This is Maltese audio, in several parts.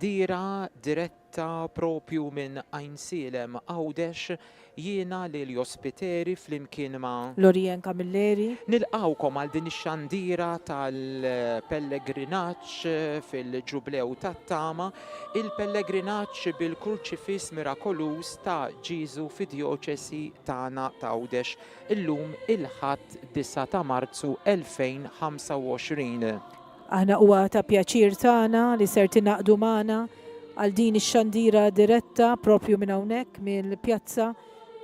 xandira diretta propju minn Ajnsilem Għawdex jiena lil ospiteri flimkien ma' Lorien Camilleri. Nilqawkom għal din ix-xandira tal-pellegrinaġġ fil-Ġublew tat-Tama, il-pellegrinaġġ bil-Kruċifiss Mirakolus ta' Ġiżu fid-Djoċesi tagħna ta' Għawdex illum il-Ħadd 9 ta' Marzu 2025. Aħna huwa ta' pjaċir tagħna li ser tinaqdu magħna għal din ix-xandira diretta propju minn hawnhekk mill-pjazza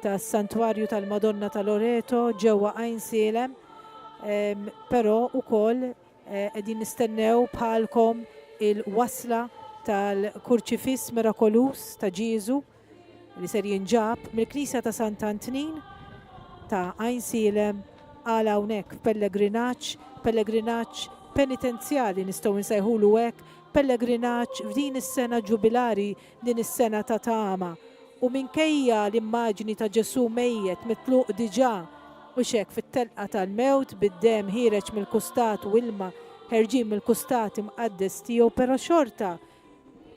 tas-Santwarju tal-Madonna ta' Loreto ġewwa Ajnsilem, però wkoll qegħdin nistennew bħalkom il-wasla tal-Kurċifiss Mirakolus ta' Ġiesu li ser jinġab mill-Knisja ta' Sant'Antnin ta' Ajnsilem għal hawnhekk pellegrinaġġ penitenzjali nistgħu nsejħulu hekk, pellegrinaġġ f'din is-sena ġubilari, din is-sena ta' Tama. U minkejja l-immaġni ta' Ġesu mejjed mitluq diġà u xek fit-telqa tal-mewt bid-dem ħireġ mill-kustat u ilma ħerġin mill-kustat imqaddes tiegħu, però xorta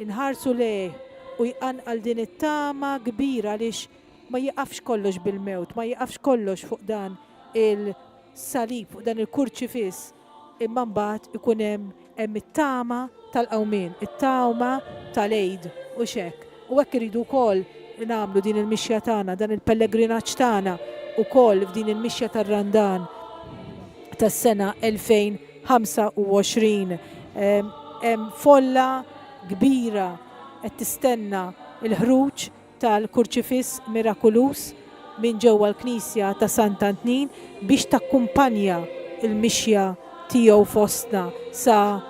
inħarsu lejh u jqanqal din it-tama kbira għaliex ma jiqafx kollox bil-mewt, ma jiqafx kollox fuq dan il-salib, fuq dan il-kurċifiss. Imma mbagħad ikun hemm it-tama tal-qawmien, it-tama tal-Eid u xek. U hekk iridu wkoll nagħmlu din il-mixja tagħna, dan il-pellegrinaġġ tagħna ukoll f'din il-mixja tar-Randan tas-sena 2025. Hemm folla kbira qed tistenna l-ħruġ tal-Kurċifiss Mirakolus minn ġewwa l-Knisja ta' Sant'Antnin biex takkumpanja il-mixja tiegħu fostna sa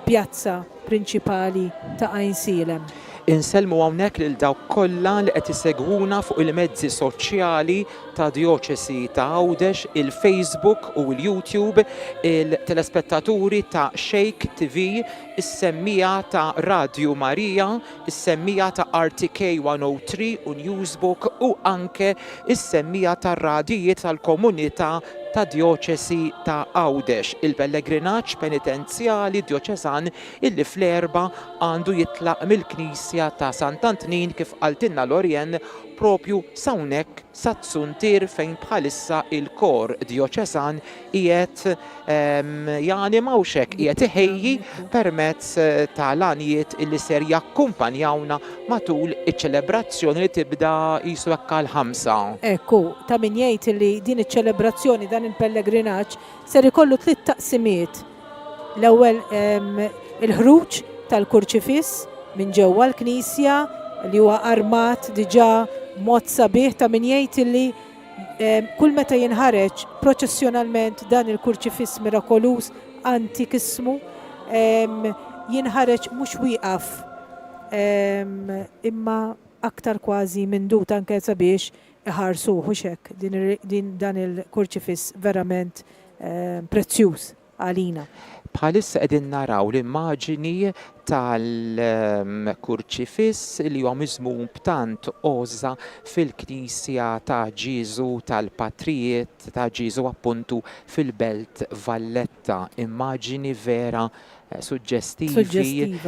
pjazza prinċipali ta' Ajnsilem. Inselmu hawnhekk lil dawk kollha li qed isegwuna fuq il-mezzi soċjali ta' Djoċesi ta' Għawdex, il-Facebook u l-YouTube, il-telespettaturi ta' Shake TV, is-semmija ta' Radio Marija, is-semmija ta' RTK 103 u Newsbook u anke is-semmija tar-radijiet tal-komunità ta' Djoċesi ta' Għawdex. Il-pellegrinaġġ penitenzjali djoċesan illi fl-erba għandu jitlaq mill-Knisja ta' Sant'Antnin kif qaltilna Lorien propju sawnek sat-suntir fejn bħalissa il-kor djoċesan qiegħed mawxek qiegħed iħejji permezz tal-għanijiet illi ser jakkumpanjawna matul iċ-ċelebrazzjoni li tibda qisu hekk għall-5. Ekku, ta' min jgħid li din iċ-ċelebrazzjoni dan il-pellegrinaġġ ser ikollu 3 taqsimiet. L-ewwel il-ħruġ tal-Kurċifiss minn ġewwa l-Knisja li huwa armat diġà mod sabiħ, ta' min jgħid li kull meta jinħareġ proċessjonalment dan il-Kurċifiss Mirakolus antikismu jinħareġ mhux wieqaf imma aktar kważi mindut anke sabiex iħarsuh hekk dan il-Kurċifiss verament prezzjuż għalina. Bħalissa qegħdin naraw l-immaġini tal-Kurċifiss li huwa miżmum b'tant għoża fil-Knisja ta' Ġiesu tal-Patrijiet ta' Ġiesu appuntu fil-Belt Valletta. Immaġini vera suġġestivi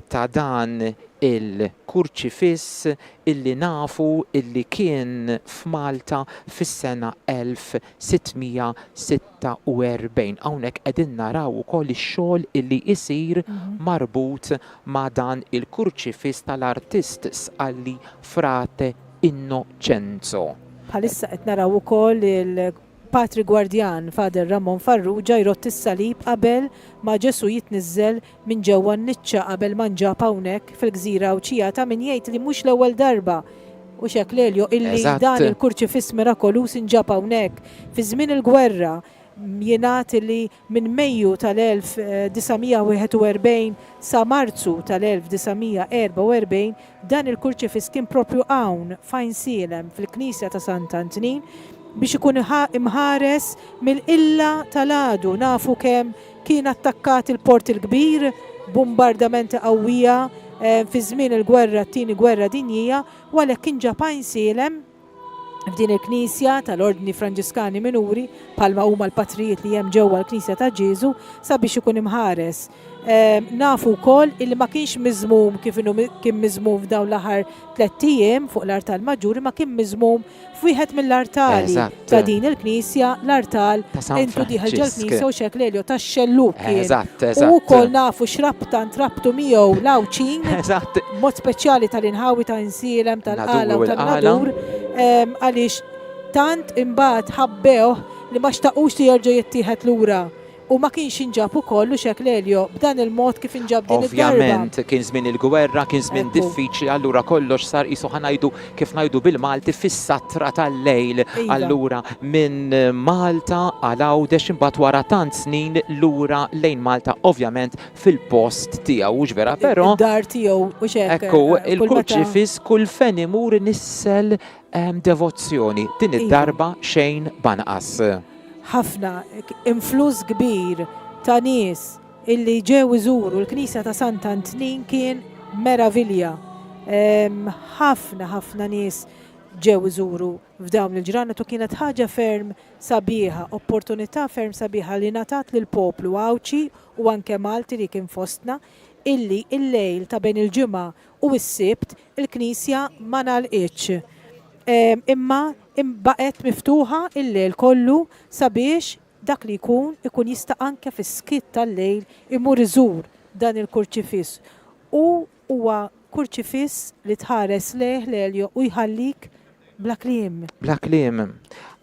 ta' dan il-Kurċifiss illi nafu illi kien f'Malta fis-sena 1646. Hawnhekk qegħdin naraw ukoll ix-xogħol illi jsir marbut ma' dan il-Kurċifiss tal-artist Sqalli Frate Innocenzo. Bħalissa qed naraw ukoll il-Patri Gwardjan Fader Ramon Farrugia jrott is-salib qabel ma Ġesu jitniżżel minn ġewwa n-niċċa qabel ma nġab hawnhekk fil-Gżira Awċija, ta' min jgħid li mhux l-ewwel darba u xek Lelio illi dan il-Kurċifiss Mirakolus inġab hawnhekk fi żmien il-gwerra. Jingħad li minn Mejju tal-1941 sa Marzu tal-1944 dan il-Kurċifiss kien propju hawn f'Ajnsilem fil-Knisja ta' Sant'Antnin biex ikun imħares mill-illa tal-għadu. Nafu kemm kien attakkat il-Port il-Kbir, bombardamenti qawwija fi żmien il-gwerra, t-tieni gwerra dinjija, u għalhekk inġab Ajnsilem f'din il-Knisja tal-Ordni Franġiskani Minuri bħalma huma l-patrijiet li hemm ġewwa l-Knisja ta' Ġesu sabiex ikun imħares. Nafu wkoll illi ma kienx miżmum kif kien miżmum f'dawn l-aħħar 3 ijiem fuq l-artal maġġuri, ma kien miżmum f'wieħed mill-artali ta' din il-Knisja, l-artal intu diħel ġel-Knisja u xek Lelio tax-xelluk kien. U wkoll nafu x'rabta ntrabtu miegħu l-Awċin, mod speċjali tal-inħawi ta' insielem tal-qala u tal-nadur, għaliex tant imbagħad ħabbewh li ma xtaqux li jerġa' jittieħed lura. U ma kienx inġab ukoll xek Lelio b'dan il-mod kif inġab din id-darba. Ovvjament kien żmien il-gwerra, kien żmien diffiċli, allura kollox sar qisu ħanajdu kif ngħidu bil-Malti fis-satra tal-lejl. Allura minn Malta għal Għawdex imbagħad wara tant snin lura lejn Malta, ovvjament fil-post tiegħu mhux vera, però id-dar tiegħu u xek. Ekku, il-kurċifis kull fejn imur nissel devozzjoni. Din id-darba xejn banqas. Ħafna influss kbir ta' nies illi ġew iżuru l-Knisja ta' Sant'Antnin kien meravilja. Ħafna nies ġew iżuru f'dawn il-ġranet u kienet ħaġa ferm sabiħa, opportunità ferm sabiħa li ngħatat lil poplu Għawċi u anke Malti li kien fostna illi il-lejl ta' bejn il-ġimgħa u s-sibt il-Knisja ma nagħlqitx. Imma imbaqet miftuħa il-lejl kollu sabiex dak li ikun jista' anke fis-skitt tal-lejl imur iżur dan il-kurċifiss. U huwa kurċifiss li tħares lejh Lelio u jħallik bla kliem. Bla kliem.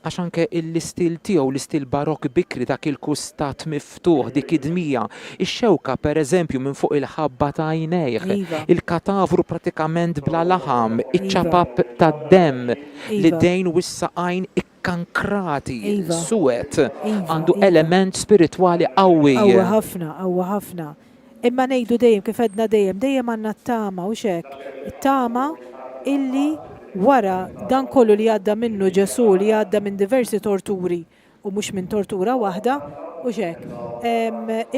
Għax anke l-istil tiegħu, l-istil barokk bikri dak il-kustat miftuħ, dik id-dmija, ix-xewka pereżempju minn fuq il-ħabba ta' għajnejh, il-katavru pratikament bla laħam, iċ-ċapab tad-demm, l-idejn u s-saqajn ikkankrati, suwed, għandu element spiritwali qawwi. Qawwa ħafna. Imma ngħidu dejjem kif għedna dejjem għandna t-tama u xek. It-tama illi wara dan kollu li għadda minnu Ġesu li għadda minn diversi torturi u mhux minn tortura waħda u xek.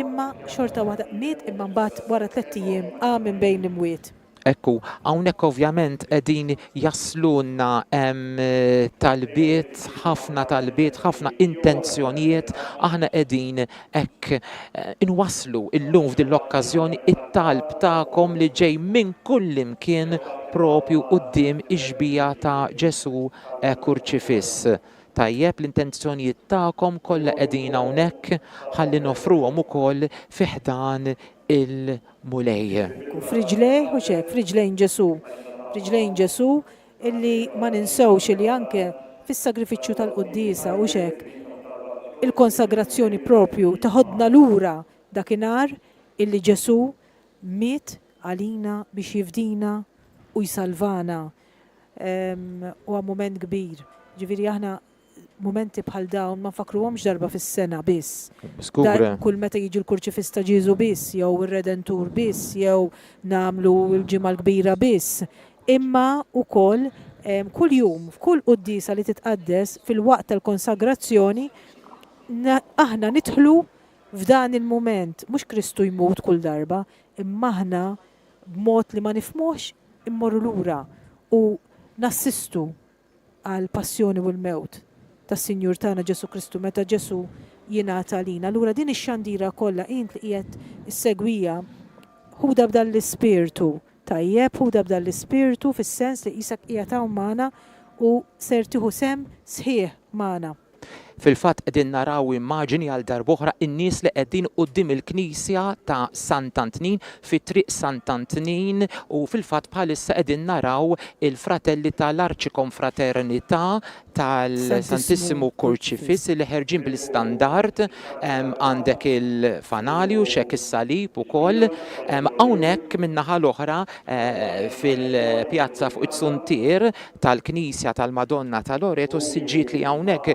Imma xorta waħda miet imma mbagħad wara 3 ijiem minn bejn l-imwiet. Ekku, hawnhekk ovvjament qegħdin jaslunna talbiet, ħafna intenzjonijiet, aħna qegħdin hekk inwasslu illum f'din l-okkażjoni it-talb tagħkom li ġej minn kull imkien propju quddiem iġbija ta' Ġesu kurċifiss. Tajjeb l-intenzjonijiet tagħkom kollha qegħdin hawnhekk ħalli nofruhom ukoll fi ħdan il-mulej. Friġlej u xek, friġlejn Ġesu illi ma ninsewx li anke fis-sagrifiċċju tal-Qudiesa u xek il-konsagrazzjoni propju taħodna lura dakinhar illi Ġesu miet għalina biex jifdina u jsalvana. Huwa mument kbir. Ġifieri aħna momenti bħal dawn ma nfakruhomx darba fis-sena biss. Kull meta jiġi l-kurċifiss ta' Ġesu biss, jew ir-Redentur biss, jew nagħmlu l-ġimgħa l-kbira biss. Imma wkoll kuljum f'kull qudiesa li titqaddes fil-waqt tal-konsagrazzjoni aħna nidħlu f'dan il-mument, mhux Kristu jmut kull darba, imma aħna b'mod li ma nifhmux immorru lura u nassistu għal passjoni u l-mewt tas-Sinjur tagħna Ġesu Kristu meta Ġesu jingħata lina. Allura din ix-xandira kollha int li qiegħed issegwija ħuda b'dan l-ispirtu. Tajjeb ħuda b'dan l-ispirtu fis-sens li qisek qiegħed hawn magħna u ser tieħu sem sħiħ magħna. Fil-fatt qegħdin naraw immaġini għal darb'oħra in-nies li qegħdin quddiem il-Knisja ta' Sant'Antnin fit-triq Sant'Antnin u fil-fatt bħalissa qegħdin naraw il-fratelli tal-Arċikonfraternità tal-Santissimo Kurċifiss li ħerġin bl-istandard għandek il-fanali u xek is-salib ukoll. Hawnhekk min-naħa l-oħra fil-pjazza fuq it-suntier tal-Knisja tal-Madonna tal-Loreto s-siġġiet li hawnhekk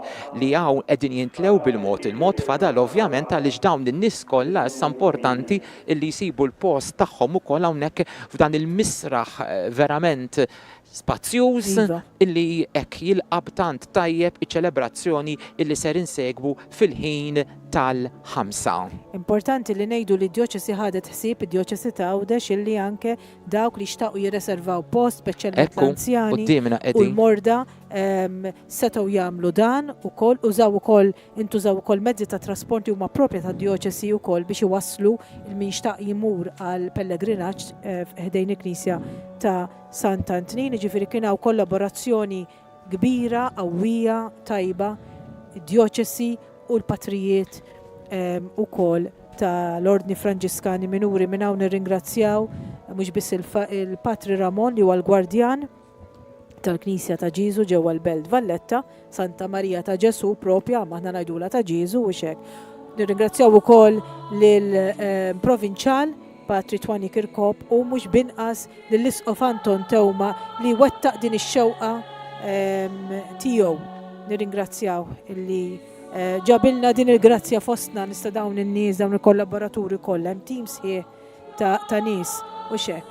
li hawn qegħdin jintlew bil-mod. Il-mod fadal ovvjament għaliex dawn in-nies kollha issa importanti li jsibu l-post tagħhom ukoll hawnhekk f'dan il-misraħ verament spazzjuż Iva. illi hekk jilqab tant tajjeb iċ-ċelebrazzjoni illi ser insegwu fil-ħin tal-5. Importanti li ngħidu li d-djoċesi ħadet ħsieb id-djoċesi ta' Għawdex illi anke dawk li xtaqu jirreservaw post speċjalment l-anzjani qudiemna u qegħdin. l-morda setgħu jagħmlu dan ukoll intużaw ukoll mezzi ta' trasporti huma proprja tad-djoċesi wkoll biex iwasslu il-min xtaq jimur għal pellegrinaġġ ħdejn il-Knisja ta' Sant'Antnin, ġifieri kien hawn kollaborazzjoni kbira, qawwija, tajba, id-djoċesi u l-patrijiet ukoll tal-Ordni Franġiskani Minuri minn hawn nirringrazzjaw mhux biss il-Patri Ramon li huwa l-Gwardjan tal-Knisja ta' Ġiżu ġewwa l-Belt Valletta, Santa Marija ta' Ġesu propja aħna ngħidula ta' Ġiżu u xek. Nirringrazzjaw ukoll lill-Provinċjal Patri Twani Kirkop u mhux binqas lill-Isqof Anton Tewma li wettaq din ix-xewqa tiegħu. Nirringrazzjaw illi ġabilna din il-grazzja fostna nista' dawn in-nies dawn il-kollaboraturi kollha hemm teams ta' nies u xek.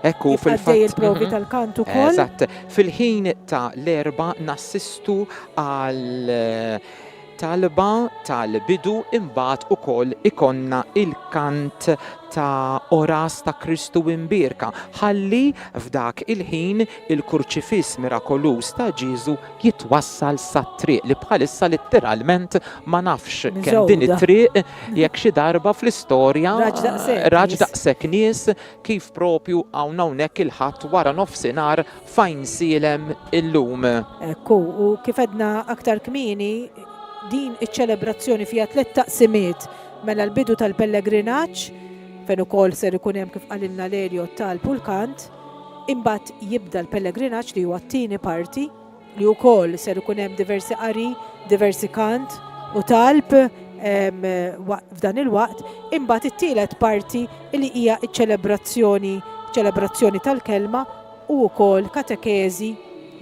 Ekku fil-fatt il-provi tal-kantu koll. Eżatt, fil-ħin ta' l-erba nassistu għal talba tal-bidu imbagħad ukoll ikonna il-kant ta' Oras ta' Kristu imbirka ħalli f'dak il-ħin il-kurċifiss mirakolus ta' Ġiżu jitwassal sat-triq li bħalissa litteralment ma nafx kemm din it-triq jekk xi darba fl-istorja raġ daqshekk nies kif propju hawnhekk il-ħadd wara nofsinhar fejn silem illum. Ekku, u kif edna aktar kmieni din iċ-ċelebrazzjoni fiha 3 taqsimiet mela l-bidu tal-pellegrinaġġ fejn ukoll ser ikun hemm kif qalilna Lelio talbu l-kant, imbagħad jibda l-pellegrinaġġ li huwa t-tieni parti li wkoll ser ikun hemm diversi qari, diversi kant u talb f'dan il-waqt, imbagħad it-tielet parti li hija ċelebrazzjoni tal-kelma u wkoll katekezi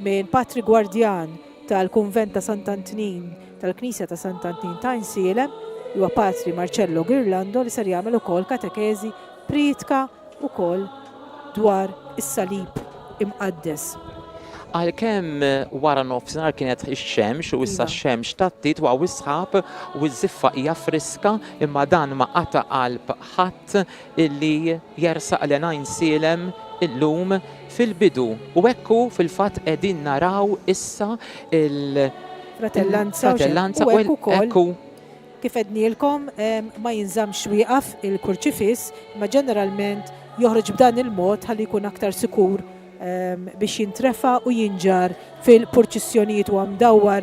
minn Patri Gwardjan tal-Kunvent ta' Sant'Antnin tal-Knisja ta' Sant'Antnin ta' Insielem huwa Patri Marcello Girlando li ser jagħmel ukoll katekezi pritka ukoll dwar is-salib imqaddes. Għalkemm wara nofsinhar kienet ix-xemx u issa x-xemx tattit wa wisħab u ż-żiffa hija friska imma dan ma qata' qalb ħadd illi jersaq lena Insielem illum fil-bidu u hekku fil-fatt qegħdin naraw issa Fratellanza u ekku kif ednielkom ma jinżamx wieqaf il-kurċifiss ma ġeneralment joħroġ b'dan il-mod ħalli jkun aktar sikur biex jintrefa u jinġar fil-purċissjonijiet u mdawwar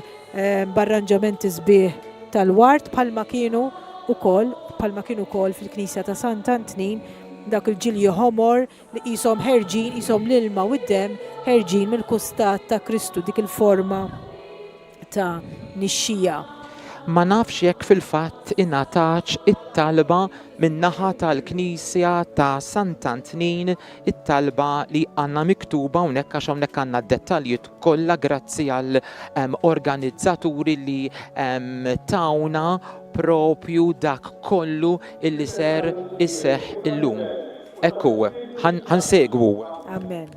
b'arranġamenti sbieħ tal-wart bħalma kienu wkoll fil-Knisja ta' Sant'Antnin dak il-ġilji ħomor li qishom ħerġin qishom l-ilma u d-demm ħerġin mill-kustat ta' Kristu dik il-forma ta' nixxija. Ma nafx jekk fil-fatt ingħatax it-talba min-naħa tal-Knisja ta' Sant'Antnin, it-talba li għandna miktuba hawnhekk għax hawnhekk għandna d-dettalji kollha grazzi għall organizzaturi li tawna propju dak kollu illi ser isseħħ illum. Ekku, ħansegwu. Amen.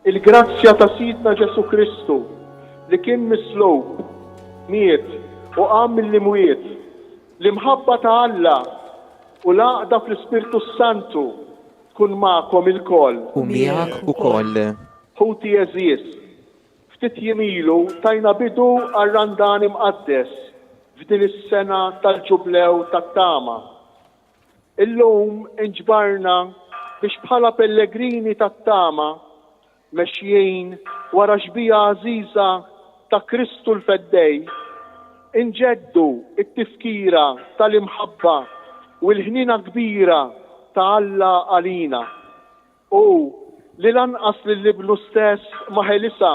Il-grazzja ta' Sidna Ġesu Kristu li kien mislub, miet u qam mill-imwiet, l-imħabba ta' Alla u l-għaqda fl-Ispirtu Santu tkun magħkom il-koll. U miegħek ukoll. Ħuti eżies, ftit jimilu tajna bidu għar-randan imqaddes f'din is-sena tal-ġublew tat-tama. Illum inġbarna biex bħala pellegrini tat-tama mexjin wara xbija għażiża ta' Kristu l-Feddej inġeddu it-tifkira tal-imħabba u l-ħnina kbira ta' Alla għalina u li lanqas lill-ibnu stess ma ħelisa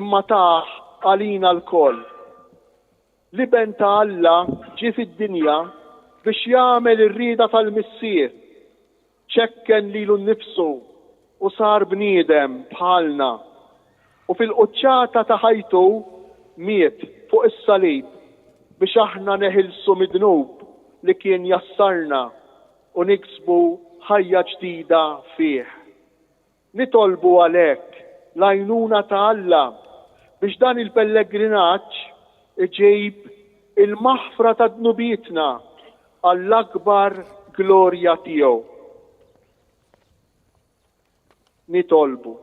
imma taħ għalina l-koll. Liben ta' Alla ġie fid-dinja biex jagħmel ir-rieda tal-Missieħ, ċekken lilu nnifsu u sar bniedem bħalna u fil-quċċata ta' ħajtu miet fuq is-salib biex aħna neħilsu mid-dnub li kien jassarna u niksbu ħajja ġdida fih. Nitolbu għalhekk l-għajnuna ta' Alla biex dan il-pellegrinaġġ iġib il-maħfra ta' dnubietna għall-akbar glorja tiegħu. Nitolbu.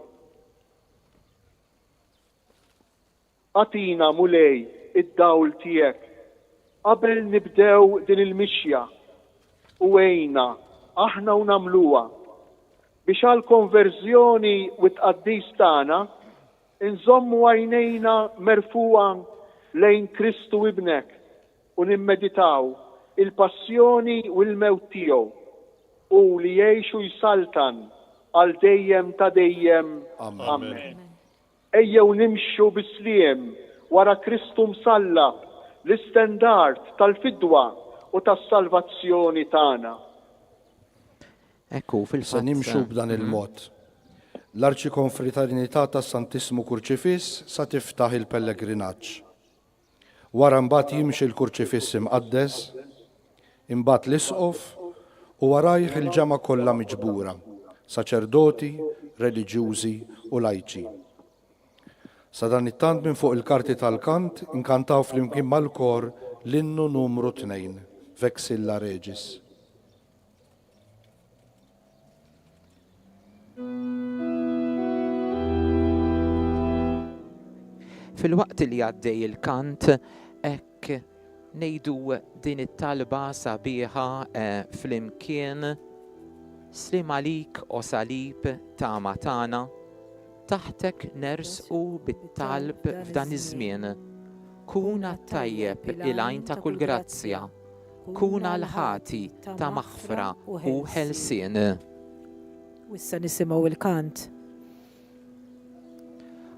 Atina mulej id-dawl tiegħek qabel nibdew din il-mixja u għejna aħna u namluwa biex għal-konverżjoni u t-qaddis tagħna inżommu għajnejna merfuqa lejn Kristu ibnek u nimmeditaw il-passjoni u l-mewt tiegħu u li jgħixu jsaltan għal dejjem ta' dejjem. Amen. Ejjew nimxu bisliem wara Kristu msallab l-istendard tal-fidwa u tas-salvazzjoni tagħna. Ekku Se nimxu b'dan il-mod. L-Arċikonfraternità tas-Santissimu Kurċifiss sa tiftaħ il-pellegrinaġġ. Wara mbagħad jimxi l-Kurċifiss imqaddes, imbagħad l-isqof u warajh il-ġama kollha miġbura, saċerdoti, reliġjużi u lajċi. Sa dan it-tant minn fuq il-karti tal-kant inkantaw flimkien mal-kor l-innu numru 2, Vexilla Regis. Fil-waqt li għaddej il-kant, ek nejdu din it-talba sabiħa fl-imkien Slim għalik o salib ta' matana, taħtek nersqu bit-talb f'dan iż-żmien. Kuna tajjeb il-għajn ta' kull grazzja, kuna l-ħati ta' maħfra u ħelsien. Wissa nisimgħu il-kant.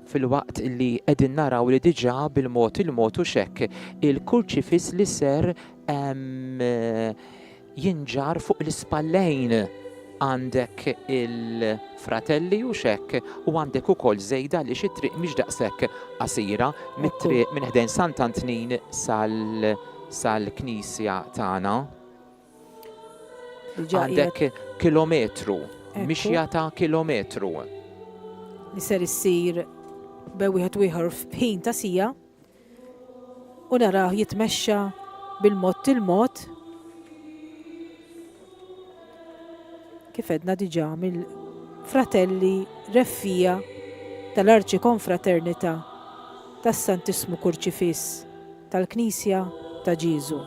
Fil-waqt li qegħdin naraw li diġà bil-mod il-mod u xekk il-kurċifiss li ser jinġar fuq l-ispallejn għandek il-fratelli u xekk u għandek ukoll żejda li xi triq mhix daqshekk qasira mit-triq minn ħdejn Sant Antnin sal-Knisja tagħna. Għandek kilometru, mixja ta' kilometru. Li ser issir bewieħed ieħor f'ħin ta' sija u naraw jitmexxa bil-mod il-mod kif edna diġà mill-fratelli reffija tal-Arċikonfraternità tas-Santissimu Kurċifiss tal-Knisja ta' Ġiesu.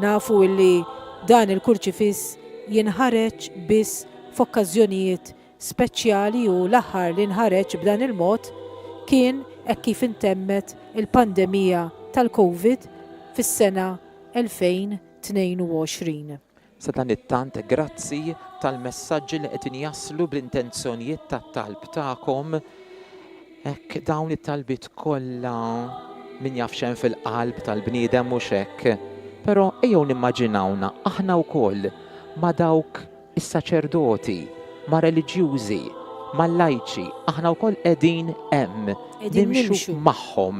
Nafu li dan il-kurċifiss jinħareġ biss f'okkażjonijiet speċjali u l-aħħar li nħareġ b'dan il-mod kien hekk kif intemmet il-pandemija tal-Covid fis-sena 2022. Sa dan it-tant grazzi tal-messaġġi li qegħdin jaslu bl-intenzjonijiet tat-talb tagħkom. Hekk dawn it-talbiet kollha min jaf xejn fil-qalb tal-bniedem mhux hekk. Però ejjew nimmaġinawna aħna wkoll ma' dawk is-saċerdoti, ma' reliġjużi, ma' lajċi, aħna wkoll qegħdin hemm nimxu magħhom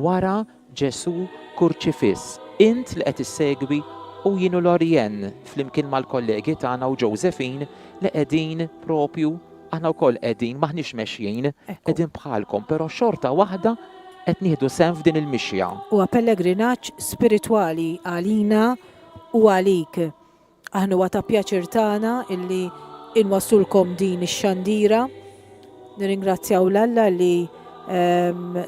wara Ġesu Kurċifiss. Int li qed issegwi u jienu Lorjen flimkien mal-kollegi tagħna u Josephine li qegħdin propju aħna wkoll qegħdin maħniex mexjin, qegħdin bħalkom, però xorta waħda qed nieħdu sehem f'din il-mixja. Huwa pellegrinaġġ spiritwali għalina u għalik. Aħna huwa ta' pjaċir tagħna illi inwassulkom din ix-xandira. Nirringrazzjaw l-Alla li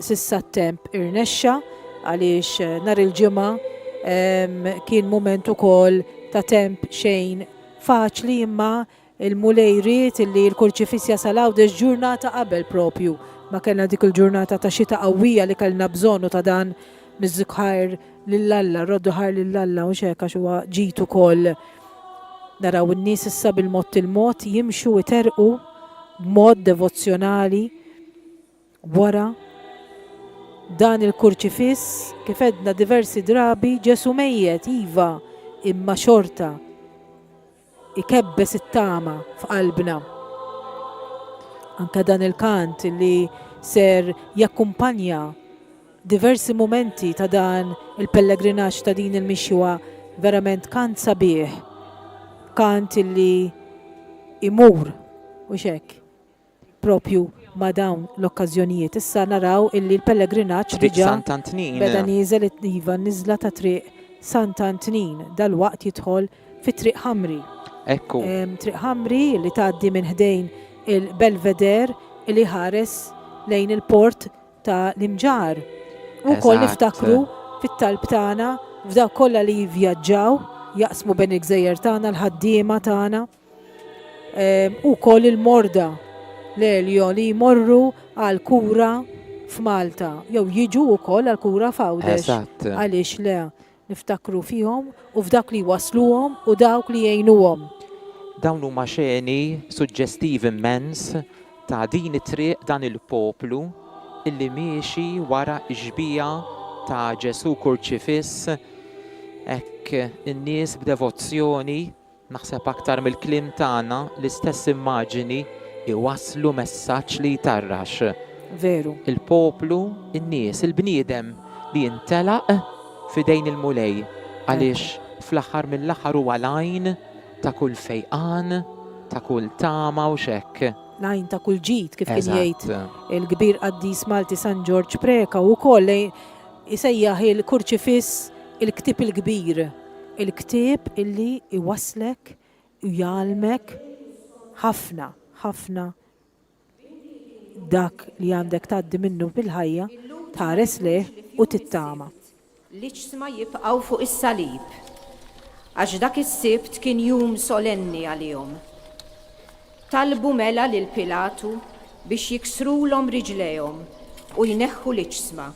sissa t-temp irnexxa għaliex nhar il-ġimgħa kien moment ukoll ta' temp xejn faċli imma il-mulejriet illi l-kurċifiss jasalaw dex ġurnata qabel propju. Ma kellna dik il-ġurnata ta' xita qawwija li kellna bżonnu ta' dan miż-żikħar lill-Alla, roddu ħar lill-Alla u xekk għax huwa ġid ukoll. Naraw in-nies issa bil-mod il-mod jimxu iterqu b'mod devozzjonali wara dan il-kurċifiss kif edna diversi drabi Ġesu mejjed iva imma xorta ikebbes it-tama f'qalbna. Anke dan il-kant li ser jakkumpanja diversi momenti ta' dan il-pellegrinaġġ ta' din il-mixwa verament kant sabiħ, kant li imur u xek propju ma' dawn l-okkażjonijiet. Issa naraw illi l-pellegrinaġġ Triq diġà Sant'Antonin. beda nieżel it-iva niżla ta' triq Sant'Antonin dal-waqt jidħol fit triq ħamri. Ekku. Triq ħamri li tgħaddi minn ħdejn il-Belvedere li ħares lejn il-port ta' l-Imġar. U koll Eżatt. niftakru fit-talb tagħna f'dawk kollha li jivvjaġġaw jaqsmu bejn il-gżejjer tagħna l-ħaddiema tagħna. U koll il-morda l-Elio li jmorru għal kura f'Malta jew jiġu wkoll għal kura f'Għawdex. Eżatt. Għaliex le niftakru fihom u f'dak li wasluhom u dawk li jgħinuhom. Dawn huma xeni suġġestivi immens ta' din it-triq dan il-poplu illi miexi wara ġbija ta' Ġesu kurċifiss hekk in-nies b'devozzjoni naħseb aktar mill-kliem tagħna l-istess immaġini iwasslu messaġġ li jtarrax. Veru. Il-poplu, in-nies, il-bniedem li jintelaq fidejn il-mulej għaliex fl-aħħar mill-aħħar huwa lajn ta' kull fejqan, ta' kull tama u xekk. Lajn ta' kull ġid kif kien Eżatt. jgħid il-kbir qaddis Malti San George Preka u koll isejjaħ il-kurċifiss il-ktib il-kbir. Il-ktib illi iwaslek u jgħalmek ħafna, ħafna dak li għandek tgħaddi minnu bil-ħajja tħares leh u tittama. L-iġsma jibqaw fuq is-salib, għax dak is-sibt kien jum solenni għalihom. Talbu mela lil Pilatu biex jiksrulhom riġlejhom u jneħħu l-iġsma.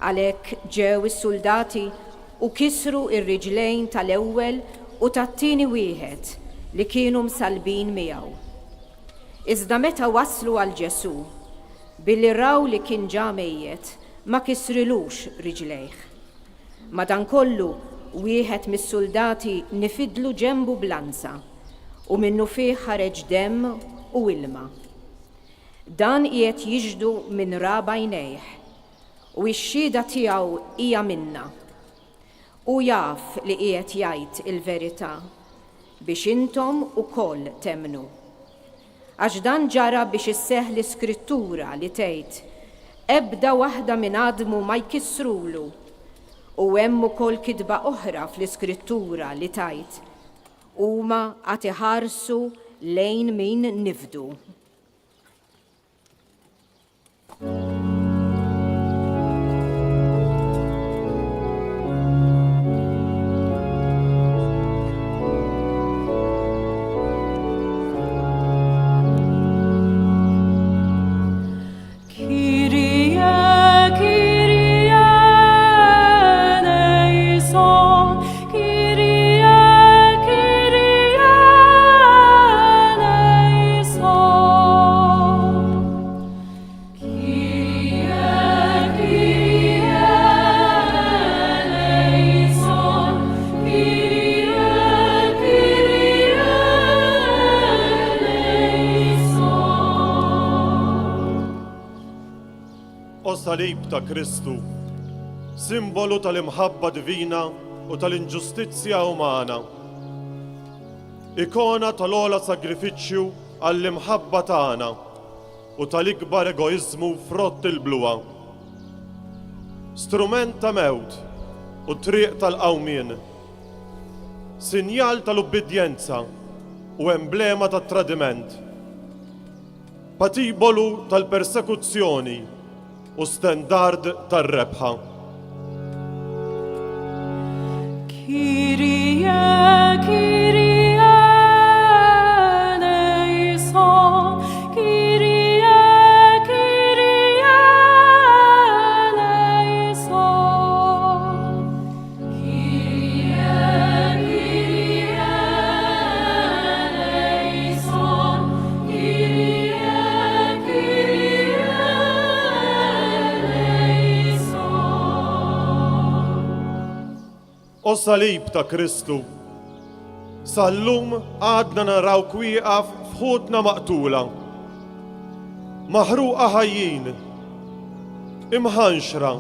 Għalhekk ġew is-soldati u kisru ir-riġlejn tal-ewwel u tat-tieni wieħed li kienu msalbin miegħu. Iżda meta waslu għal Ġesu, billi raw li kien ġa mejjed, ma kisrilux riġlejh. Madankollu wieħed mis-soldati nifidlu ġembu blanza u minnu fih ħareġ demm u ilma. Dan qiegħed jiġdu minn raba jnejh u x-xhieda tiegħu hija minna. U jaf li qiegħed jgħid il-verità biex intom ukoll temnu. Għax dan ġara biex isseħħ l-iskrittura li tgħid ebda waħda minn admu ma jkissrulu. U hemm ukoll kitba oħra fl-iskrittura li tgħid huma qed iħarsu lejn min nifdu. Salib ta' Kristu, simbolu tal-imħabba divina u tal-inġustizzja umana. Ikona tal-ola sagrifiċċju għall-imħabba tagħna u tal-ikbar egoizmu frott il-bluwa. Strument ta' mewt u triq tal-qawmien. Sinjal tal-ubbidjenza u emblema tat-tradiment. Patibolu tal-persekuzzjoni u stendard tar-rebħa. Kyrie, Kyrie eleison, Kyrie, Kyrie eleison. Kyrie, Kyrie eleison, Kyrie, Kyrie O salib ta' Kristu, sal-lum għadna naraw kwieqaf fħudna maqtula, maħruqa ħajjin, imħanxra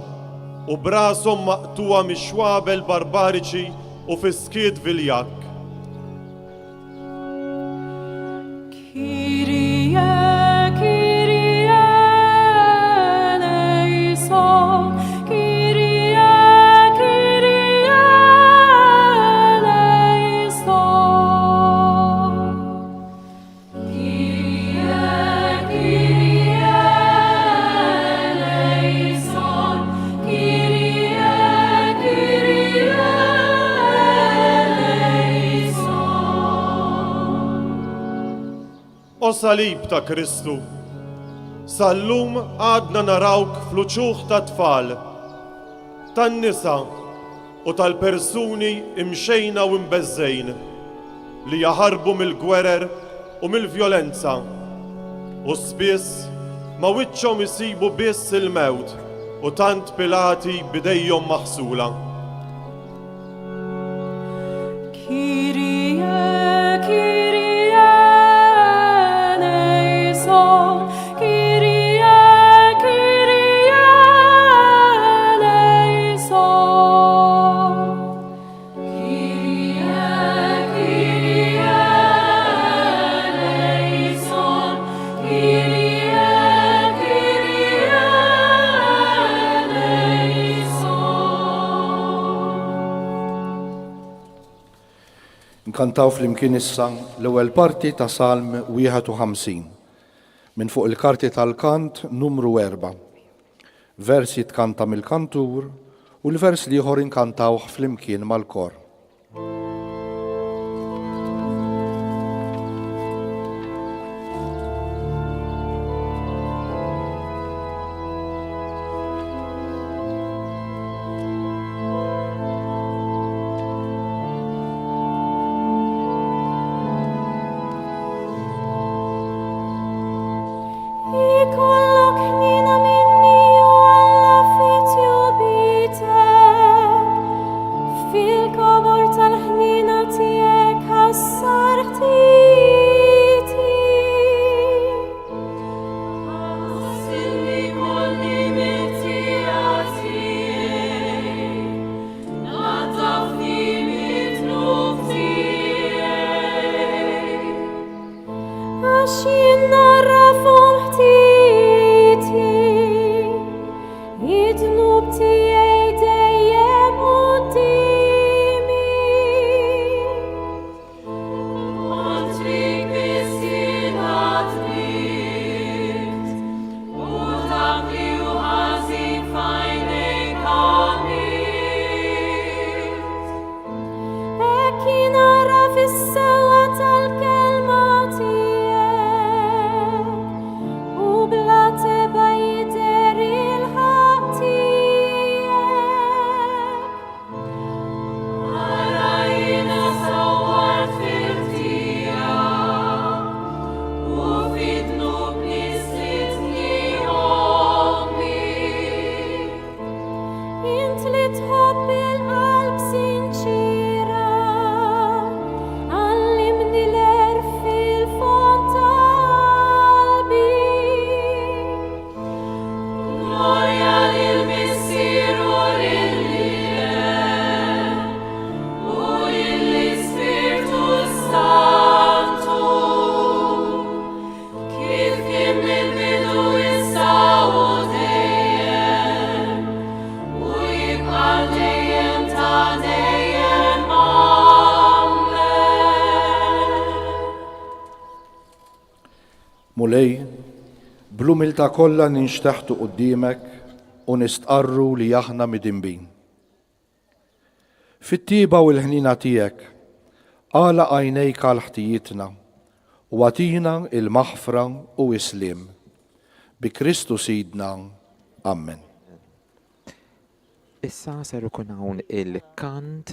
u brasom maqtuwa mixwabel barbariċi u fiskiet viljak. Kyrie, Kyrie s-salib ta' Kristu. Sallum għadna narawk fl-uċuħ ta' tfal, tan-nisa u tal-persuni imxejna u imbeżżejn li jaħarbu mill-gwerer u mill-vjolenza u spiss ma wiċċhom isibu biss il-mewt u tant pilati bidejhom maħsula. Kyrie, Kyrie eleison, Kyrie, Kyrie eleison. Kyrie, Kyrie eleison, Kyrie, Kyrie eleison. Nkantaw fl-imkien issa l-ewwel parti ta' Salm 51 minn fuq il-karti tal-kant numru 4. Vers jitkanta mill-kantur u l-vers liħor inkantawh fl-imkien mal-kor. Ikollok ħnina minni u alla fitju bitek, fil-kobor tal-ħnina tiegħek ħassar ħtiti. Ħassilni kolli mill-tija tiegħek, nadafni mit-truf tiegħek. Għax jinnarrafhom ħtiti, id-dnub tiegħi dejjem qudiemi. Kontrik biss jingħad bikt, u dak li hu ħażin f'għajnejk għamilt. Hekk jien ara fis-sewwa tal-kelma tiegħek, u bla teba jidher il-ħaq tiegħek. Ara jiena sawwart fil-tiegħek, u fid-dnub nislitni ommi. Int li tħobb il-qalb sinċira, għallimni l-erf fil-fond tal-qalbi. Glorja lill-Missieru lill-Ilem u lill-Ispirtu Santu, kif kien mill-bidu issa u dejjem, u jibqa' dejjem ta' dejjem. Amen. Mulej, bl-umilta kollha ninxtaħtu qudiemek u nistqarru li aħna midinbin. Fit-tieba u l-ħnina tiegħek għala għajnejk għal ħtijitna u għatina il-maħfra u islim. Bi Kristu Sidna. Amen. Issa ser ikun hawn il-kant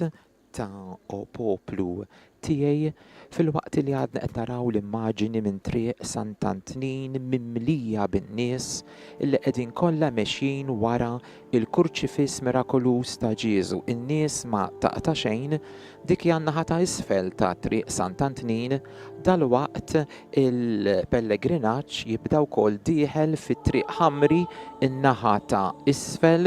ta' O Poplu tiegħi fil-waqt li għadna qed naraw l-immaġini minn triq Sant'Antnin mimlija bin-nies illi qegħdin kollha mexjin wara il-kurċifiss mirakolus ta' Ġiesu. In-nies ma taqta' xejn dik hija n-naħa ta' isfel ta' triq Sant'Antnin, dalwaqt il-pellegrinaġġ jibda wkoll dieħel fit-triq ħamri in-naħa ta' isfel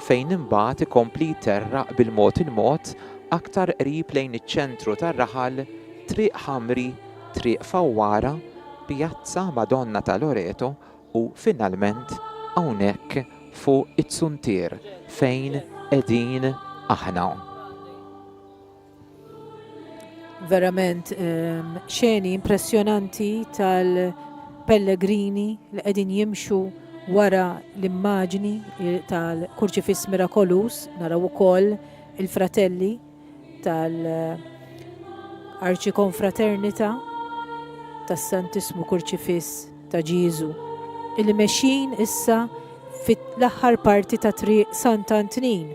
fejn imbagħad ikompli jterraq bil-mod il-mod aktar qrib lejn iċ-ċentru tar-raħal, triq ħamri, triq Fawwara, Pjazza Madonna ta' Loreto u finalment hawnhekk fuq it-Suntier fejn qegħdin aħna. Verament xeni impressjonanti tal-pellegrini li qegħdin jimxu wara l-immaġni tal-Kurċifiss Mirakolus. Naraw ukoll il-fratelli tal-Arċikonfraternita tas-Santismu Kurċifiss ta' Ġiesu illi mexxin issa fit-l-aħħar parti ta' triq Sant'Antnin.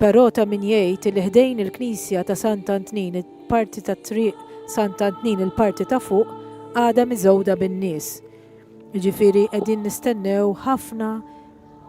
Però ta' min jgħid li ħdejn il-Knisja ta' Sant'Antnin, il-parti ta' triq Sant'Antnin, il-parti ta' fuq, għadha miżewda bin-nies. Jiġifieri qegħdin nistennew ħafna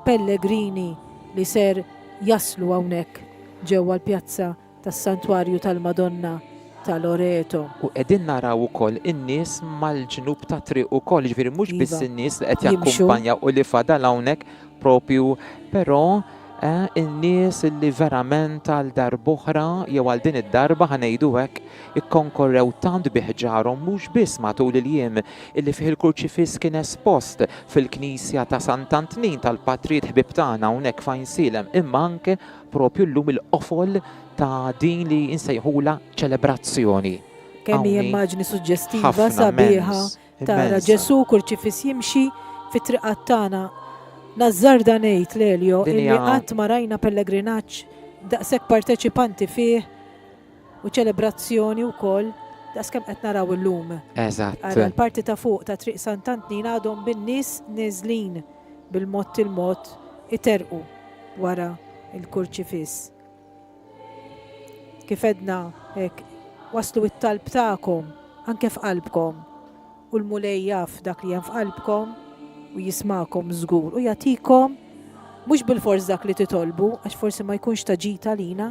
pellegrini li ser jaslu hawnhekk ġewwa l-pjazza tas-Santwarju tal-Madonna ta' Loreto. U qegħdin naraw ukoll in-nies mal-ġnub ta' triq ukoll, ġifieri mhux biss Iva, in-nies li qed jimxu. jakkumpanjaw u li fadal hawnhekk propju, però in-nies li verament għal darb'oħra jew għal din id-darba ħanejdu hekk ikkonkorrew tant biħġarhom mhux biss matul il-jiem illi fih il-Kurċifiss kien espost fil-Knisja ta' Sant'Antnin tal-Patrijiet ħbib tagħna hawnhekk f'Ajnsilem, imma anke propju llum il-qofol ta' din li insejħula ċelebrazzjoni. Kemm hija Hawnhekk immaġni suġġestiva ħafna sabiħa immens, tara immensa. Ġesu Kurċifiss jimxi fit-triqat tagħna. Nazzarda ngħid Lelio Din illi hija- qatt ma rajna pellegrinaġġ daqshekk parteċipanti fih u ċelebrazzjoni wkoll daqskemm qed naraw illum. Eżatt. Ara l-parti ta' fuq ta' triq Sant'Antnin għadhom bin-nies nieżlin bil-mod il-mod iterqu wara il-Kurċifiss. Kif edna hekk waslu it-talb tagħkom anke f'qalbkom u l-mulej jaf dak li hemm f'qalbkom u jismakom żgur u jagħtikom mhux bil-fors dak li titolbu għax forsi ma jkunx ta' ġita lina,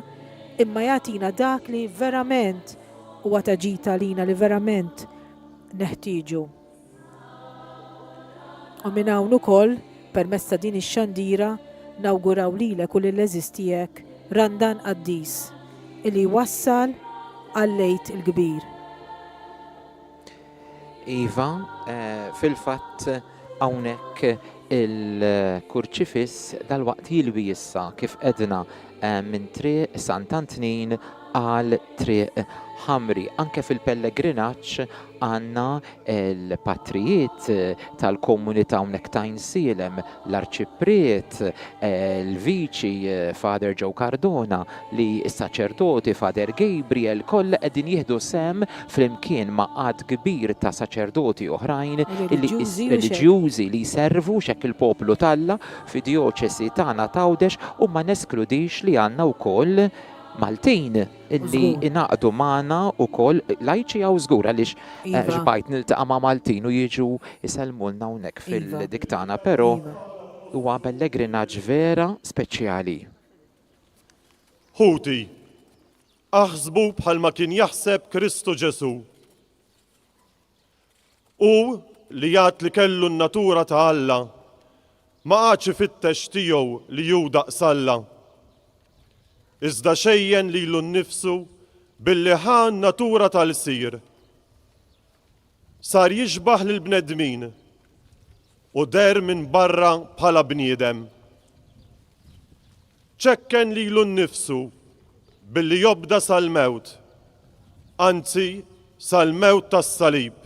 imma jagħtina dak li verament huwa ta' ġita lina li verament neħtieġu. U minn hawn ukoll permezz ta' din ix-xandira nawguraw lilek u lill-eżistijek Randan Qaddis illi wassal għal-lejt il-kbir. Iva, fil-fatt hawnhekk il-Kurċifiss dal-waqt jilwi issa kif edna minn triq Sant'Antnin għal triq ħamri. Anke fil-pellegrinaġġ għandna l-patrijiet tal-komunità hawnhekk ta' Ajnsilem, l-arċipriet, l-viċi Father Joe Cardona, li s-saċerdoti Father Gabriel kollha qegħdin jieħdu sem flimkien ma' għad kbir ta' saċerdoti oħrajn reliġjużi li jservu xekk il-poplu Talla fi dioċesi tagħna Tawdex u ma neskludix li għandna wkoll Maltin illi inaqdu magħna wkoll lajċi għaw żgur għaliex ġbajt niltaqa' ma' Maltin u jiġu jisellmulna hawnhekk fil-dik tagħna, però huwa pellegrinaġġ vera speċjali. Ħuti, aħsbu bħalma kien jaħseb Kristu Ġesu. U li jgħat li kellu n-natura ta' Alla ma għadx ifittex tiegħu li ju daqsalla. Iżda xejjen lilu nnifsu billi ħan natura tal-sir. Sar jixbaħ lill-bnedmin u der minn barra bħala bniedem. ċekken lilu nnifsu billi jobda sal-mewt, anzi sal-mewt tas-salib.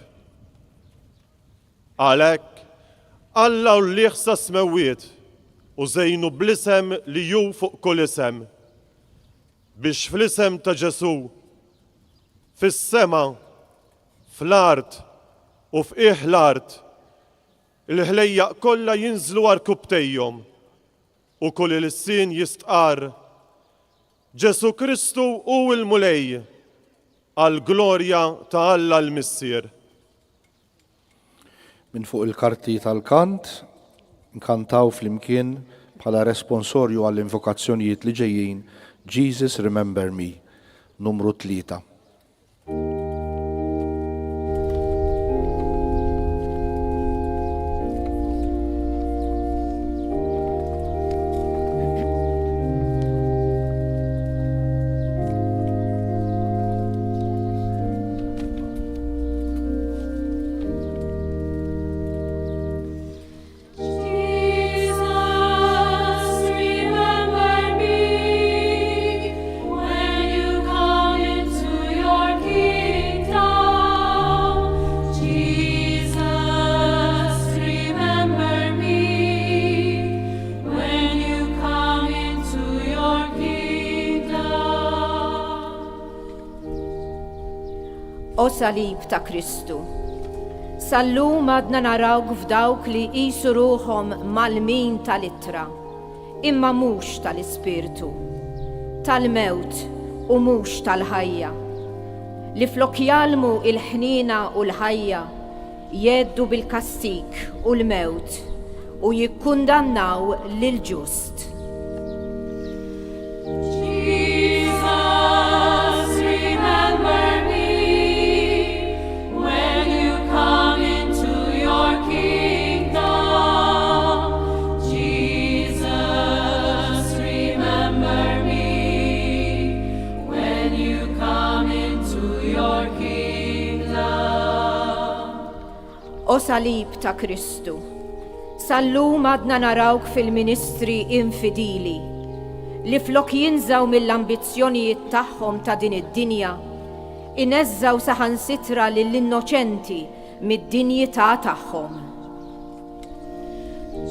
Għalhekk Alla u l-liħsa smewiet u żejnu bl-isem li ju fuq kull isem. Biex fl-isem ta' Ġesu, fis-sema, fl-art u f'qiegħ l-art, il-ħlejjaq kollha jinżlu għarkubtejhom u kull il-sin jistqar Ġesu Kristu u l-mulej għal-glorja ta' Alla l-Missier. Minn fuq il-karti tal-kant, nkantaw fl-imkien bħala responsorju għall-invokazzjonijiet li ġejjin Jesus Remember Me, numru 3. Jesus, remember me when you come into salib ta' Kristu. Sallum għadna narawk f'dawk li qisu ruħhom mal-min tal-ittra, imma mhux tal-ispirtu, tal-mewt u mhux tal-ħajja, li flok jalmu il-ħnina u l-ħajja jeddu bil-kastik u l-mewt u jikkundannaw lil-ġust. Jesus, remember me when you come into your kingdom. Jesus, remember me when you come into your kingdom. O salib ta' Kristu, sallum għadna narawk fil-ministri infidili li flok jinżaw mill-ambizzjonijiet tagħhom ta' din id-dinja, ineżżaw saħansitra lill-innoċenti mid-dinjità tagħhom.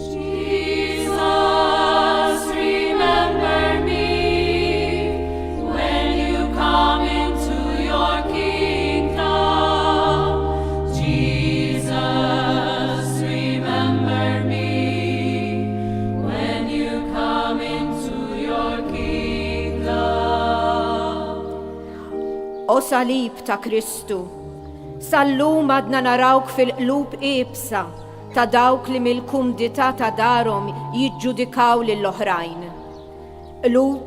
Jesus, remember me when you come into your kingdom. Jesus, remember me when you come into your kingdom. O salib ta' Kristu, sallum għadna narawk fil-qlub ibsa ta' dawk li mill-kumdità ta' darhom jiġġudikaw lill-oħrajn. Qlub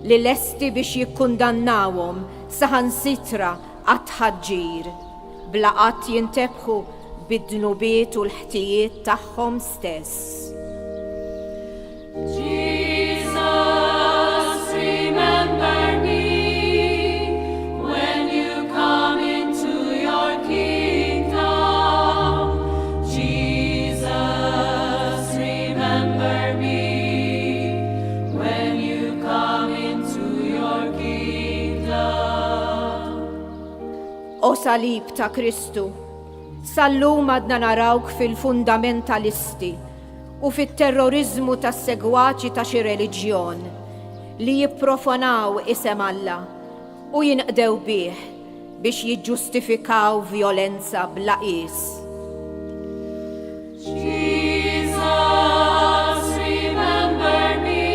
li lesti biex jikkundannawhom saħansitra għat-tħaġġir, bla qatt jintebħu bid-dnubiet u l-ħtijiet tagħhom stess. Jesus, remember me when you come into your kingdom. Jesus, remember me when you come into your kingdom. O salib ta' Kristu, sallum għadna narawk fil-fundamentalisti u fit-terrorizmu tas segwaċi ta' xi reliġjon li jipprofanaw isem Alla u jinqdew bih biex jiġġustifikaw violenza bla qis. Jesus, remember me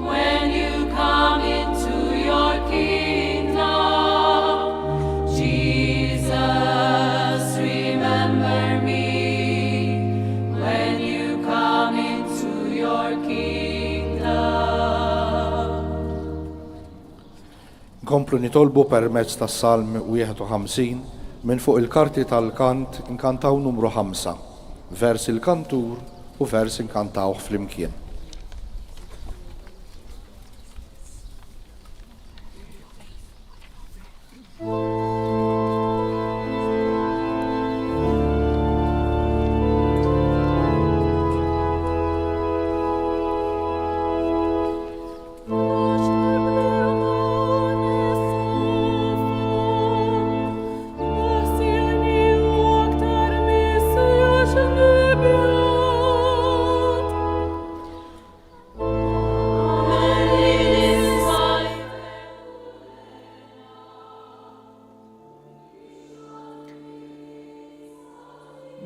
when you come into your kingdom. Jesus, remember me when you come into your kingdom. Nkomplu nitolbu permezz tas-Salm 51 minn fuq il-karti tal-kant inkantaw numru 5, vers il-kantur u vers inkantawh flimkien.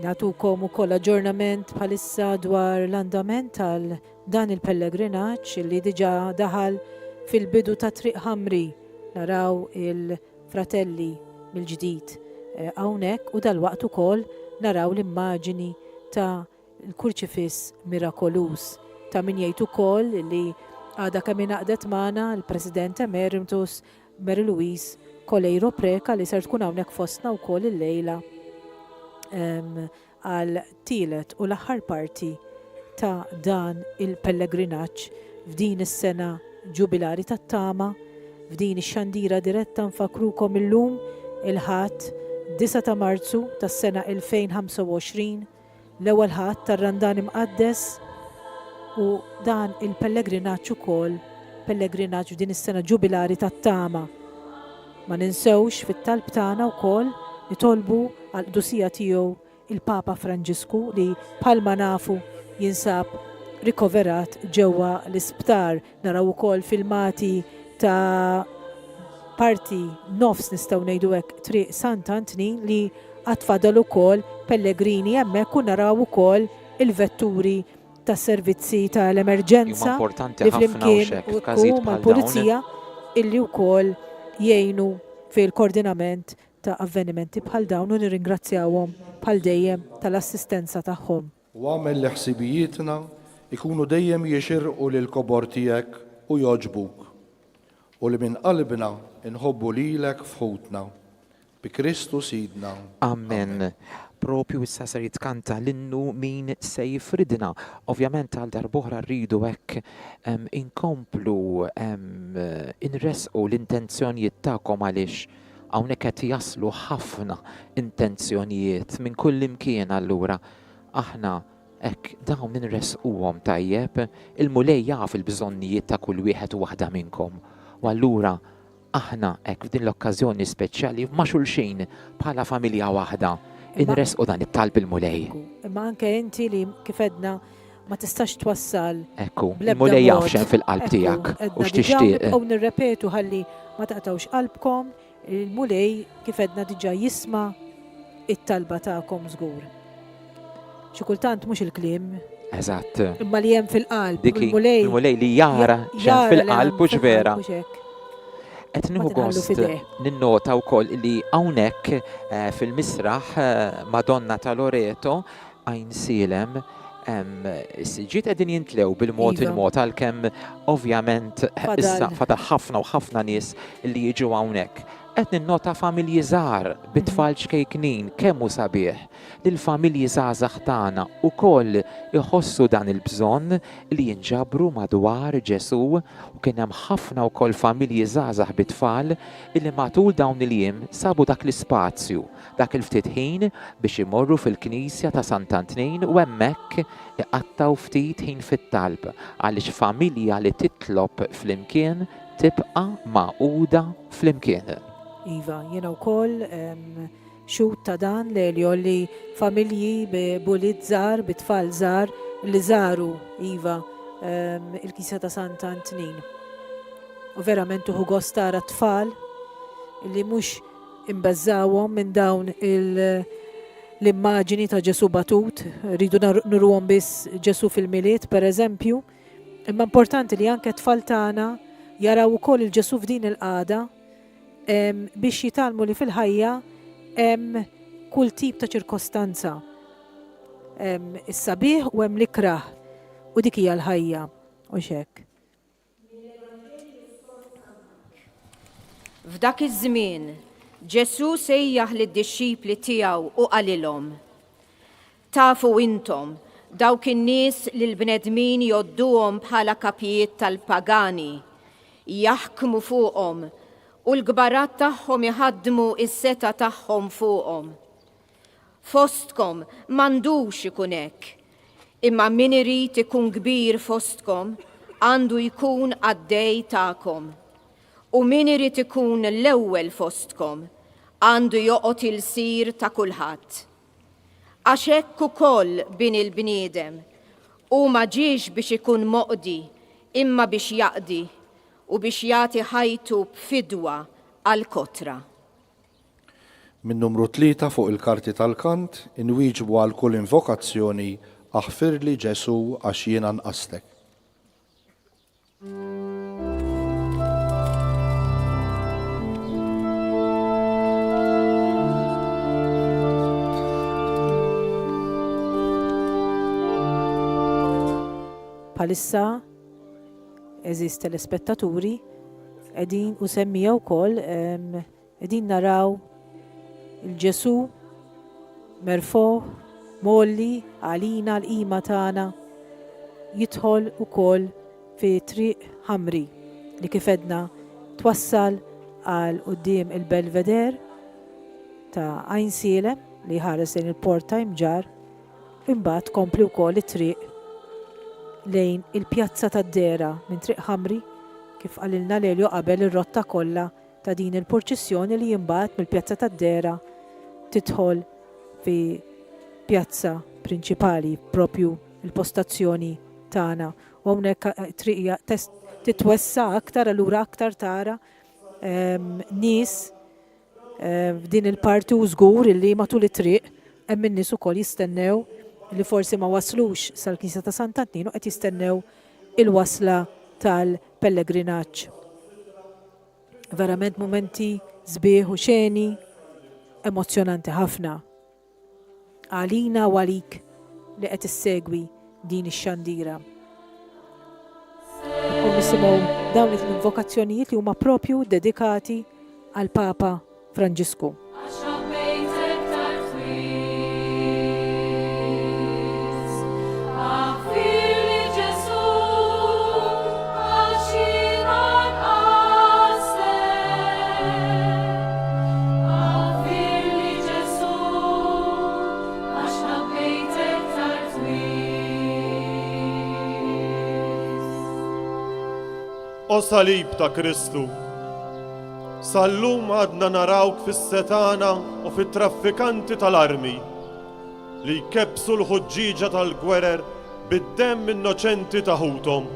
Natukom ukoll aġġornament bħalissa dwar l-andament tal dan il-pellegrinaġġ li diġà daħal fil-bidu ta' Triq Ħamri. Naraw il-fratelli mill-ġdid hawnhekk u dalwaqt ukoll naraw l-immaġini ta' l-kurċifiss mirakolus ta' min jgħid ukoll li għadha kemm ingħaqdet magħna l-President Emeritus Mary Louise Colleiro Preca li ser tkun hawnhekk fostna wkoll il-lejla għal tielet u l-aħħar parti ta' dan il-pellegrinaġġ f'din is-sena ġubilari tat-tama, f'din ix-xandira diretta nfakrukom illum il-ħadd 9 ta' Marzu tas-sena 2025, l-ewwel ħadd tar-Randan Imqaddes u dan il-pellegrinaġġ ukoll pellegrinaġġ f'din is-sena ġubilari tat-tama. Ma ninsewx fit-talb tagħna wkoll nitolbu għal-qdusija tiegħu il-Papa Franġisku li bħalma nafu jinsab rikoverat ġewwa l-isptar. Naraw ukoll filmati ta' parti nofs nistgħu ngħidu hekk triq Sant Antnin li għatfadal ukoll pellegrini hemmhekk u naraw ukoll il-vetturi tas servizzi tal-emerġenza Huma importanti li ħafna flimkien hekk u f'każijiet bħal mal-pulizija illi wkoll jgħinu fil-koordinament ta' avvenimenti bħal dawn u nirringrazzjawhom bħal dejjem tal-assistenza tagħhom. U għamel li ħsibijietna ikunu dejjem jixirqu lil kobor tiegħek u joġbuk. U li minn qalbna inħobbu lilek fħutna. Bi Kristu Sidna. Amen. Propju issa ser jitkanta l-innu min se jifridna. Ovvjament għal darbohra rridu hekk inkomplu inresqu l-intenzjonijiet tagħkom għaliex hawnhekk qed jaslu ħafna intenzjonijiet minn kull imkien allura. Aħna hekk dawn inresquhom tajjeb, il-mulej jaf il-bżonnijiet ta' kull wieħed u waħda minnkom. U allura aħna hekk f'din l-okkażjoni speċjali ma' xulxin bħala familja waħda inresqu dan it-talb il-mulej. Imma anke inti li kif edna ma tistax twassal. Ekku, il-mulej jaf xejn fil-qalb tiegħek u x'tixtieq. U nirrepetu ħalli ma taqtawx qalbkom, il-mulej kif edna diġà jisma' it-talba tagħkom żgur. Xi kultant mhux il-kliem. Eżatt. Imma li hemm fil-qalb. Il-mulej li jara xejn fil-qalb u x'vera. Qed nieħu gost ninnota wkoll li hawnhekk fil-misraħ Madonna ta' Loreto għajn silem is-siġiet qegħdin jintlew bil-mod il-mod għalkemm ovvjament issa fadal ħafna u ħafna nies li jiġu hawnhekk. Qed ninnota familji żgħar bit-tfal xkejknin kemm hu sabiħ li l-familji żgħażagħ tagħna wkoll iħossu dan il-bżonn li jinġabru madwar Ġesu u kien hemm ħafna wkoll familji żgħażagħ bit-tfal illi matul dawn il-jiem sabu dak l-ispazju, dak il-ftit ħin biex imorru fil-Knisja ta' Sant Antnin u hemmhekk iqattaw ftit ħin fit-talb għaliex familja li titlob flimkien tibqa' maquda flimkien. Iva, jiena wkoll xut ta' dan Lelio li familji b'buliet żgħar, bit-tfal żgħar li żaru Iva il-Kisja ta' Sant Antnin. U verament uħu gost tara tfal li mhux imbeżżawhom minn dawn l-immaġini ta' Ġesu batut, rridu nurruhom biss Ġesu fil-miliet pereżempju, imma importanti li anke tfal tagħna jaraw ukoll il-Ġesu f'din il-qagħda biex jitalmu li fil-ħajja hemm kull tip ta' ċirkostanza. Is-sabiħ u hemm l-ikraħ u dik hija l-ħajja u x'hekk. F'dak iż-żmien Ġesu sejjaħ lid-dixxipli tiegħu u qalilhom: Tafu intom dawk in-nies li l-bnedmin jgħodduhom bħala kapijiet tal-pagani, jaħkmu fuqhom u l-gbarat tagħhom iħaddmu is-seta tagħhom fuqhom. Fostkom m'għandux ikun hekk, imma min irid ikun kbir fostkom għandu jkun għaddej tagħkom. U min irid ikun l-ewwel fostkom għandu joqgħod il-sir ta' kulħadd. Għax hekk ukoll bin il-bniedem u ma ġiex biex ikun moqdi imma biex jaqdi u biex jagħti ħajtu b'fidwa għall-kotra. Min numru 3 fuq il-karti tal-kant inwieġbu għal kull invokazzjoni aħfirli Ġesu għax jiena nqastek. Palissa eżist telespettaturi qegħdin u semmija wkoll qegħdin naraw il-Ġesu merfoh molli għalina l-qima tagħna jidħol ukoll fi triq ħamri li kif edna twassal għal quddiem il-Belveder ta' Għajn Silem li ħares lejn il-Port ta' Imġar imbagħad kompli wkoll it-triq lejn il-pjazza tad-Dera minn triq ħamri kif qalilna Lelio qabel ir-rotta kollha ta' din il-purċissjoni li jinbagħat mill-pjazza tad-Dera tidħol fi pjazza prinċipali propju il-postazzjoni tagħna. U hawnhekk triqja titwessa aktar allura aktar tara nies f'din il-parti u żgur illi matul it-triq hemm in-nies ukoll jistennew li forsi ma waslux sal-Knisja ta' Sant'Antinu qed jistennew il-wasla tal-pellegrinaġġ. Verament momenti sbieħ u xeni emozjonanti ħafna. Għalina u għalik li qed issegwi din ix-xandira. U nisimgħu dawn l-invokazzjonijiet li huma propju dedikati għal Papa Franġisku. O salib ta' Kristu, sallum għadna narawk fis-setana u fit-traffikanti tal-armi li jkebsu l-ħuġġiġa tal-gwerer bid-demm innoċenti taħutom.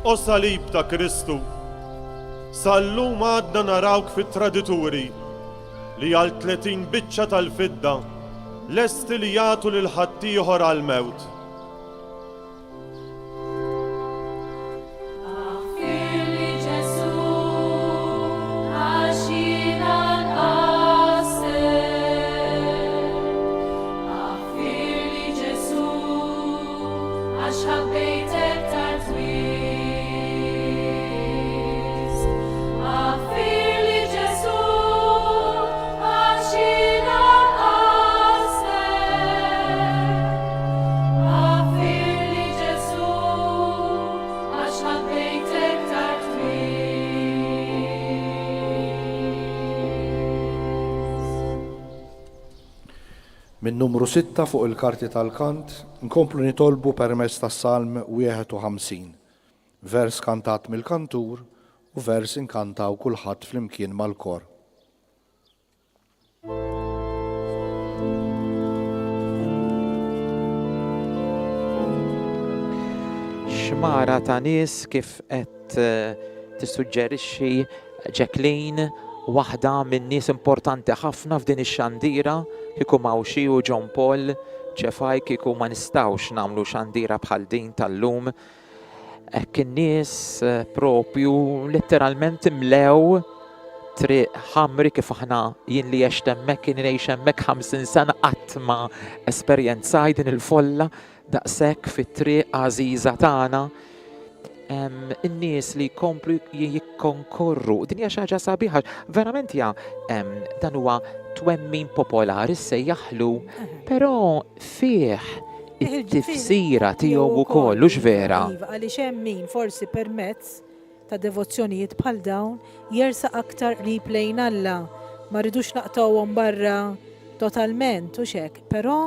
O salib ta' Kristu, sallum għadna narawk fit-tradituri li għal 30 biċċa tal-fidda lesti li jagħtu lil ħaddieħor għal-mewt. Min numru 6 fuq il-karti tal-kant, nkomplu nitolbu permezz tas-Salm 51, vers kantat mill-kantur u vers inkantaw kulħadd flimkien mal-kor. Xmara ta' nies kif qed tissuġġerixxi Jacqueline, waħda minn nies importanti ħafna f'din ix-xandira, kieku Mawxi u John Paul ċefaj kieku ma nistawx nagħmlu xandira bħal din tal-lum. Hekk in-nies propju letteralment imlew triq ħamri kif aħna jien li għext hemmhekk kien ngħix hemmhekk 50 sena qatt ma esperjenzaj din il-folla daqshekk fit-triq għażiża tagħna. In-nies li jkomplu jikkonkorru, din hija xi ħaġa sabiħa, verament hija dan huwa twemmin popolari sejjaħlu, però fih it-tifsira tiegħu wkoll hux vera. Għaliex hemm min forsi permezz ta' devozzjonijiet bħal dawn jersaq aktar qrib lejn Alla, ma rridux naqtawhom barra totalment u xek, però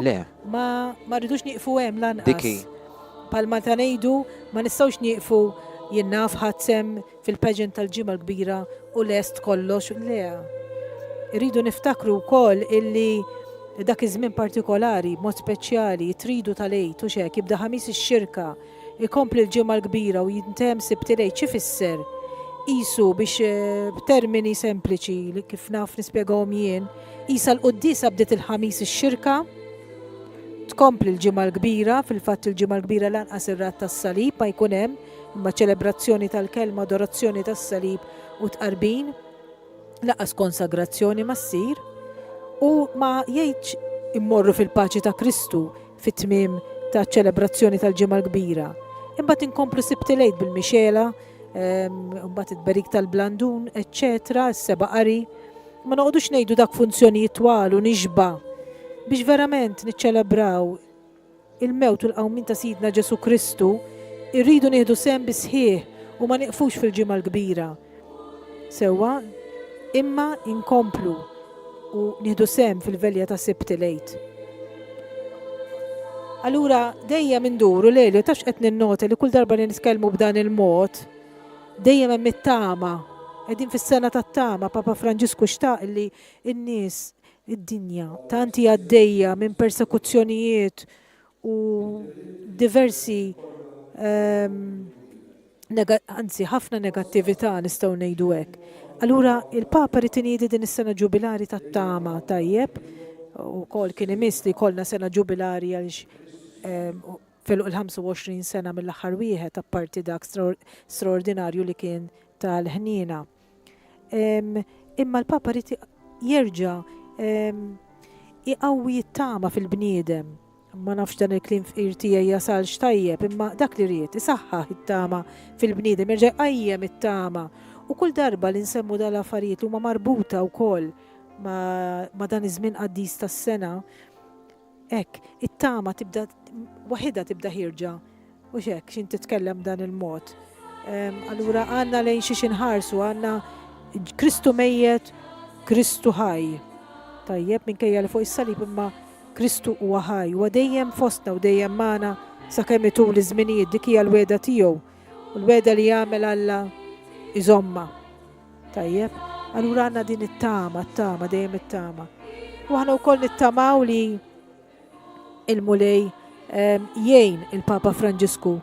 ma rridux nieqfu hemm lanqas. Palma ta' ngħidu ma nistgħux nieqfu jien naf ħadsem fil-pageant tal-ġimgħa l-kbira u lest kollox le. Irridu niftakru wkoll illi dak iż-żmien partikolari, mod speċjali, tridu tal-għid u xek, jibda ħamis ix-xirka, ikompli l-ġimgħa l-kbira u jintemm sibt il-għid xi fisser? Qisu biex b'termini sempliċi li kif naf nispjegawhom jien, qisha l-qudiesa bdiet il-ħamis ix-xirka, tkompli l-ġimgħa l-kbira, fil-fatt il-ġimgħa l-kbira lanqas ir-rat tas-salib ma jkun hemm, imma ċelebrazzjoni tal-kelma, adorazzjoni tas-salib u tqarbin, laqas konsagrazzjoni ma ssir u ma jgħidx immorru fil-paċi ta' Kristu fit-tmiem ta' ċelebrazzjoni tal-ġimgħa l-kbira. Imbagħad inkomplu sibt il-għid bil-mixela, imbagħad it-berik tal-blandun, eċċetera, s-seba' qari. Ma noqogħdux ngħidu dak funzjonijiet twal u nixba' biex verament niċċelebraw il-mewt u l-qawmin ta' Sidna Ġesu Kristu, irridu nieħdu sem bisħieħ u ma nieqfux fil-ġimgħa l-kbira. Sewwa, imma inkomplu u nieħdu sem fil-velja ta' Sibt Lejt. Allura dejjem induru lejli tax qed ninnota li kull darba li nitkellmu b'dan il-mod dejjem hemm it-tama. Qegħdin fis-sena tat-tama, Papa Franġisku xtaq li n-nies id-dinja tanti għaddejja minn persekuzzjonijiet u diversi anzi ħafna negattività nistgħu ngħidu hekk. Allura il-Papa rid iniedi din is-sena ġubilari tat-tama tajjeb ukoll kien imiss li jkollna sena ġubilari għaliex fil-25 sena mill-aħħar wieħed apparti dak straordinarju li kien tal-ħnina. Imma l-Papa rid jerġa' iqawwi t-tama fil-bniedem. Ma nafx dan il-klim f'qir tiegħi jasal x'tajjeb, imma dak li ried isaħħaħ it-tama fil-bniedem, jerġa' jqajjem it-tama. U kull darba li nsemmu dal-affarijiet huma marbuta wkoll ma dan iż-żmien qaddis tas-sena, hekk it-tama tibda waħedha tibda ħirġa' u hekk x'in titkellem dan il-mod. Allura għandna lejn xi inħarsu, għandna Kristu mejjed, Kristu ħaj. Tajjeb minkejja li fuq is-salib imma Kristu huwa ħaj, huwa dejjem fostna u dejjem magħna sakemm itul iż-żminijiet dik hija l-weda tiegħu. U l-weda li jagħmel Alla iżomma. Tajjeb, allura għandna din it-tama dejjem it-tama. U aħna wkoll nittamaw li il-mulej jgħin il-Papa Franġisku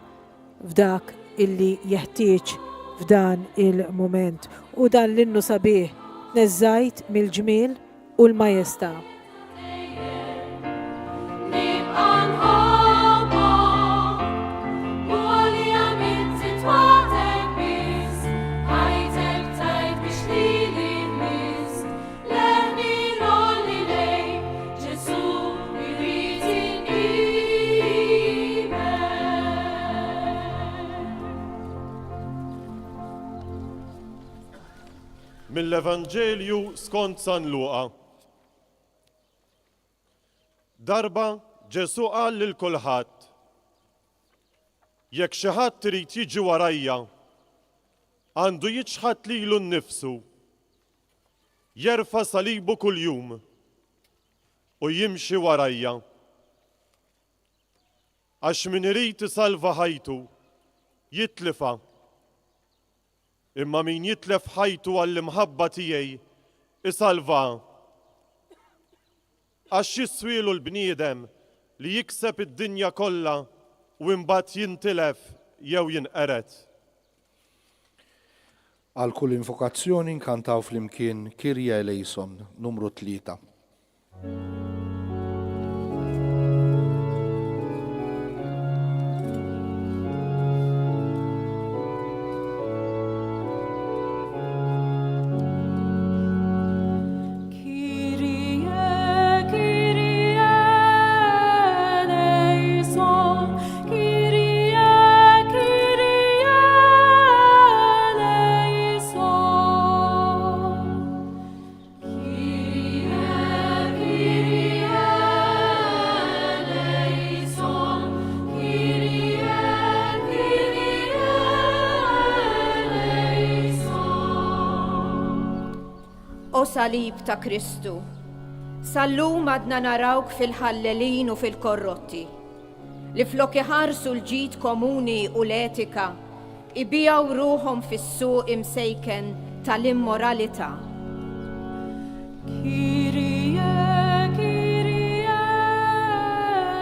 f'dak illi jeħtieġ f'dan il-moment. U dan l-innu sabiħ neżżajt mill-ġmiel u l-majestà. Mill-Evanġelju skont San Luqa. Darba Ġesu qal lil kulħadd: jekk xi ħadd irid jiġi warajja, għandu jiġħad lilu nnifsu, jerfa' salibu kuljum u jimxi warajja. Għax min irid isalva ħajtu jitlifha, imma min jitlef ħajtu għall-imħabba tiegħi isalva. Għax jiswielu l-bniedem li jikseb id-dinja kollha u imbagħad jintilef jew jinqered. Għal kull invokazzjoni nkantaw flimkien Kyrie eleison numru 3. O salib ta' Kristu, sallum għadna narawk fil-ħallelin u fil-korrotti, li flok iħarsu l-ġid komuni u l-etika, ibijaw ruhom fis-suq imsejken tal-immoralità. Kyrie, Kyrie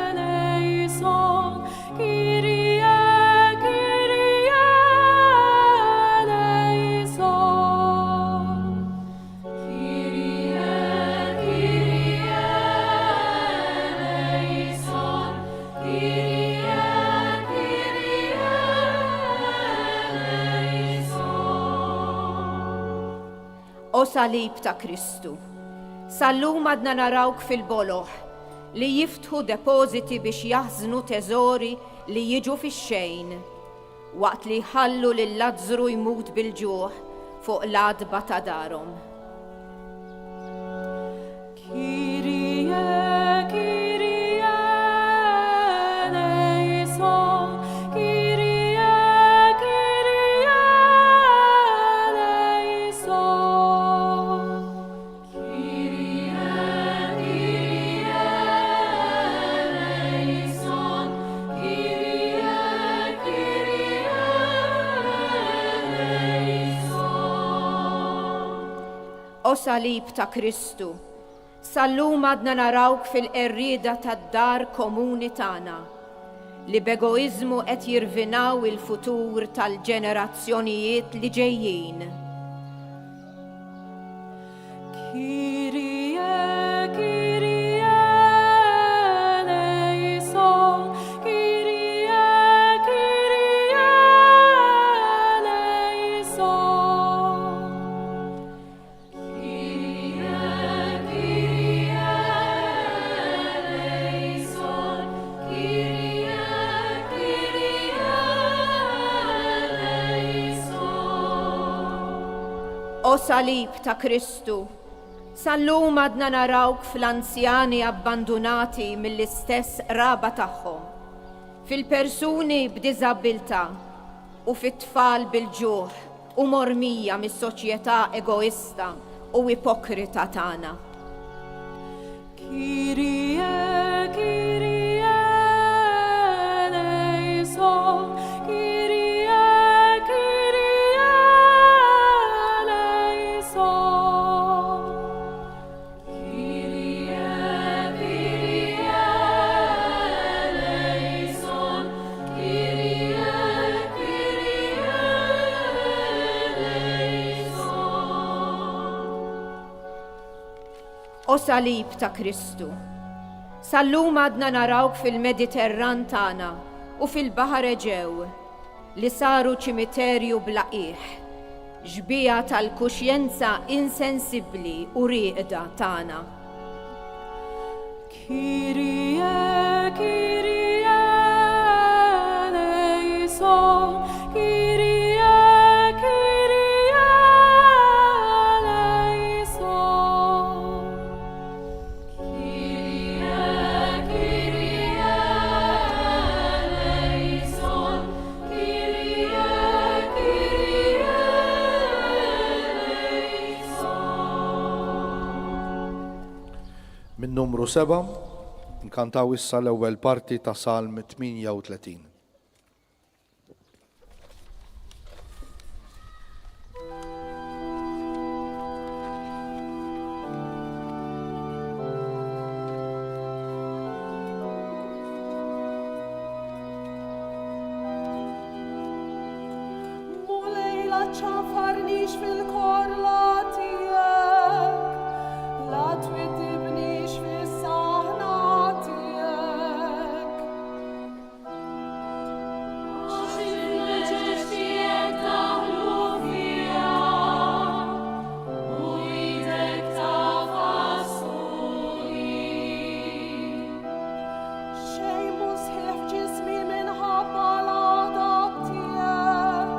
eleison, Kyrie, Kyrie eleison. O salib ta' Kristu, sallum għadna narawk fil-boloħ li jiftħu depositi biex jaħznu teżori li jiġu fix-xejn, waqt li jħallu lill-Lazzru jmut bil-ġuħ fuq l-adba ta' darhom. Kyrie, Kyrie O salib ta' Kristu, sallum għadna narawk fil-qerrieda tad-dar komuni tagħna li b'egoizmu qed jirvinaw il-futur tal-ġenerazzjonijiet li ġejjin. Kyrie, Kyrie eleison, Kyrie, Kyrie eleison. Kyrie, Kyrie eleison, Kyrie, Kyrie eleison. O salib ta' Kristu, sallum għadna narawk fl-anzjani abbandonati mill-istess raba tagħhom, fil-persuni b'diżabilità u fit-tfal bil-ġuħ u mormija mis-soċjetà egoista u ipokrita tagħna. Kyrie, Kyrie eleison, Kyrie, Kyrie eleison. Kyrie, Kyrie eleison, Kyrie, Kyrie eleison. O salib ta' Kristu, sallum għadna narawk fil-Mediterran tagħna u fil-Baħar Eġew li saru ċimiterju blaqiħ, ġbija tal-kuxjenza insensibbli u rieqda tagħna. Kyrie, Kyrie eleison, Kyrie, Kyrie eleison. Kyrie, Kyrie eleison, Kyrie, Kyrie eleison. Min numru 7 nkantaw issa l-ewwel parti ta' Salm 38. Mulejla ċafarnix fil-korla tijek, la twidibnix fil-saħna tijek. Għax il-leġeġ tijek taħlu fija, u idek tafasuni. Xej musħif ġismi minħabba l-għadab tijek,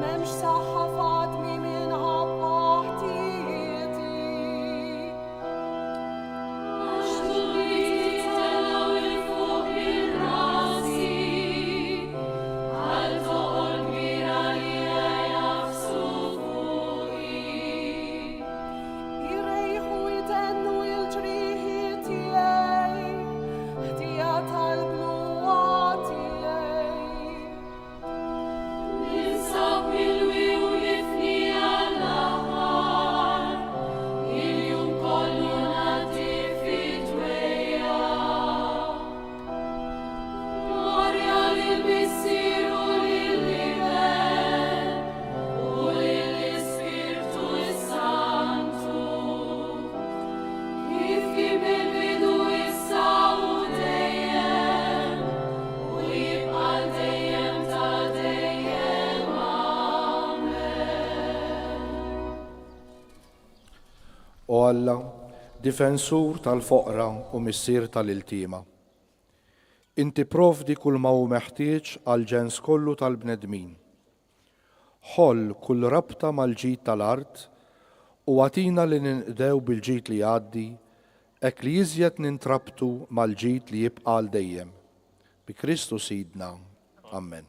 memx saħħa fatmi minħabba ħtieti. Għax tubiti telaw il-fuq il-rasi, għal toqol kbira li jafsu fuqi. Irejħu jitennu il-ġriħi tijaj, ħtija tal-bluwa tijaj. Ninsab il-wi u jifni għall-aħħar, il-jum kollu nati fit-twejja. Glorja lill-Missier u lill-Liben, u lill-Ispirtu Santu, kif kien bil-bidu issa u dejjem, u jibqa' dejjem ta' dejjem. Amen. O Alla, difensur tal-foqra u missier tal-iltima. Inti provdi kull ma hu meħtieġ għal ġens kollu tal-bnedmin. Ħoll kull rabta mal-ġid tal-art u għatina li ninqdew bil-ġid li għaddi, ek li jiżjed nintrabtu mal-ġid li jibqa' għal dejjem. Bi Kristu Sidna. Amen.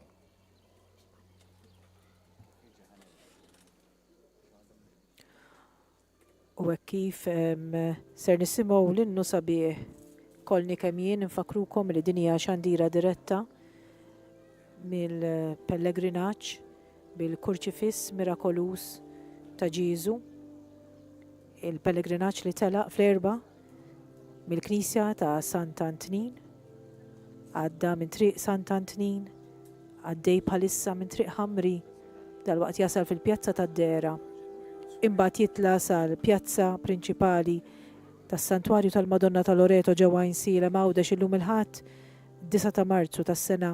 U hekk kif ser nisimgħu l-innu sabiħ kolni kemm jien infakrukom li din hija xandira diretta mill-pellegrinaġġ bil-kurċifiss mirakolus ta' Ġiesu il-pellegrinaġġ li telaq fl-erba mill-Knisja ta' Sant Antonin, għadda minn triq Sant Antonin, għaddej bħalissa minn triq Ħamri, dal-waqt jasal fil-pjazza tad-Dera. Imbagħad jitla sal-pjazza prinċipali tas-Santwarju tal-Madonna tal-Loreto ġewwa Insila Mawdex illum il-Ħadd 9 ta' Marzu tas-sena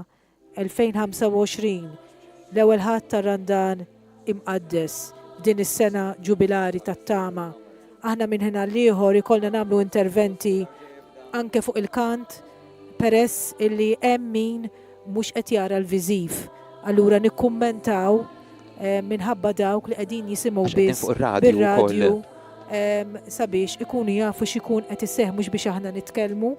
2025, l-ewwel ħadd tar-Randan imqaddes din is-sena ġubilari tat-tama. Aħna minn ħina l-ieħor ikollna nagħmlu interventi anke fuq il-kant peress illi hemm min mhux qed jara l-viżiv. Allura nikkummentaw minħabba dawk li qegħdin jisimgħu biss bir-radju sabiex ikunu jafu x'ikun qed iseħħ mhux biex aħna nitkellmu,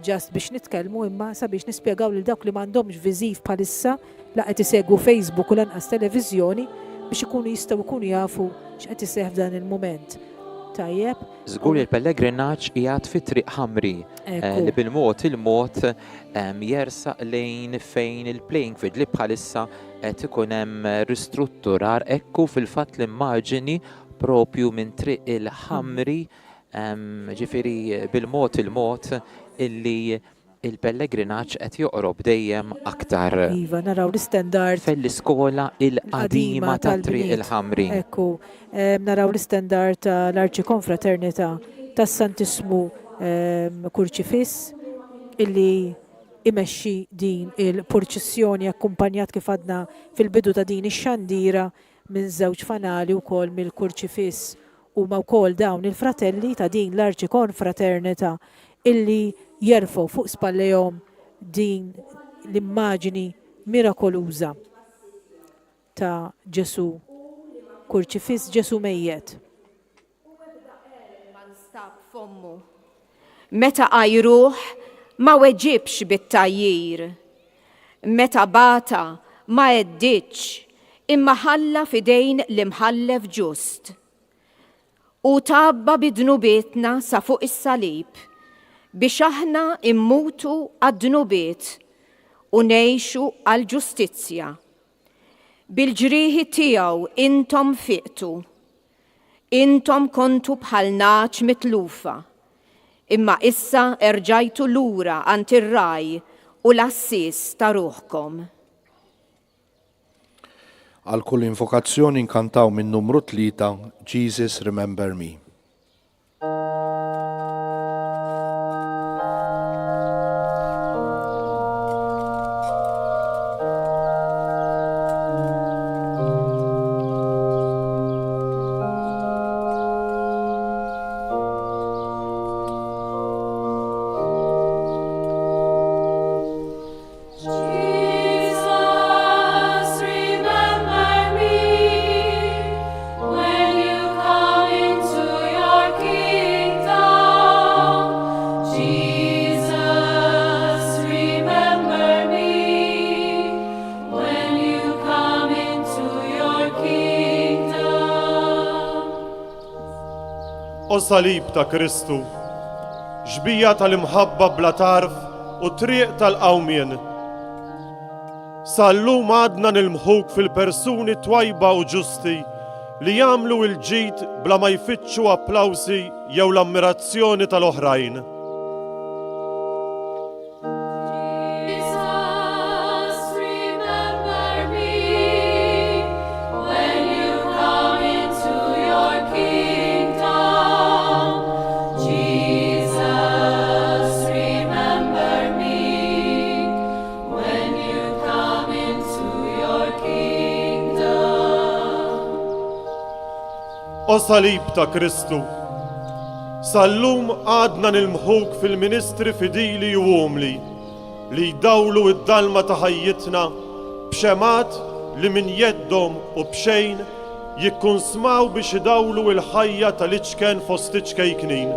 ġast biex nitkellmu imma sabiex nispjegaw lil dawk li m'għandhomx viżiv bħalissa la qed isegwu Facebook u lanqas televiżjoni biex ikunu jistgħu jkunu jafu x'qed iseħħ f'dan il-mument. Tajjeb. Żgur il-pellegrinaġġ qiegħed fi triq Ħamri li bil-mod il-mod jersaq lejn fejn il-playing field li bħalissa qed ikun hemm ristrutturar ekku fil-fatt l-immaġini propju minn triq il-Ħamri ġifieri bil-mod il-mod illi il-pellegrinaġġ qed joqrob dejjem aktar. Iva, naraw l-istandard fell-iskola il-qadima tat-triq il-Ħamri. Ekku, naraw l-istandard tal-Arċikonfraternità tas-Santismu Kurċifiss illi imexxi din il-purċissjoni akkumpanjat kif għadna fil-bidu ta' din ix-xandira minn żewġ fanali wkoll mill-Kurċifiss huma wkoll dawn il-fratelli ta' din l-Arċikonfraternità illi jerfgħu fuq spallejhom din l-immaġini mirakoluża ta' Ġesu Kurċifiss, Ġesu mejjed. Ma nstab fommu. Meta qajruh ma weġibx bit-tajjir. Meta bata ma eddiċ imma ħalla fidejn l-imħallef ġust. U tabba bidnubietna sa fuq is-salib biex aħna immutu għad-dnubiet u ngħixu għall-ġustizzja. Bil-ġrieħi tiegħu intom fiqtu, intom kontu bħal naċ mitlufa, imma issa erġajtu lura għand ir-raj u l-assis ta' ruħkom. Għal kull invokazzjoni nkantaw minn numru 3 Jesus Remember Me. Jesus, remember me when you come into your kingdom. Jesus, remember me when you come into your kingdom. O salib ta' Kristu, ġbija tal-imħabba bla tarf u triq tal-qawmien. Sallum għadna nilmħuk fil-persuni twajba u ġusti li jagħmlu l-ġid bla ma jfittxu applawsi jew l-ammirazzjoni tal-oħrajn. Jesus, remember me when you come into your kingdom. Jesus, remember me when you come into your kingdom. O salib ta' Kristu, sallum għadna nilmħuk fil-ministri fidili u umli li jdawlu id-dalma ta' ħajjitna b'xemat li min jeddhom u b'xejn jikkunsmaw biex idawlu il-ħajja tal-iċken fost iċkejknin.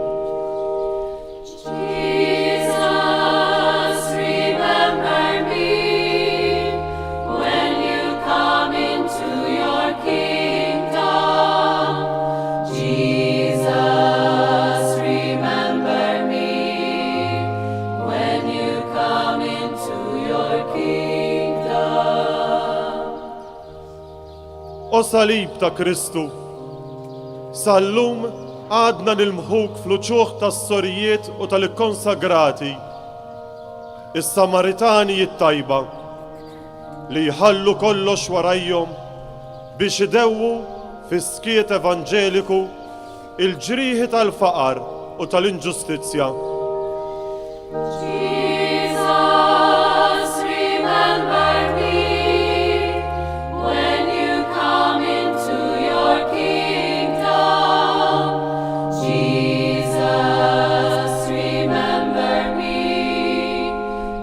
Jesus, remember me when you come into your kingdom. Jesus, remember me when you come into your kingdom. O salib ta' Kristu, sallum għadna nilmħuk fl-uċuħ tas-sorijiet u tal-konsagrati, is-Samaritani it-tajba, li jħallu kollox warajhom biex idewwu fis-skiet evanġeliku il-ġrieħi tal-faqar u tal-inġustizzja. Jesus, remember me when you come into your kingdom. Jesus, remember me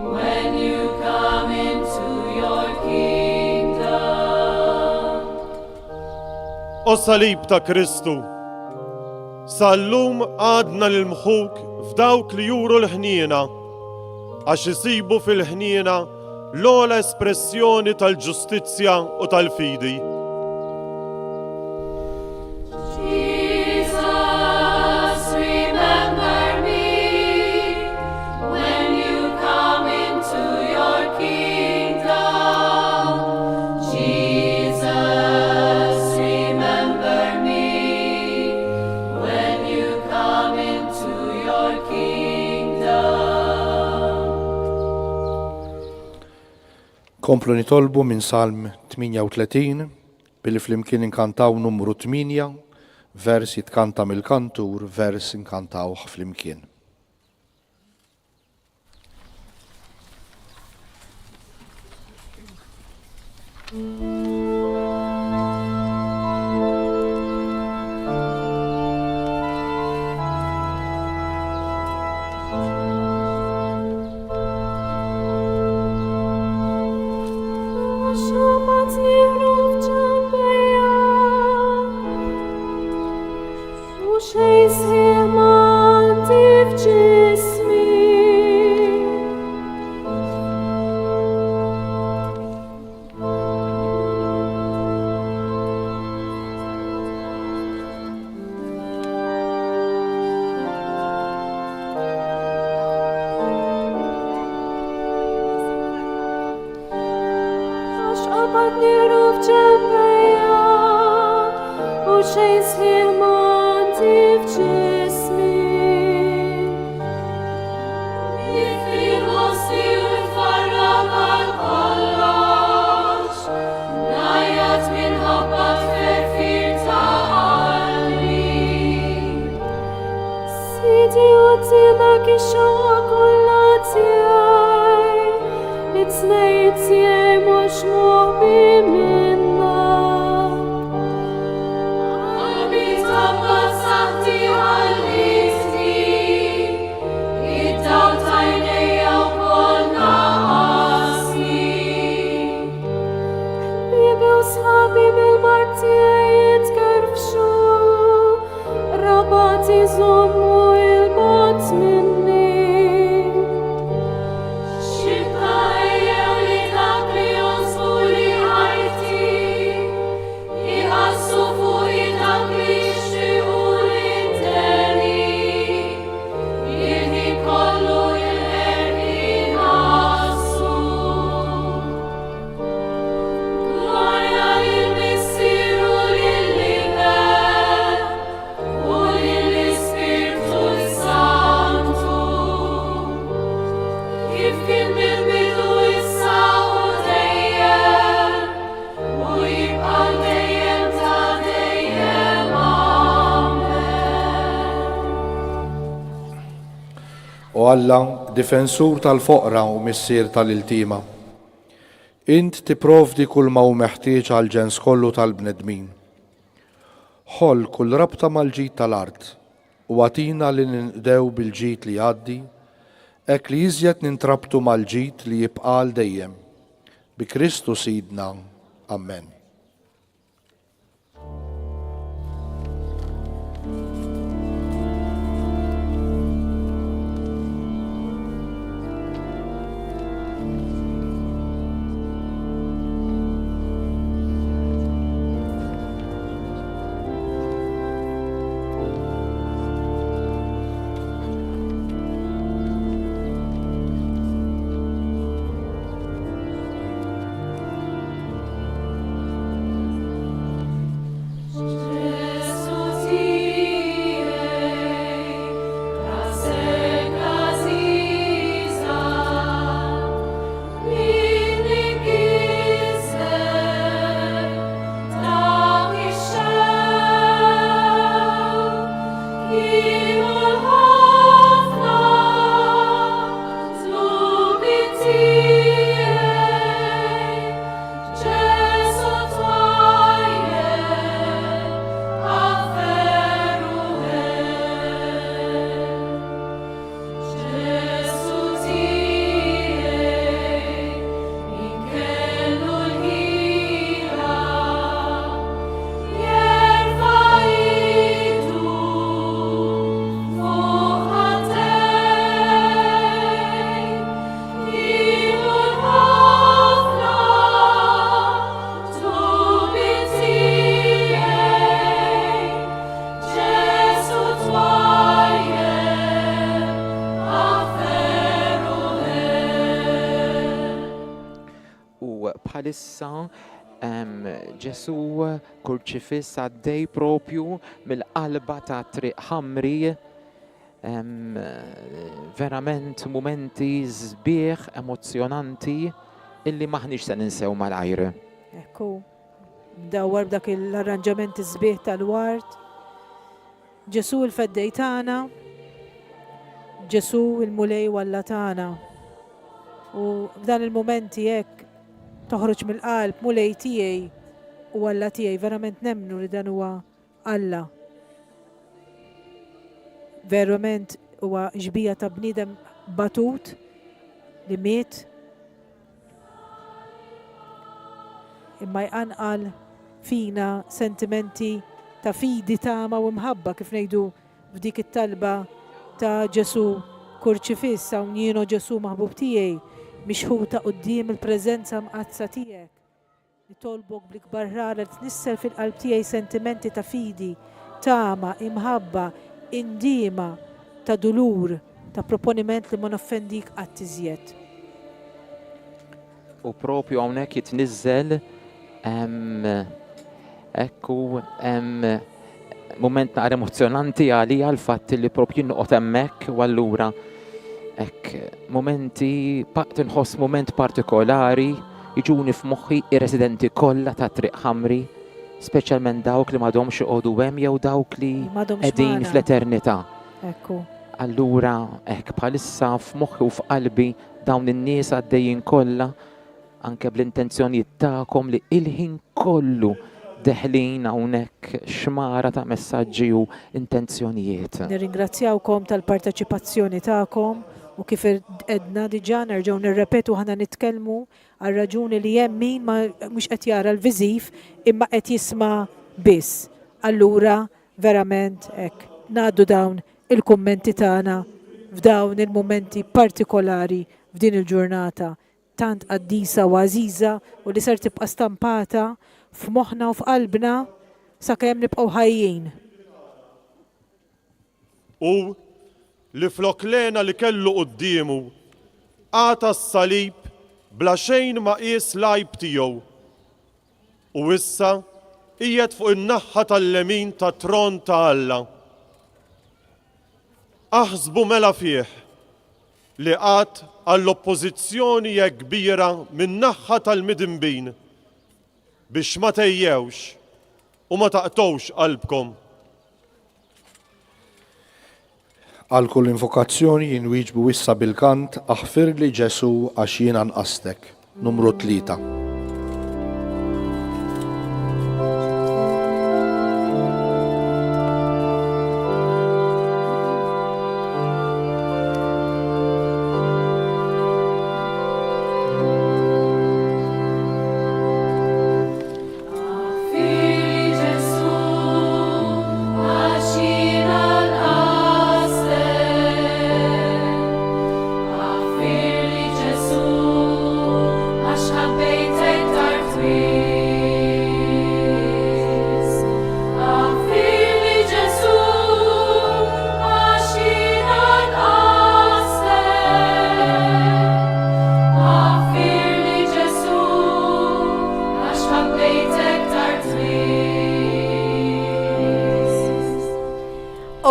when you come into your kingdom. O salib ta' Kristu, sal-lum għadna l-mħuk f'dawk li juru l-ħniena, għax isibu fil-ħniena l-ola espressjoni tal-ġustizzja u tal-fidi. Jesus, remember me when you come into your kingdom. Jesus, remember me when you come into your kingdom. Komplu nitolbu minn Salm 38 billi flimkien inkantaw numru 8, vers jitkanta mill-kantur, vers inkantawh flimkien. O Alla, difensur tal-foqra u missier tal-iltima, int tipprovdi kull ma hu meħtieġ għal ġens kollu tal-bnedmin. Ħoll kull rabta mal-ġid tal-art u għatina li ninqdew bil-ġid li għaddi, ek li iżjed nintrabtu mal-ġid li jibqal dejjem. Bi Kristu Sidna. Amen. bħalissa Ġesu kurċifiss għaddej propju mill-qalba ta' Triq Ħamri, verament momenti sbieħ, emozjonanti illi maħniex se ninsew malajr. Ekku, mdawwar b'dak l-arranġamenti sbieħ tal-wart. Ġesu l-feddej tagħna, Ġesu il-mulej walla tagħna. U f'dan il-momenti hekk toħroġ mill-qalb mulej tiegħi u Alla tiegħi, verament nemmnu li dan huwa Alla. Verament huwa ġbija ta' bniedem batut li miet imma jqanqal fina sentimenti ta' fidi tama u mħabba kif ngħidu f'dik it-talba ta' Ġesu kurċifiss hawn jienu Ġesu maħbub tiegħi mixħuta quddiem il-preżenza mqazza tiegħek. Nitolbok bl-ikbar ħrara tnissel fil-qalb tiegħi sentimenti ta' fidi, tama, imħabba, indima, ta' dulur, ta' proponiment li ma noffendik qatt iżjed. U propju hawnhekk jitniżżel ekku moment naqra emozjonanti għalija l-fatt li propju noqgħod hemmhekk u allura momenti, tinħoss moment partikolari, jiġuni f'moħħi ir-residenti kollha ta' Triq Ħamri, speċjalment dawk li m'għadhomx iqogħdu hemm jew dawk li qegħdin fl-eternità. Ekku. Allura bħalissa f'moħħi u f'qalbi dawn in-nies għaddejjin kollha anke bl-intenzjonijiet tagħkom li il-ħin kollu deħlin hawnhekk xmara ta' messaġġi u intenzjonijiet. Nirringrazzjawkom tal-parteċipazzjoni tagħkom u kif edna diġà nerġgħu nirrepetu ħana nitkellmu għal raġuni li hemm min ma mhux qed jara l-viżiv imma qed jisma' biss. Allura verament hekk ngħaddu dawn il-kummenti tagħna f'dawn il-momenti partikolari f'din il-ġurnata tant qaddisa u għażiża u li ser tibqa' stampata f'moħħna u f'qalbna sakemm nibqgħu ħajjin. U li floklena li kellu quddiemu għata s-salib bla xejn ma qies lajb tiegħu. U issa qiegħed fuq in-naħħa tal-lemin ta' tron ta' Alla. Aħsbu mela fih li qatt għall-oppożizzjoni hekk kbira min-naħħa tal-midinbin biex ma tejjewx u ma taqtowx qalbkom. Għal kull invokazzjoni jinwieġbu issa bil-kant aħfir li Ġesu għax jiena nqastek. Numru 3.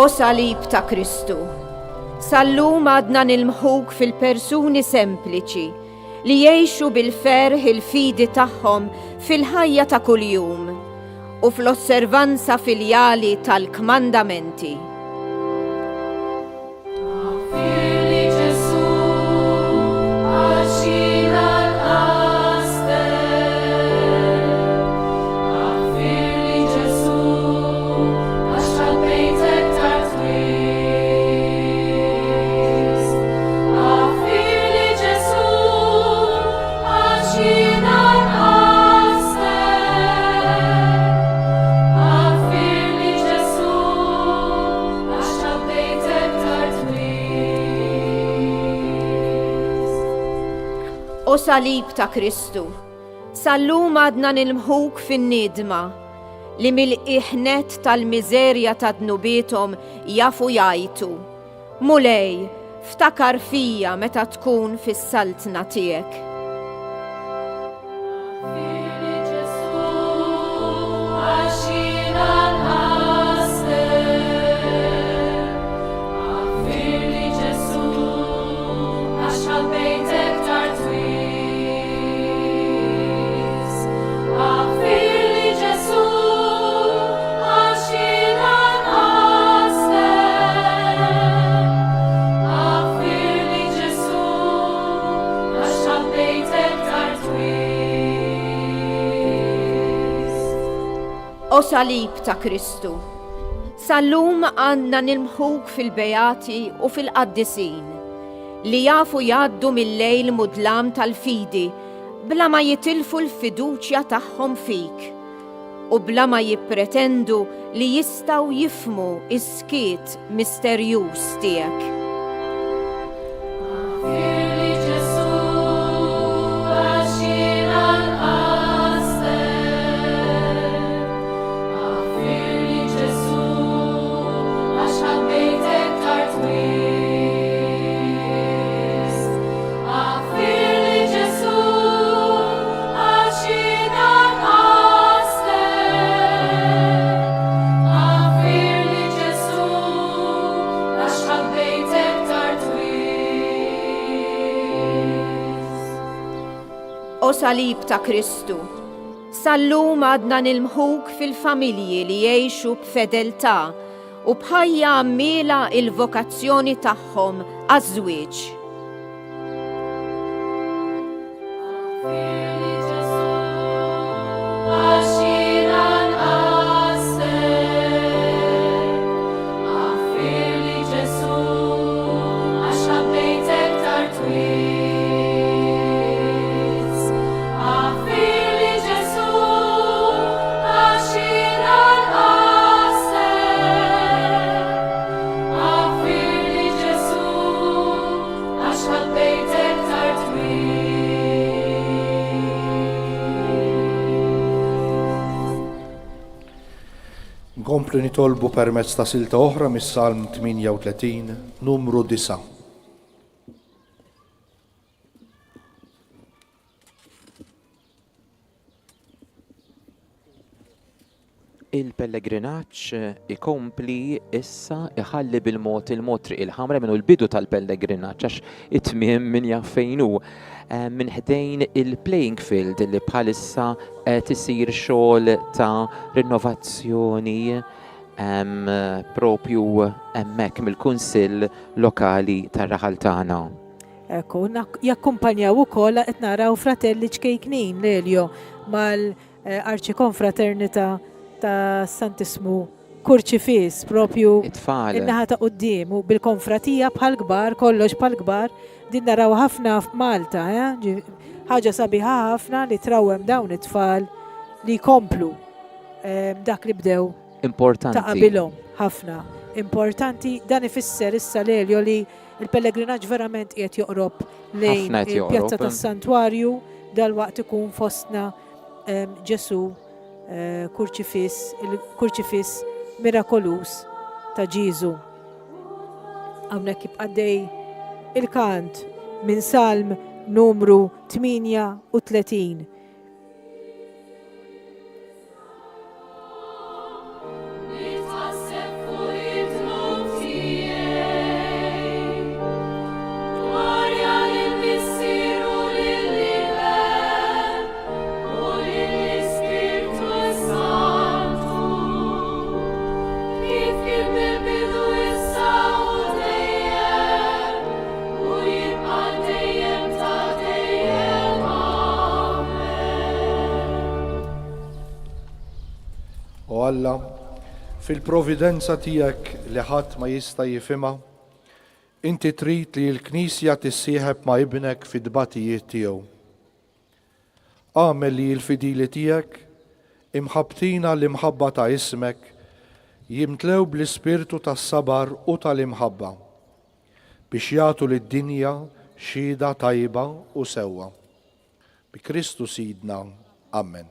O salib ta' Kristu, sallum għadna nilmħuk fil-persuni sempliċi li jgħixu bil-ferħ il-fidi tagħhom fil-ħajja ta' kuljum u fl-osservanza filjali tal-kmandamenti. O salib ta' Kristu, sallum għadna nilmħuk fin-nidma li mill-iħnet tal-miżerja ta' dnubietom jafu jajtu. Mulej, ftakar fija meta tkun fis-saltna tiegħek. għaxinan ħaster. Għaffirli Ġesu, għax ħabbejtek tar twis. Għaffirli Ġesu, għaxinan ħaster. Għaffirli Ġesu, għax ħabbejtek tar twis. O salib ta' Kristu, sal-lum għandna nilmħuk fil-bejati u fil-qaddisin li jafu jgħaddu mill-lejl mudlam tal-fidi bla ma jitilfu l-fiduċja tagħhom fik u bla ma jippretendu li jistaw jifmu is-skiet misterjuż tiegħek. Għaffirli Ġesu, għaxinan ħaster. Għaffirli Ġesu, għax ħabbejtek tar twis. Għaffirli Ġesu, għaxinan ħaster. Għaffirli Ġesu, għax ħabbejtek tar twis. O salib ta' Kristu, sal-lum għadna nilmħuk fil-familji li jgħixu b'fedeltà u bħajja għammila il-vokazzjoni tagħhom għaż-żwieġ. Għaffirli Ġesu, għaxinan ħaster. Għaffirli Ġesu, għax ħabbejtek tar twis. Għaffirli Ġesu, għaxinan ħaster. Għaffirli Ġesu, għax ħabbejtek tar twis. Nkomplu nitolbu permezz ta' silta oħra mis-Salm 38, numru 9. Il-pellegrinaġġ ikompli issa iħalli bil-mod il-triq il-ħamra minnu l-bidu tal-pellegrinaġġ għax it-tmiem min jaffejnu minn ħdejn il-playing field li bħalissa qed isir xogħol ta' rinnovazzjoni propju hemmhekk mill-Kunsill Lokali tar-Raħal tagħna. Ekku, jakkumpanjaw ukoll qed naraw fratelli ċkejknin l-Elio mal-Arċikonfraternita ta' Santismu Kurċifis propju It-tfal. in-naħa ta' qudiem u bil-konfratija bħal kbar, kollox bħal kbar, din naraw ħafna f'Malta, ħaġa sabiħa ħafna li trawem dawn it-tfal li jkomplu dak li bdew Importanti. ta' qabilhom ħafna. Importanti dan ifisser issa l-Elio li il-pellegrinaġġ verament qiegħed joqrob lejn Ħafna qed il-pjazza joqrob. tas-Santwarju dal-waqt ikun fostna Ġesu il-kurċifis mirakolus ta' Ġiżu. Hawnhekk jibqa' għaddej il-kant minn Salm numru 38. Nitħasseb fuq it-tlub tiegħi. Glorja lill-Missieru lill-Liber u lill-Ispirtu Santu. Kif kien mill-bidu issa u dejjem u jibqa' dejjem ta' dejjem. Amen. U Alla, fil-providenza tiegħek li ħadd ma jista' jifhimha, inti trid li l-Knisja tissieħeb ma' ibnek fid-dbatijiet tiegħu. Għamel li l-fidili tiegħek imħabtina l-imħabba ta' ismek jimtlew bl-ispirtu tas-sabar u tal-imħabba biex jagħtu lid-dinja xhieda tajba u sewwa. Bi Kristu Sidna. Amen.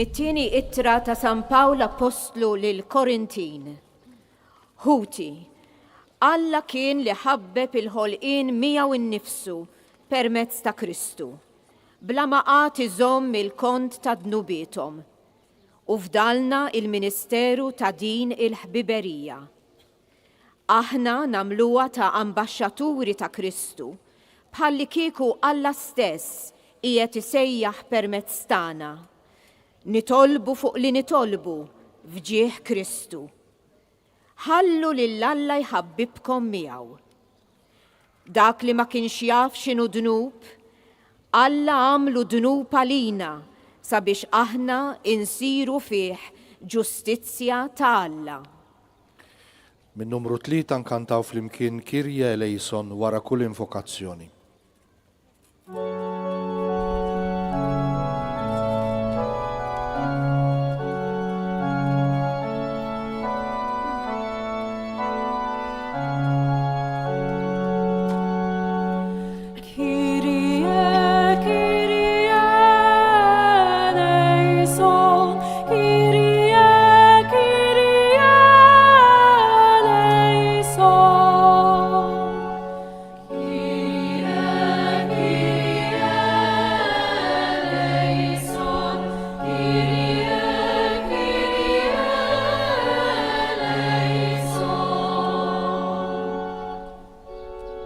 Mit-tieni ittra ta' San Pawl Apostlu lil Korintin. Huti, Alla kien li ħabbeb il-ħolqien miegħu innifsu permezz ta' Kristu, bla ma qat iżomm il-kont ta' dnubietom, u fdalna il-ministeru ta' din il-ħbiberija. Aħna namluwa ta' ambaxxaturi ta' Kristu, bħalli kieku Alla stess qiegħed isejjaħ permezz tagħna. Nitolbu fuq li nitolbu fġieħ Kristu. Ħallu lil Alla jħabbibkom miegħu. Dak li ma kienx jaf x'inhu dnub, Alla għamlu dnub għalina sabiex aħna insiru fih ġustizzja ta' Alla. Min numru 3 nkantaw flimkien Kirje eleison wara kull invokazzjoni.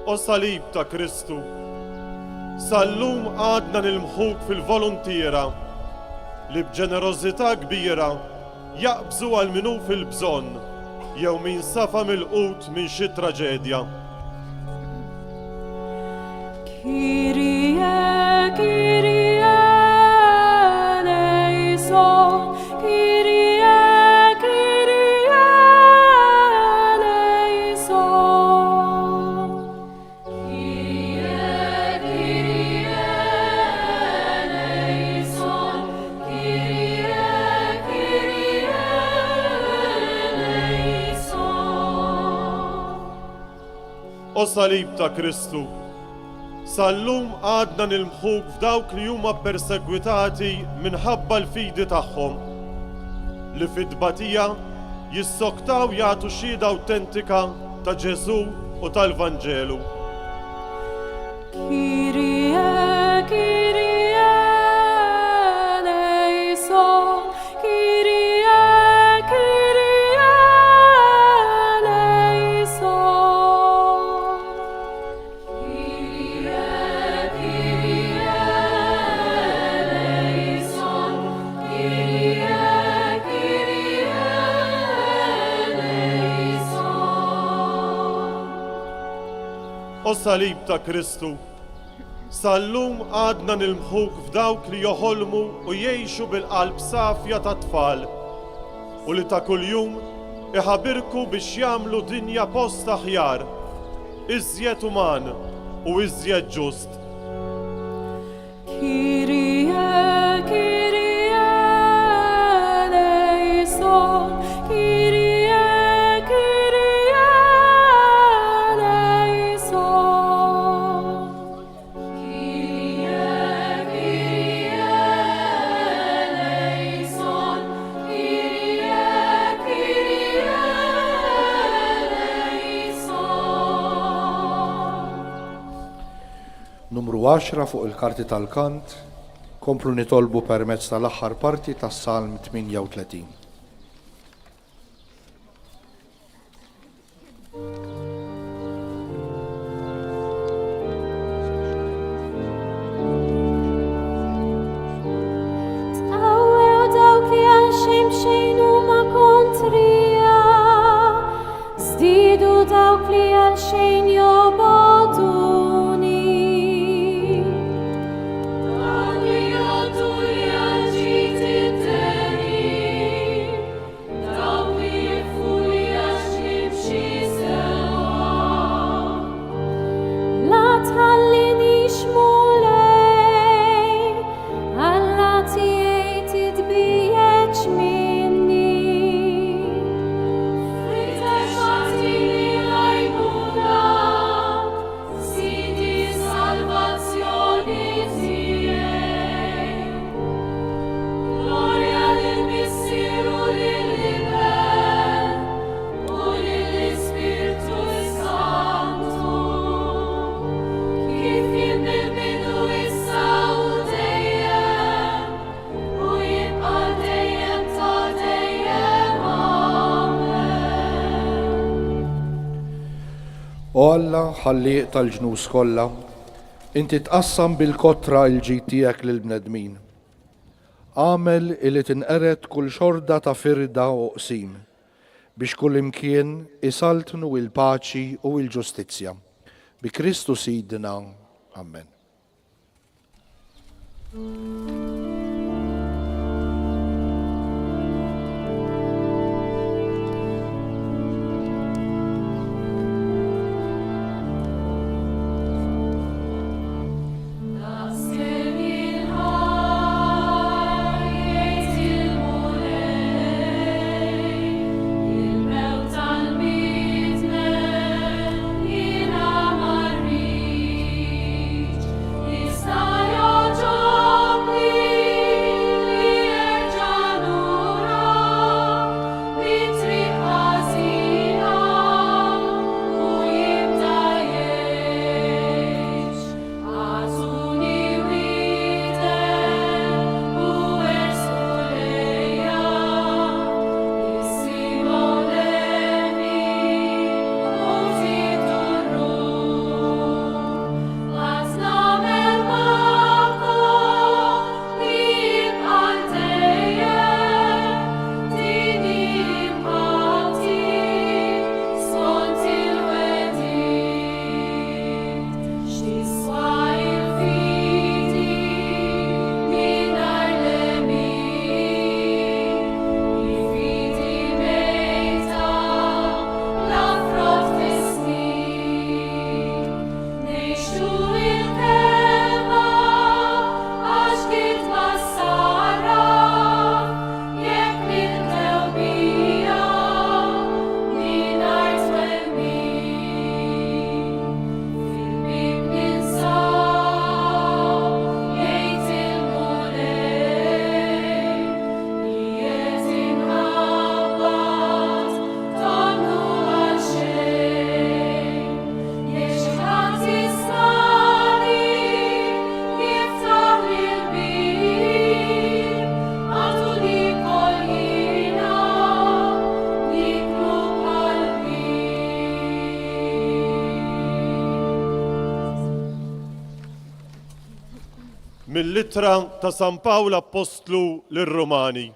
O salib ta' Kristu, sallum għadna nilmħuk fil-volontira li b'ġenerozità kbira jaqbżu għal minu fil-bżonn jew min safa mill-qut minn xi traġedja. Kyrie, Kyrie eleison, Kyrie, Kyrie eleison. Kyrie, Kyrie eleison, Kyrie, Kyrie eleison. O salib ta' Kristu, sallum għadna nilmħuk f'dawk li huma persegwitati minħabba l-fidi tagħhom li fid-tbatija jissoktaw jagħtu xhieda awtentika ta' Ġesu u tal-Vanġelu. Kyrie, Kyrie eleison, Kyrie, Kyrie eleison. Kyrie, Kyrie eleison, Kyrie, Kyrie eleison. O salib ta' Kristu, sallum għadna nilmħuk f'dawk li joħolmu u jgħixu bil-qalb safja ta' tfal u li ta' kuljum iħabirku biex jagħmlu dinja post aħjar, iżjed uman u iżjed ġust. Kyrie, Kyrie eleison, Kyrie, Kyrie eleison. Kyrie, Kyrie eleison, Kyrie, Kyrie eleison. Numru 10 fuq il-karti tal-kant, komplu nitolbu permezz tal-aħħar parti tas-Salm 38. Tqawwew dawk li għal xejn b'xejn huma kontrija, żdiedu dawk li għal xejn joboduni. Dawk li jgħoddu li għal ġid interi, O Alla ħalliq tal-ġnus kollha, inti tqassam bil-kotra l-ġid tiegħek lill-bnedmin. Għamel illi tinqered kull xorda ta' firda u qsim biex kull imkien isaltnu il-paċi u l-ġustizzja. Bi Kristu Sidna. Amen. Mill-Littra ta' San Pawla Apostlu lir-Rumani.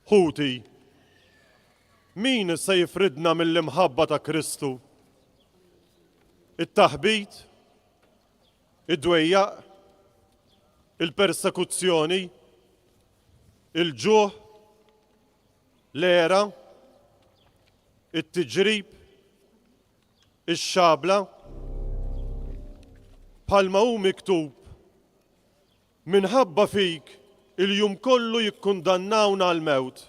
Ħuti, min se jifridna mill-imħabba ta' Kristu? It-taħbit, id-dwejjaq, il-persekuzzjoni, il-ġuħ, l-era, it-tiġrib, ix-xabla. Bħalma hu miktub, minħabba fik il-jum kollu jikkundannawna għal-mewt,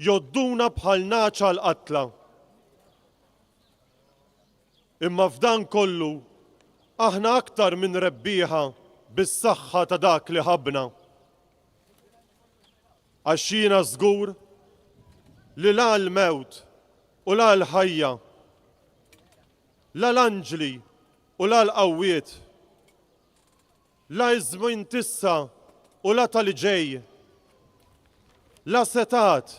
jodduna bħal naċa l-qatla. Imma f'dan kollu, aħna aktar minn rebbieħa bis-saħħa ta' dak li ħabna. Għax jiena żgur li la l-mewt u la l-ħajja, la l-anġli u la l-qawwiet, la iż-żmien tissa u la tal-ġej, la setat,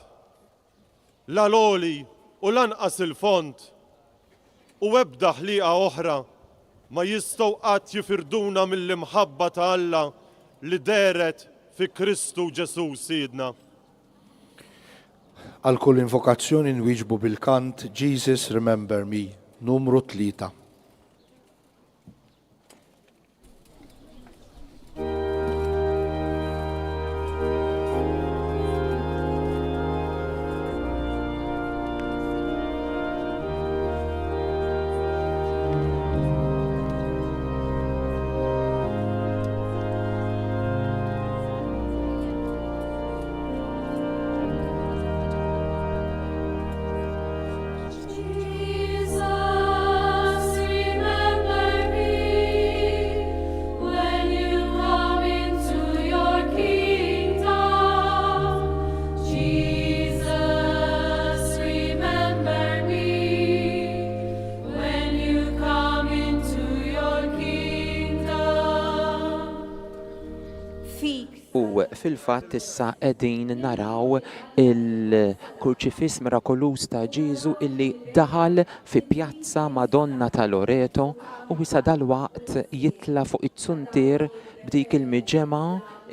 la l-oli u lanqas il-font, u ebda ħliqa oħra ma jistgħu qatt jifirduna mill-imħabba ta' Alla li deret fi Kristu Ġesu Sidna. Għal kull invokazzjoni nwieġbu bil-kant Jesus Remember Me, numru 3. Jesus, fil-fatt issa qegħdin naraw il-kurċifiss mirakolus ta' Ġesu illi daħal fi pjazza Madonna ta' Loreto u issa dalwaqt jitla fuq it-tsuntir b'dik il-miġema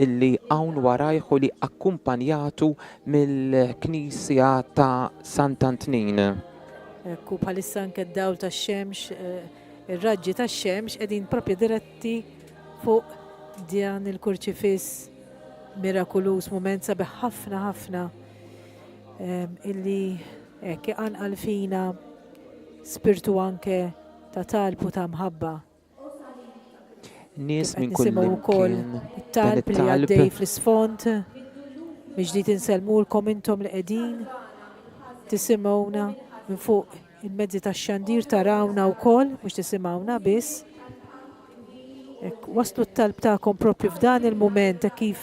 illi hawn warajħu li akkumpanjatu mill-Knisja ta' Sant'Antnin. Ekku bħalissa anke d-dawl tax-xemx, ir-raġġi tax-xemx qegħdin propju diretti fuq dan il-kurċifiss mirakulus, mument sabiħ ħafna illi anqal fina spirtu anke ta' talbu ta' mħabba. Nies minn kull imkien it-talb li għaddej fl-isfond miġdiet inselmulkom intom li qegħdin tisimgħuna minn fuq il-mezzi tax-xandir tarawna wkoll mhux tisimgħuna biss. Waslu t-talb tagħkom propju f'dan il-mument ta' kif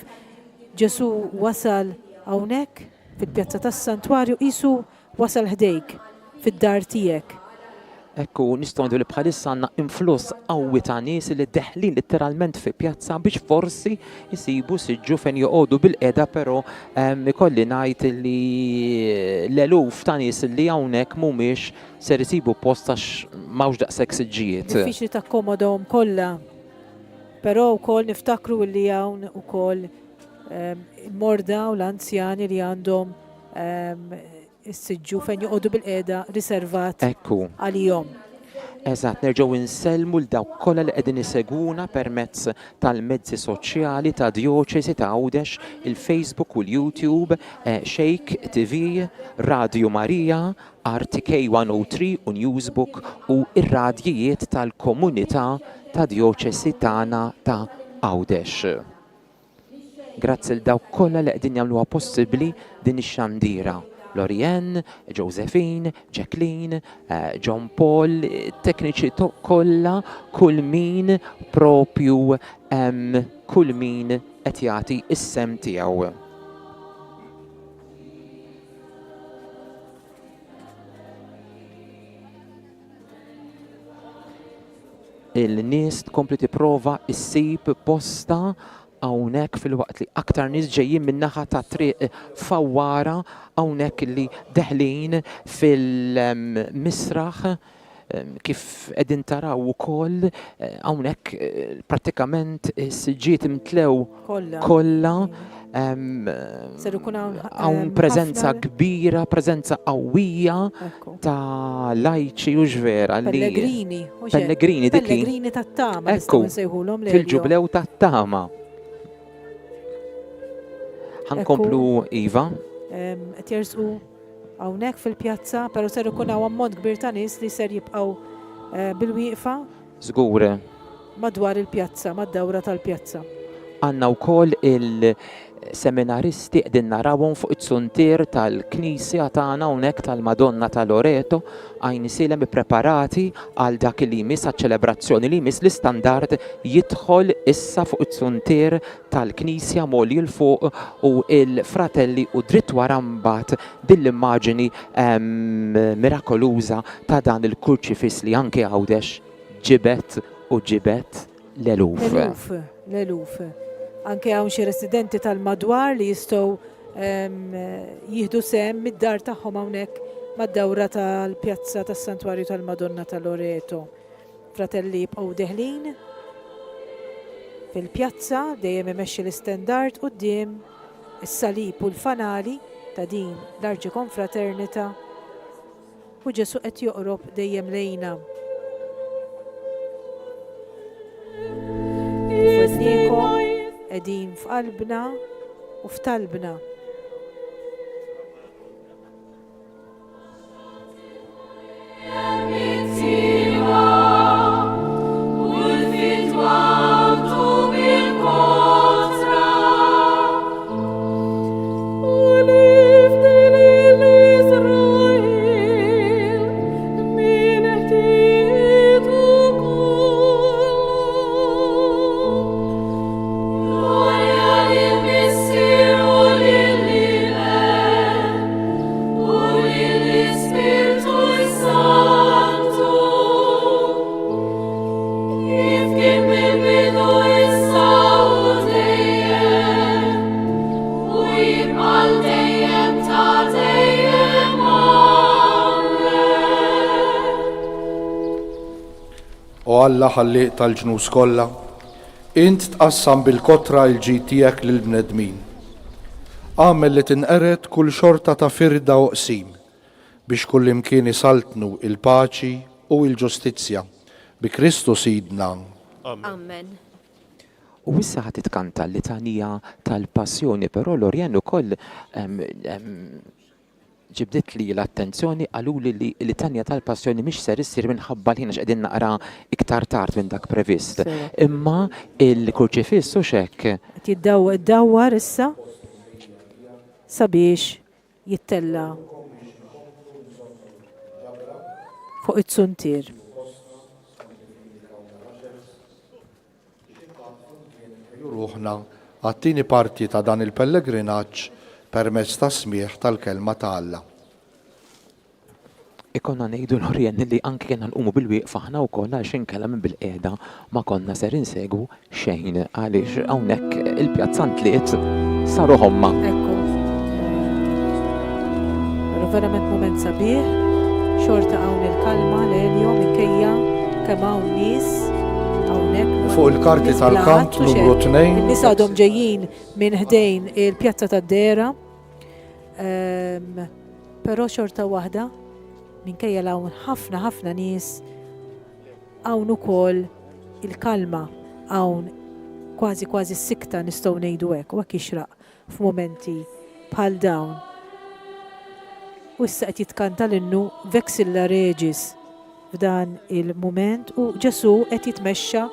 Ġesu wasal hawnhekk fil-pjazza tas-Santwarju qisu wasal ħdejk fid-dar tiegħek. Ekku nistgħu ngħidu li bħalissa għandna influss qawwi ta' nies li deħlin litteralment fi pjazza biex forsi jsibu siġġu fejn joqogħdu bil-qiegħda, però ikolli ngħid li l-eluf ta' nies li hawnhekk mhumiex ser isibu post għax m'hawnx daqshekk siġġijiet. Diffiċli takkomodhom kollha, però wkoll niftakru li hawn ukoll il-morda u l-anzjani li għandhom is-siġġu fejn joqogħdu bil-qiegħda riservat għalihom. Eżatt, nerġgħu insellmu l dawk kollha li qegħdin isegwuna permezz tal-mezzi soċjali ta' Djoċesi ta' Għawdex, il-Facebook u l-YouTube, Shake TV, Radio Marija, RTK 103 u Newsbook u ir-radjijiet tal-komunità ta' Djoċesi tagħna ta' Għawdex. Grazzi l dawk kollha li qegħdin jagħmluha possibbli din ix-xandira. Lorien, Josephine, Jacqueline, John Paul, tekniċi kollha, kull min propju kull min qed jagħti is-sem tiegħu. Il-nies tkompli tipprova issib posta hawnhekk fil-waqt li aktar nies ġejjin min-naħa ta' triq fawwara hawnhekk li deħlin fil-misraħ kif qegħdin taraw ukoll hawnhekk prattikament is-siġġiet imtlew kollha hawn preżenza kbira, preżenza qawwija ta' lajċi u ġvera Pellegrini tat-tama nistgħu nsejħulhom fil-ġublew tat-tama. Ħankomplu Iva. Qed jersqu hawnhekk fil-pjazza, però ser ikun hawn ammont kbir ta' nies li ser jibqgħu bil-wieqfa. Żgur. Madwar il-pjazza, mad-dawra tal-pjazza. Għandna wkoll il-seminaristi qegħdin narawhom fuq it-tsuntier tal-Knisja tagħna hawnhekk tal-Madonna ta' Loreto għajn isilhom ippreparati għal dak li jmiss għaċ-ċelebrazzjoni li jmiss l-istandard jidħol issa fuq it-tsuntier tal-Knisja moli l fuq u il-fratelli u dritt wara mbagħad din l-immaġini mirakoluża ta' dan il-kurċifiss li anke Għawdex ġibet l-eluf. L-eluf. Anke hawn xi residenti tal-madwar li jistgħu jieħdu sem mid-dar tagħhom hawnhekk mad-dawra tal-pjazza tas-Santwarju tal-Madonna ta' Loreto. Fratelli jibqgħu deħlin fil-pjazza dejjem imexxi l-istendard quddiem is-salib u l-fanali ta' din l-arġi konfraternita u Ġesu qed joqrob dejjem lejna. Fedniekom qegħdin f'qalbna u f'talbna. Gloria al Messias. U Alla ħalliq tal-ġnus kollha, int tqassam bil-kotra l-ġid tiegħek lill-bnedmin. Għamel li tinqered kull xorta ta' firda u qsim biex kull imkien isaltnu il-paċi u l-ġustizzja bi Kristu Sidna. Amen. U issa ħad titkanta l-litanija tal-passjoni, però Lorjan ukoll ġibdet li l-attenzjoni għalu li l-litanja tal-passjoni mhix ser issir minħabba li qegħdin naqra iktar tard minn dak previst. Imma il-kruċifiss u xekk. Jiddawwar issa sabiex jittella fuq it-suntir. Ruħna għattini parti ta' dan il-pellegrinaġġ permezz ta' smieħ tal-kelma ta' Alla. Ikonna ngħidu Lorjan li anke kien nqumu bil-wieqfa aħna wkoll għax inkella minn bil-qiegħda ma konna ser insegwu xejn għaliex hawnhekk il-pjazzantliet saru ħomma. Ekku. Però verament mument sabiħ, xorta hawn il-kalma l-Elio minkejja kemm hawn nies hawnhekk. Fuq il-karti tal-kant numru 2. In-nies għadhom ġejjin minn ħdejn il-pjazza tad-Dera. Però xorta waħda minkejja hawn ħafna nies hawn ukoll il-kalma hawn kważi s-sikta nistgħu ngħidu hekk u hekk jixraq f'mumenti bħal dawn. U issa qed jitkanta l-innu Vexilla Regis f'dan il-mument u Ġesu qed jitmexxa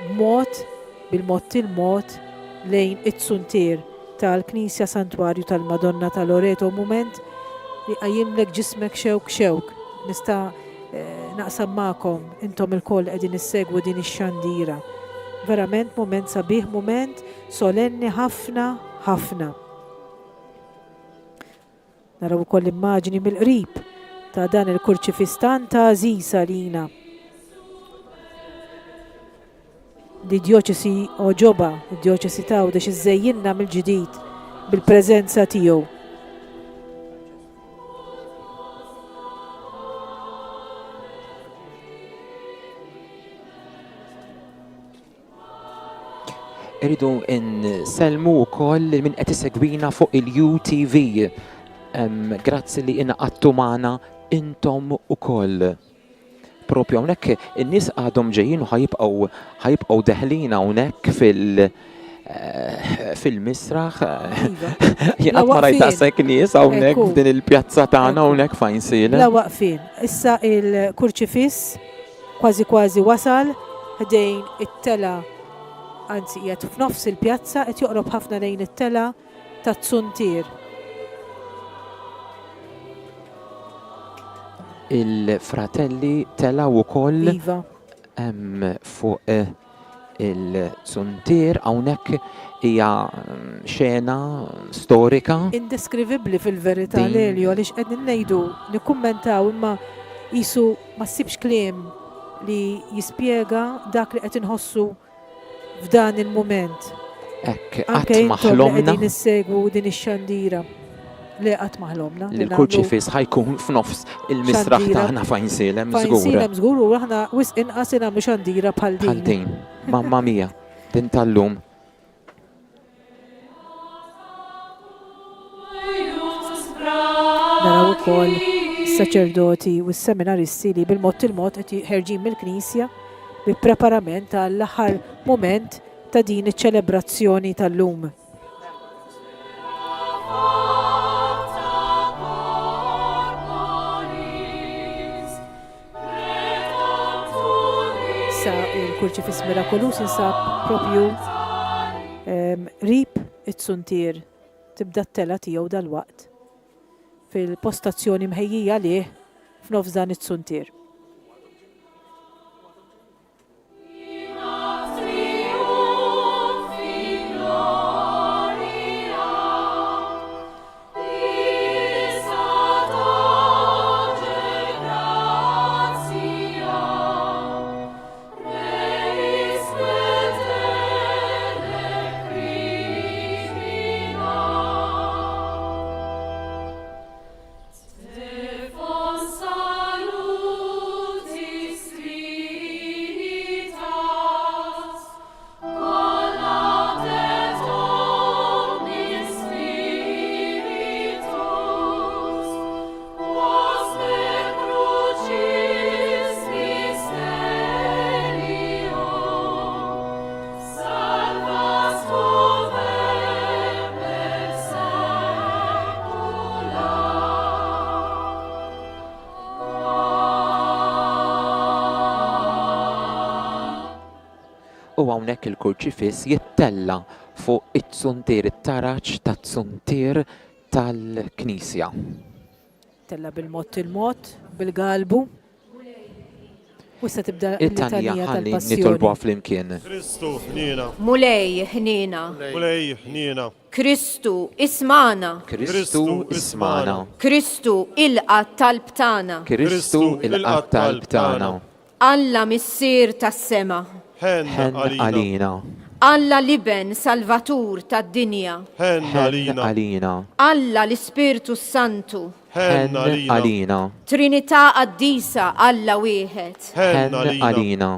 bil-mod il-mod lejn it-suntir tal-Knisja Santwarju tal-Madonna tal-Loreto, mument li qajjimlek ġismek xewk. Nista' naqsam magħkom intom il-koll qegħdin issegwu din ix-xandira. Verament mument sabiħ, mument solenni ħafna. Naraw ukoll immaġini mill-qrib ta' dan il-kurċifistan ta' għażiż għalina. Di djoċesi Oġoba, id-djoċesi ta' Għawdex iżżejjinna mill-ġdid bil-preżenza tiegħu. Irridu nselmu wkoll min qed isegwina fuq il-UTV. Grazzi li inaqattu magħna intom ukoll. Propju hawnhekk in-nies għadhom ġejjin u ħajibqgħu deħlin hawnhekk fil-misraħ. Jien qatt ma rajt daqshekk nies hawnhekk f'din il-pjazza tagħna hawnhekk fejn siela. La waqfin. Issa il-kurċifiss kważi wasal ħdejn it-tela, anzi qiegħed f'nofs il-pjazza qed joqrob ħafna lejn it-tela tat-Tsuntir. Il-fratelli telaw ukoll Iva. fuq il-Tsuntir hawnhekk hija xena storika. Indeskrivibbli fil-verità l-Elio għaliex qegħdin ngħidu nikkummentaw imma qisu ma ssibx kliem li jispjega dak li qed inħossu f'dan il-mument. Hekk Anke qatt intom li maħlomna qegħdin issegwu din ix-xandira. Le qatt maħlomna. l-kurċifiss ħajkun f'nofs il-misraħ xandira. tagħna fejn silem Fajn żgur. silem żgur u aħna wisq inqas nagħmlu xandira bħal Bħal din. din. Mamma mia, din tal-lum. Naraw ukoll is-saċerdoti u s-seminaristi li bil-mod il-mod qed ħerġin mill-Knisja bil-preparament tal-aħħar mument ta' din iċ-ċelebrazzjoni tal-lum. Issa il-kurċifiss mirakolus insab propju rib it-Tsuntir tibda t-tela tiegħu dal-waqt fil-postazzjoni mħejjija lih f'nofs dan it-Tsuntir. Salus u hawnhekk il-kurċifiss jittella fuq it-tsuntier, it-taraċ tat-tsuntier tal-Knisja. Tella bil-mod il-mod, bil-galbu. U issa tibda It-Tanja l-litanija ħalli tal-passjoni. nitolbuha flimkien. Kristu ħnina, Mulej ħnina, mulej ħnina, Kristu ismana, Kristu ismana. Kristu il-qat tal-btana, Kristu il-qatt tal-btana. Alla missir tas-sema, ħen Ħen għalina, għalina. Alla liben salvatur tad-dinja, ħen Ħen għalina, għalina. Alla l-Ispirtu Santu, ħen Ħen għalina, għalina. Trinità qaddisa Alla wieħed, Ħen ħen għalina. għalina.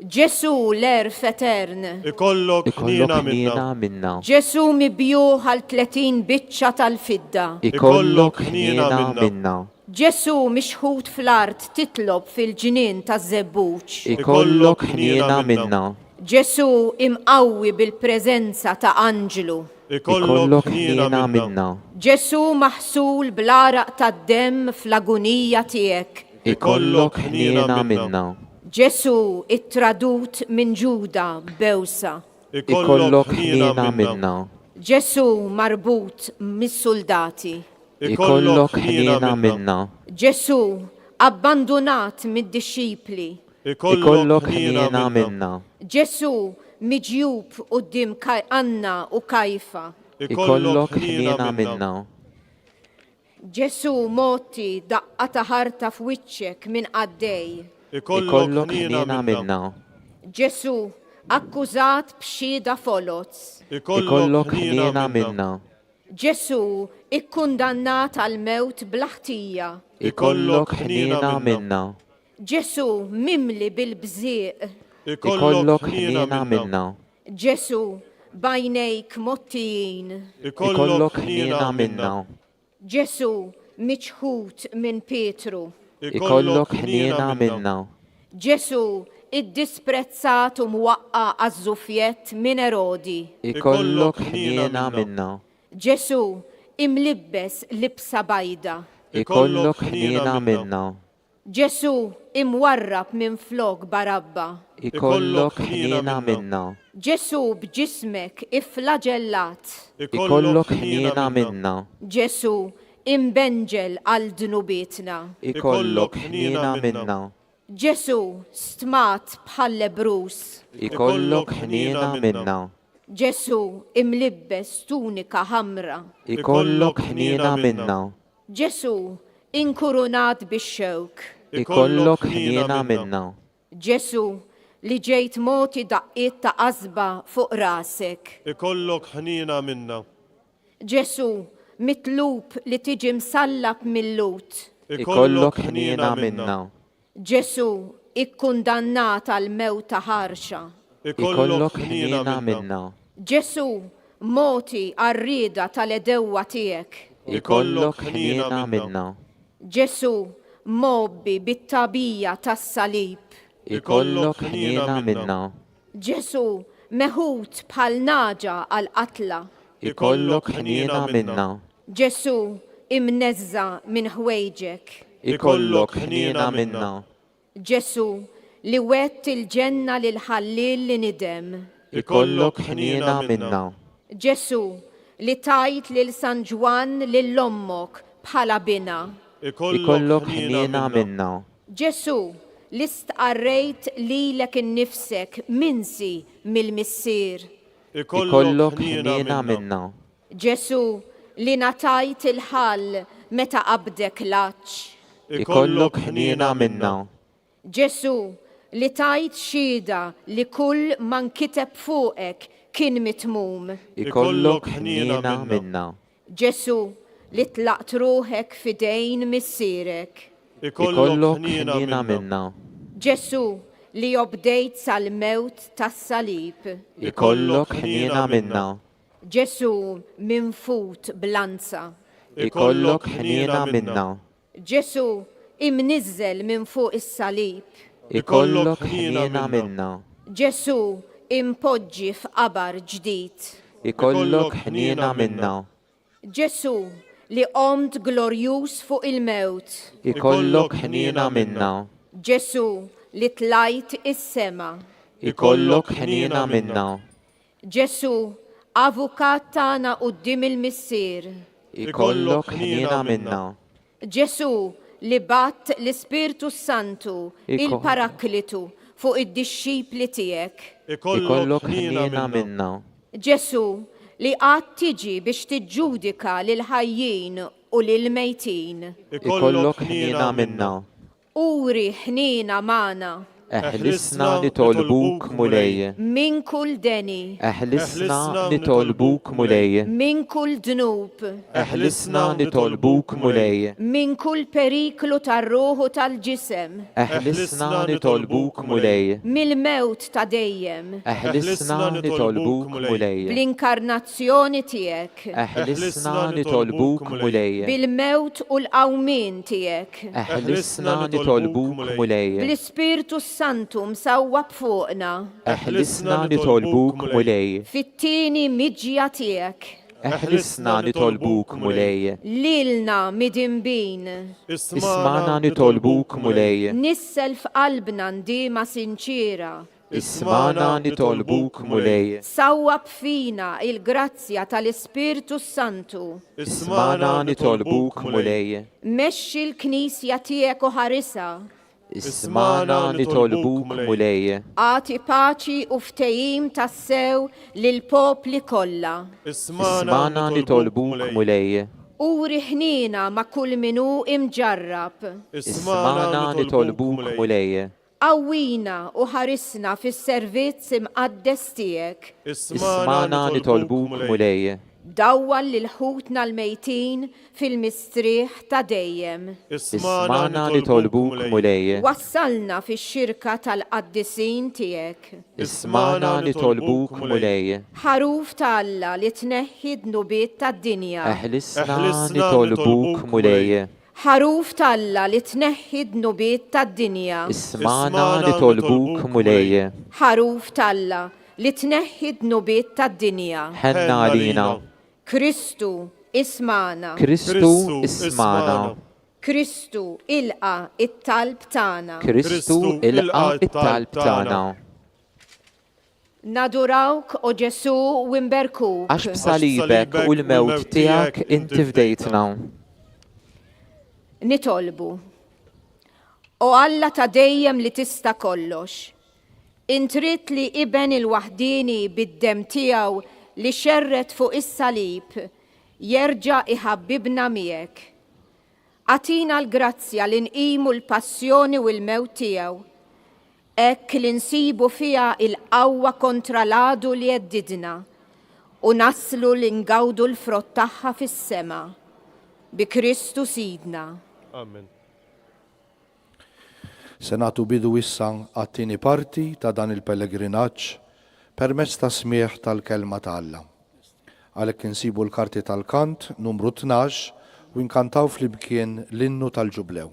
Ġesu l-erf etern, Ikollok ħnina Ikollok minna, ħnina minna. Ġesu mibjuħ għal 30 biċċa tal-fidda, Ikollok ħnina minna. Ġesu mixħut fl-art titlob fil-ġinien taż-żebbuċ, Ikollok ħnina minna. Ġesu imqawwi bil-preżenza ta' anġlu, Ikollok ħnina minna. Ġesu maħsul bl-araq tad-dem fl-agunija tiegħek, Ikollok ħnina minna. Ġesu it-tradut minn Ġuda bewsa, Ikollok ħnina minna. Ġesu marbut mis-soldati, Ikollok ħnina minna. Ġesu abbandonat mid-disċipli, Ikollok ħnina minna. Ġesu miġjub qudiem Anna u Kajfa, Ikollok ħnina minna. Ġesu moti daqqa ta' ħarta f'wiċċek minn għaddej, Ikollok ħnina minna. Ġesu akkużat b'xhieda foloz, Ikollok ħnina minna. Ġesu ikkundannat għal mewt bl-ħtija, Ikollok ħnina minna. Ġesu mimli bil-bżieq, Ikollok ħnina minna. Ġesu bajnejk mottijin, Ikollok ħnina minna. Ġesu miċħut minn Petru, Ikollok ħnina minna. Ġesu id-disprezzat u mwaqqa għaż-żufjett minn Erodi, Ikollok ħnina minna. Ġesu imlibbes libsa bajda, Ikollok ħnina minna. Ġesu imwarrab minn flok Barabba, Ikollok ħnina minna. Ġesu b'ġismek iflaġellat, Ikollok ħnina minna. Ġesu imbenġel għal dnubietna, Ikollok ħnina minna. Ġesu stmat bħal lebrus, Ikollok ħnina minna. Ġesu imlibbes tunika ħamra, Ikollok ħnina minna. Ġesu inkurunat bix-xewk, Ikollok ħnina minna. Ġesu li ġejt moti daqqiet ta' qasba fuq rasek, Ikollok ħnina minna, Ġesu mitlub li tiġi msallab mill-lut, Ikollok ħnina minna. Ġesu ikkundannat għal mewta ħarxa, Ikollok ħnina minna. Ġesu moti għarrida tal-edewwa tiegħek, Ikollok ħnina minna. Ġesu mobbi bit-tabija tas-salib, Ikollok ħnina minna. Ġesu meħut bħal naġa għal qatla, Ikollok ħnina minna. Ġesu imnezza minn ħwejġek, Ikollok ħnina minna. Ġesu li wett il-ġenna lil ħallil li nidem, Ikollok ħnina minna. Ġesu li tajt lil San Ġwan lil ommok bħala bina, Ikollok ħnina minna. Ġesu li stqarrejt lilek innifsek minsi mill-missier, Ikollok ħnina minna. Ġesu li natajt il-ħall meta qabdek laċ, Ikollok ħnina minna. Ġesu li tajt xhieda li kull man kiteb fuqek kien mitmum, Ikollok ħnina minna. Ġesu li tlaqt ruħek fidejn missierek, Ikollok ħnina minna. Ġesu li jobdejt sal-mewt tas-salib, Ikollok ħnina minna. Ġesu minfut blanza, Ikollok ħnina minna. Ġesu imnizzel minn fuq is-salib, Ikollok ħnina minna. Ġesu impoġġi f'qabar ġdid, Ikollok ħnina minna. Ġesu li qomt glorjuż fuq il-mewt, Ikollok ħnina minna. Ġesu li tlajt is-sema, ikollok ħnina minna. Ġesu, avukat tagħna quddiem il-missier. Ikollok ħnina minna. Ġesu li batt l-Ispirtu Santu, il-Paraklitu, fuq id-disċipli tiegħek. Ikollok ħnina minna. Ġesu li qatt tiġi biex tiġġudika lil ħajjin u lil mejtin. Ikollok ħnina minna. Uri ħnina magħna. Eħlisna nitolbuk mulej. Min kull deni. Eħlisna nitolbuk mulej. Min kull dnub. Eħlisna nitolbuk mulej. Min kull periklu tar-ruħu tal-ġisem. Eħlisna nitolbuk mulej. Mil-mewt ta' dejjem. Eħlisna nitolbuk mulej. Bl-inkarnazzjoni tiegħek. Eħlisna nitolbuk mulej. Bil-mewt u l-qawmin tiegħek. Eħlisna nitolbuk mulej. Bl-Ispirtu Santu msawwab fuqna. Eħlisna nitolbuk mulej. Fit-tieni miġja tiegħek. Eħlisna nitolbuk mulej. Lilna midimbin. Ismana nitolbuk mulej. Nissel f'qalbna ndiema sinċira. Ismana nitolbuk mulej. Sawwab fina il-grazzja tal-Ispirtu Santu. Ismana nitolbuk mulej. Mexxi l-Knisja tiegħek u ħarisa. Ismana nitolbuk mulej. Għati paċi u ftehim tassew lil popli kollha. Ismana nitolbuk mulej. Uri ħnina ma' kull minu imġarrab. Ismana nitolbuk mulej. Qawwina u ħarisna fis-servizz imqaddes tiegħek. Ismana nitolbuk mulej. Dawwal lil ħutna l-mejtin fil-mistrieħ ta' dejjem. Ismana nitolbuk mulej. Wassalna fix-xirka tal-qaddisin tiegħek. Ismana nitolbuk mulej. Ħaruf ta' Alla li tneħħi d-nubiet tad-dinja. Eħlisna nitolbuk mulej. Ħaruf ta' Alla li tneħħi d-nubiet tad-dinja. Ismana nitolbuk mulej. Ħaruf ta' Alla li tneħħi d-nubiet tad-dinja. Ħenna għalina. Kristu ismana. Kristu ismana. Kristu ilqa it-talb tagħna. Kristu ilqa it-talb tagħna. Nadurawk o Ġesu u nberkuk. Għax b'salibek u l-mewt tiegħek inti fdejtna. Nitolbu. O Alla ta' dejjem li tista' kollox. Intrid li iben il-waħdini bid-dem tiegħu li xerret fuq is-salib jerġa' iħabbibna miegħek. Atina l-grazzja li nqimu l-passjoni u l-mewt tiegħu. Hekk li nsibu fiha il-qawwa kontra l-għadu li jeddidna u naslu li ngawdu l-frott tagħha fis-sema. Bi Kristu Sidna. Amen. Se nagħtu bidu issa għat-tieni parti ta' dan il-pellegrinaġġ permezz ta' smieħ tal-kelma ta' Alla. Għalhekk insibu l-karti tal-kant numru 12 u nkantaw fl-imkien l-innu tal-ġublew.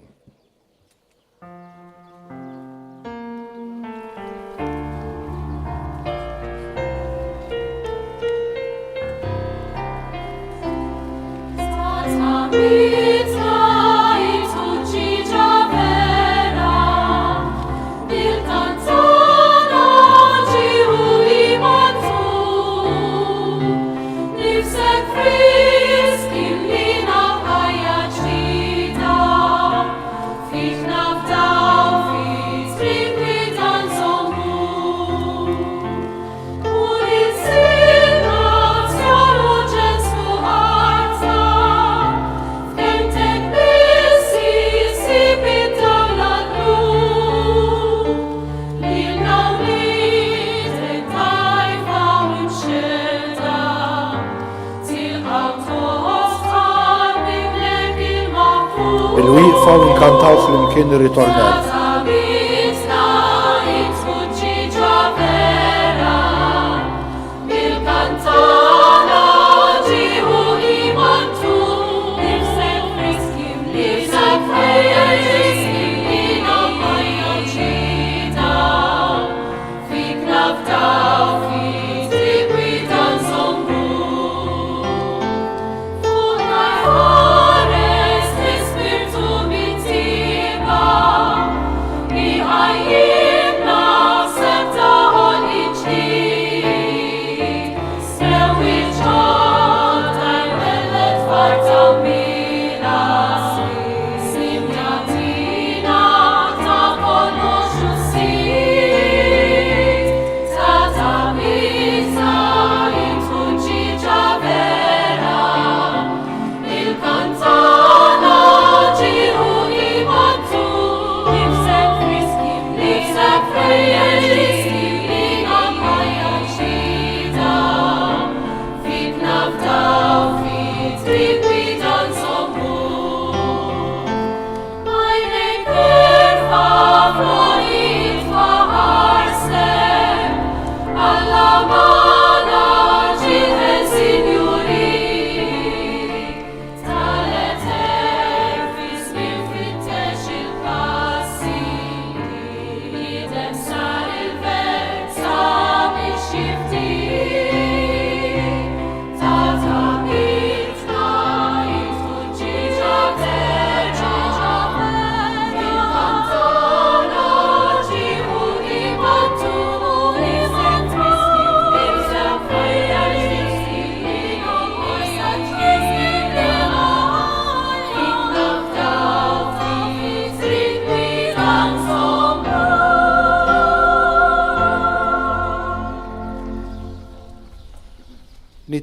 Il-wieqfa u nkantaw fl-imkien ir-ritornell.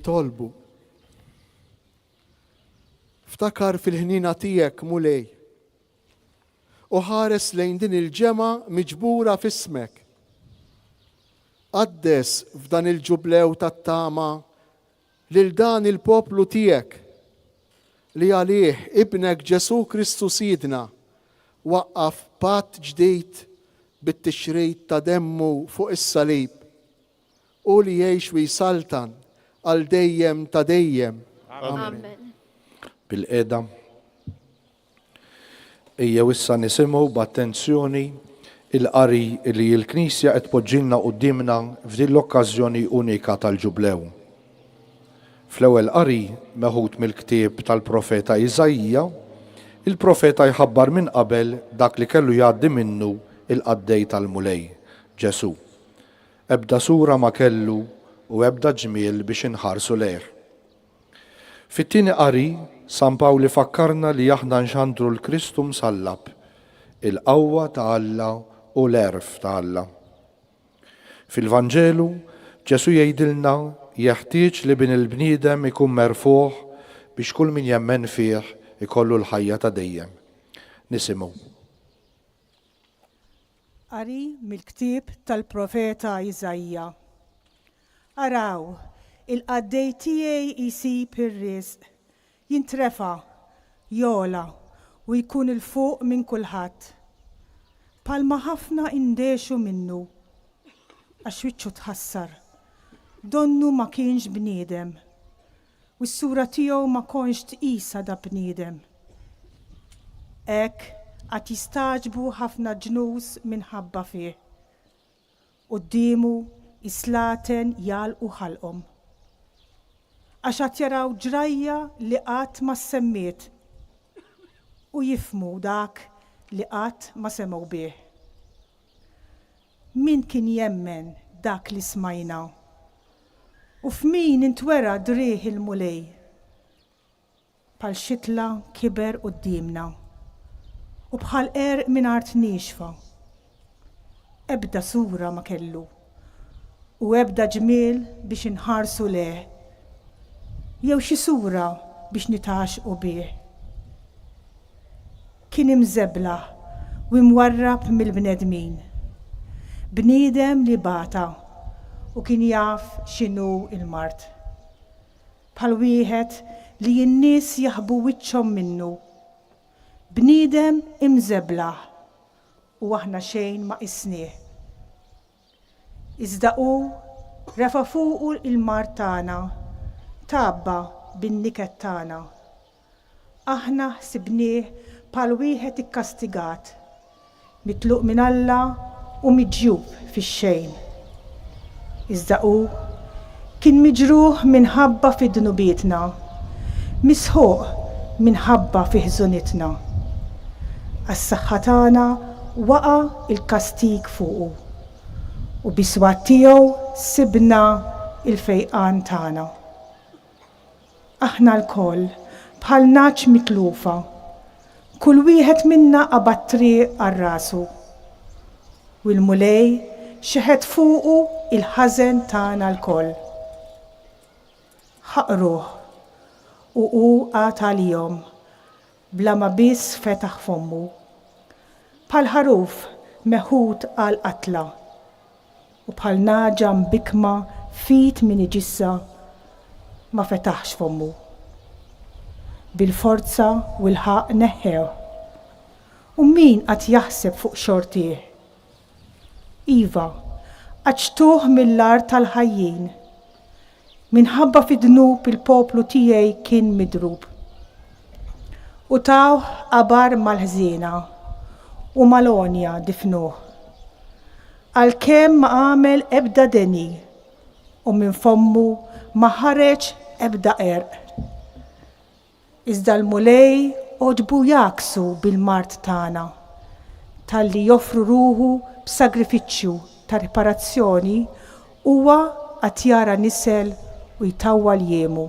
jitolbu. Ftakar fil-ħnina tiegħek mulej u ħares lejn din il-ġema miġbura f'ismek. Qaddes f'dan il-ġublew tat-tama lil dan il-poplu tiegħek li għalih ibnek Ġesu Kristu Sidna waqqaf patt ġdid bit-tixrid ta' demmu fuq is-salib u li jgħix u jsaltan għal dejjem ta' dejjem. Amen. Bil-qeda. Ejjew issa nisimgħu b'attenzjoni il-qari li l-Knisja qed tpoġġilna qudiemna f'din l-okkażjoni unika tal-ġublew. Fl-ewwel qari meħud mill-ktieb tal-profeta Iżajja, il-profeta jħabbar minn qabel dak li kellu jgħaddi minnu il-qaddej tal-mulej, Ġesu. Ebda sura ma kellu u ebda ġmiel biex inħarsu lejh. Fit-tieni qari San Pawli fakkarna li aħna nxandru l-Kristu msallab, il-qawwa ta' Alla u l-erf ta' Alla. Fil-Vanġelu, Ġesu jgħidilna jeħtieġ li bin il-bniedem ikun merfuħ biex kull min jemmen fih ikollu l-ħajja ta' dejjem. Nisimgħu. Qari mill-ktieb tal-profeta Iżajja. Araw, il-qaddej tiegħi jsib ir-riżq, jintrefa, jola u jkun il-fuq minn kulħadd. Palma ħafna indexu minnu, għax wiċċu tħassar. Donnu ma kienx bniedem, u s-sura tiegħu ma konx tqisa da bniedem. Hekk għad jistaġbu ħafna ġnus minħabba fih. Quddiemu islaten jalqu ħalqhom. Għax għat jaraw ġrajja li qatt ma semmiet u jifmu dak li qatt ma semgħu bih. Min kien jemmen dak li smajna u f'min intwera drieħ il-mulej. Bħal xitla kiber qudiemna u bħal minn art nixfa. Ebda sura ma kellu u ebda ġmiel biex inħarsu leh. Jew xi sura biex nitaxqu bih. Kien imżeblaħ u imwarrab mill-bnedmin. Bniedem li bata u kien jaf x'inhu il-mart. Bħal wieħed li n-nies jaħbu wiċċhom minnu. Bniedem imżeblaħ u aħna xejn ma qisnieh. Iżda hu refa' fuqu il-mart tagħna, tabba bin-niket tagħna. Aħna ħsibnieh bħal wieħed ikkastigat, mitluq minn Alla u miġjub fix-xejn. Iżda hu kien miġruħ minħabba fid-dnubietna, misħuq minħabba fi ħżunitna. Għas-saħħa tagħna waqa' il-kastig fuqu u bis-swat tiegħu sibna il-fejqan tagħna. Aħna l-koll bħal naċ mitlufa, kull wieħed minna qabad triq għar-rasu. U l-mulej xeħed fuqu il-ħażen tagħna l-koll. Ħaqruh u hu għad għalihom bla ma biss fetaħ fommu. Bħal ħaruf meħud għal qatla u bħal naġa mbikma fit min iġissa ma fetaħx fommu. Bil-forza u l-ħaq neħħew. U min qed jaħseb fuq xortih? Iva, għaġtuh mill-art tal-ħajjin. Minħabba fid-dnub il-poplu tiegħi kien midrub. U taw qabar mal-ħżiena u mal-onja difnuh. Għalkemm ma għamel ebda deni u minn fommu ma ħareġ ebda erq. Iżda l-mulej oġbu jaksu bil-mart tagħna talli joffru ruħu b'sagrifiċċju ta' riparazzjoni huwa qed jara nisel u jtawwa l-jemu.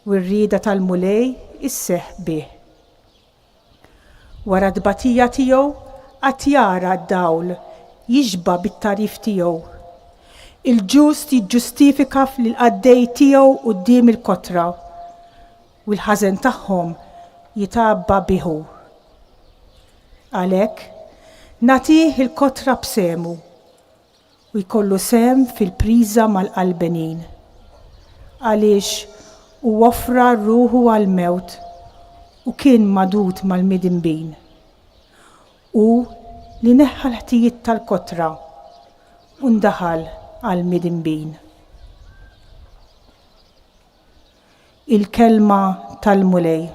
U r-rieda tal-mulej isseħ bih. Wara d-batija tiegħu qed jara d-dawl jiġba bit-tarif tiegħu. Il-ġust jiġġustifika fl-qaddej tiegħu quddiem il-kotra u l-ħażen tagħhom jitabba biħu. Għalhekk nagħtih il-kotra b'semu u jkollu sem fil-priża mal-qalbenin. Għaliex u offra ruħu għal-mewt u kien madut mal-midinbin. U li neħħa l-ħtijiet tal-kotra u ndaħal għal-midinbin. Il-kelma tal-mulej.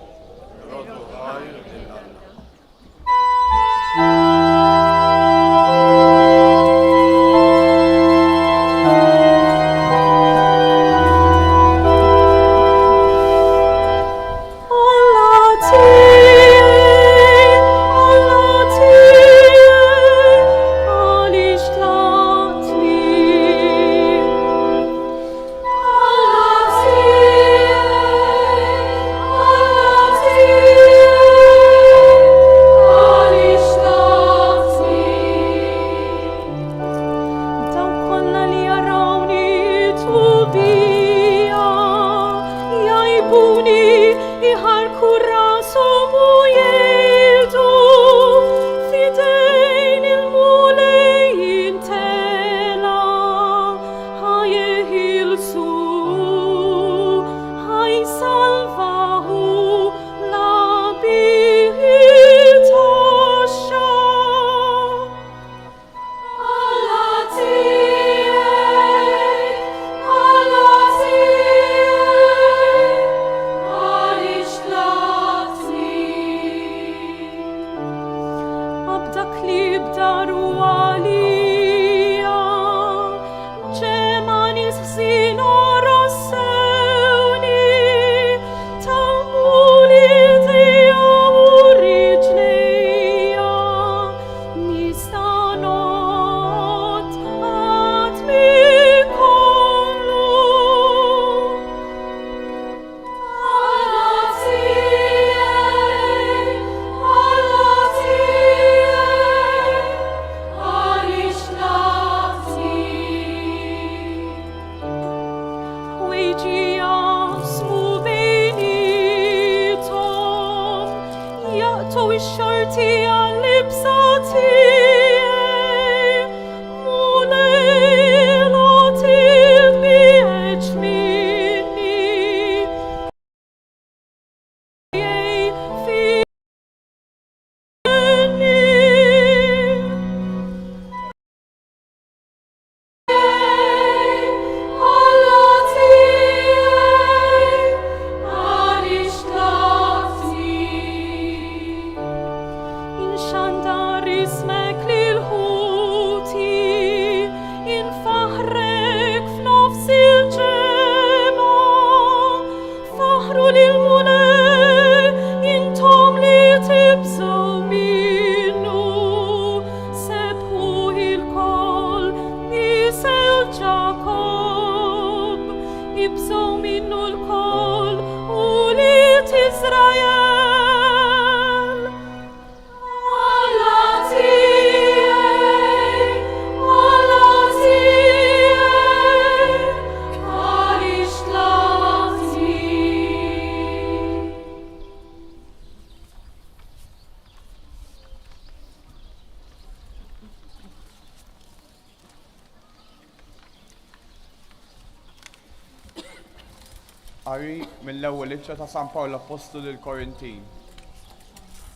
Qari mill-ewwel ittra ta' San Pawl Apostolu lil Korintin.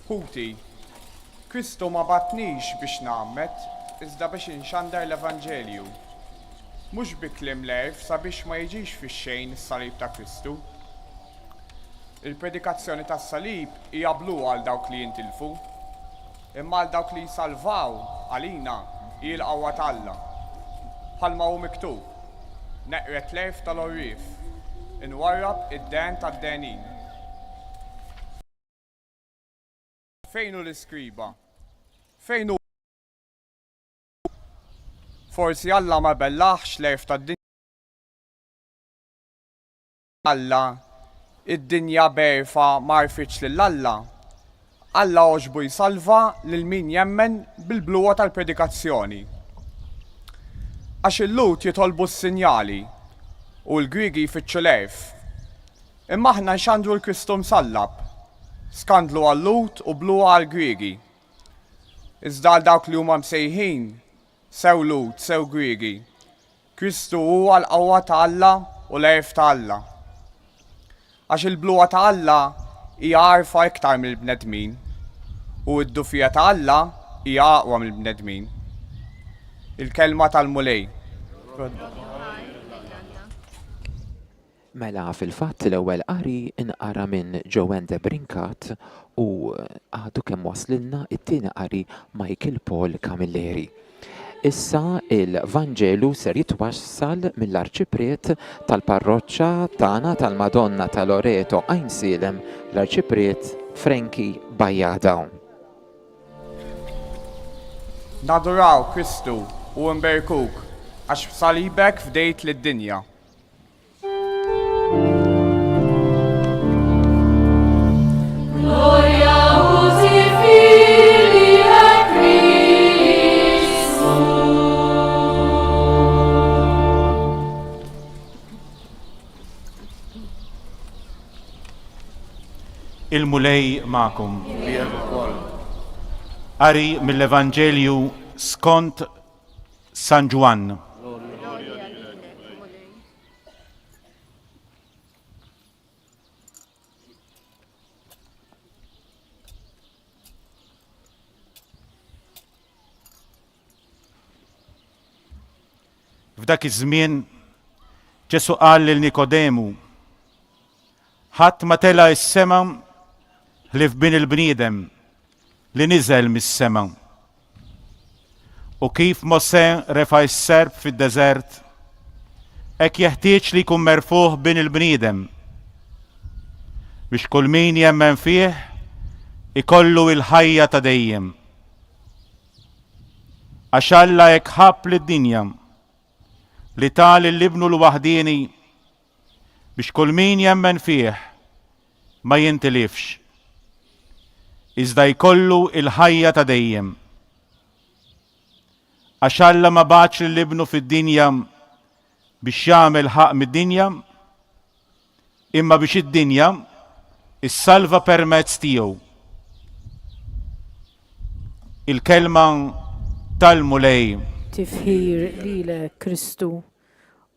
Ħuti, Kristu ma batnix biex nagħmmet, iżda biex inxandar l-Evanġelju. Mhux bi kliem lerf sabiex ma jiġix fix-xejn is-salib ta' Kristu. Il-predikazzjoni tas-salib hija blu għal dawk li jintilfu, imma għal dawk li jsalvaw għalina hi l-qawwa t'Alla. Bħalma hu miktub, neqret lerf tal-orrif, inwarrab id-den tad-denin. Fejn hu l-iskriba? Fejn hu? Forsi Alla ma bellaħx lerf tad-dinja. Alla, id-dinja berfa ma rfitx lil Alla. Alla oġbu jsalva lil min jemmen bil-bluwa tal-predikazzjoni. Għax il-Lut jitolbu s-sinjali u l-Griegi jfittxu l-erf. Imma aħna nxandru l-Kristu msallab, skandlu għall-Lut u blu għall-Griegi. Iżda għal dawk li huma msejħin, sew Lut, sew Griegi. Kristu huwa l-qawwa ta' Alla u l-erf ta' Alla. Għax il-bluwa ta' Alla hija għarfa iktar mill-bnedmin u d-dufija ta' Alla hija aqwa mill-bnedmin. Il-kelma tal-mulej. Mela fil-fatt l-ewwel qari inqara minn Joanne de Brincat u għadu kemm waslilna it-tieni qari Michael Paul Camilleri. Issa il-Vanġelu ser jitwassal mill-Arċipriet tal-parroċċa tagħna tal-Madonna ta' Loreto Għajn Silem l-Arċipriet Frankie Bajjada. Naduraw Kristu u nberkuk għax b'salibek fdejt lid-dinja. Gloria usi Filii et Christus. Il-mulej ma'kum. Qari mill-Evanġelju skont San Ġwan. F'dak iż-żmien Ġesu qal lil Nikodemu: ħadd ma tela s-sema ħlief bin il-bniedem li niżel mis-sema. U kif Mosè refa' s-serb fid-deżert, hekk jeħtieġ li jkun merfuħ bin il-bniedem biex kull min jemmen fih ikollu il-ħajja ta' dejjem. Għax Alla hekk ħabb lid-dinja li tal l-ibnu l-waħdini biex kull min jemmen fih ma jintilifx, iżda jkollu il-ħajja ta' dejjem. Għax Alla ma baċ l-ibnu fid-dinja biex jagħmel ħaq mid-dinja, imma biex id-dinja issalva permezz tiegħu. Il-kelma tal-mulej. Tifħir lilek Kristu.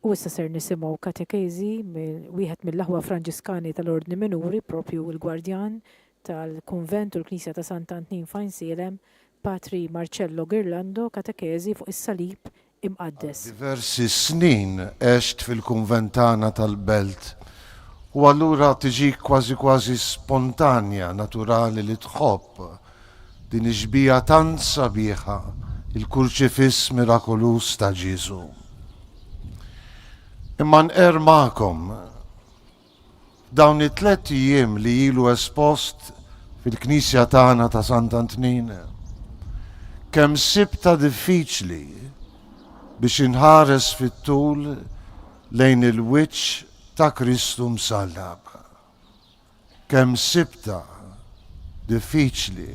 U issa ser nisimgħu katekezi wieħed mill-aħwa Franġiskani tal-Ordni Minuri, propju l-gwardjan tal-Kunvent u l-Knisja ta' Sant'Antnin f'Għajn Silem, Patri Marcello Girlando, katekezi fuq is-salib imqaddes. Diversi snin għext fil-kunvent tagħna tal-Belt u allura tiġi kważi spontanja, naturali li tħobb din iġbija tant sabiħa, il-kurċifiss mirakolus ta' Ġesu. Imma nqer magħkom dawn it-tlet ijiem li ilu espost fil-Knisja tagħna ta' Sant'Antnin, kemm sibta diffiċli biex inħares fit-tul lejn il-wiċċ ta' Kristu msallab. Kemm sibta diffiċli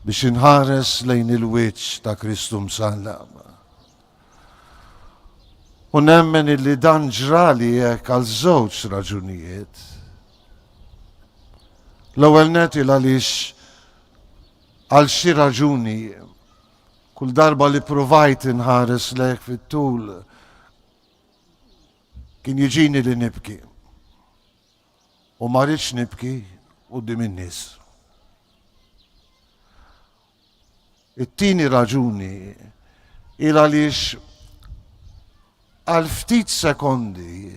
biex inħares lejn il-wiċċ ta' Kristu msallab. U nemmen illi dan ġrali hekk għal żewġ raġunijiet. L-ewwel net għaliex għal xi raġuni kull darba li provajt inħares lejh fit-tul kien jiġini li nibki. U ma rridx nibki quddiem in-nies. It-tieni raġuni il għaliex għal ftit sekondi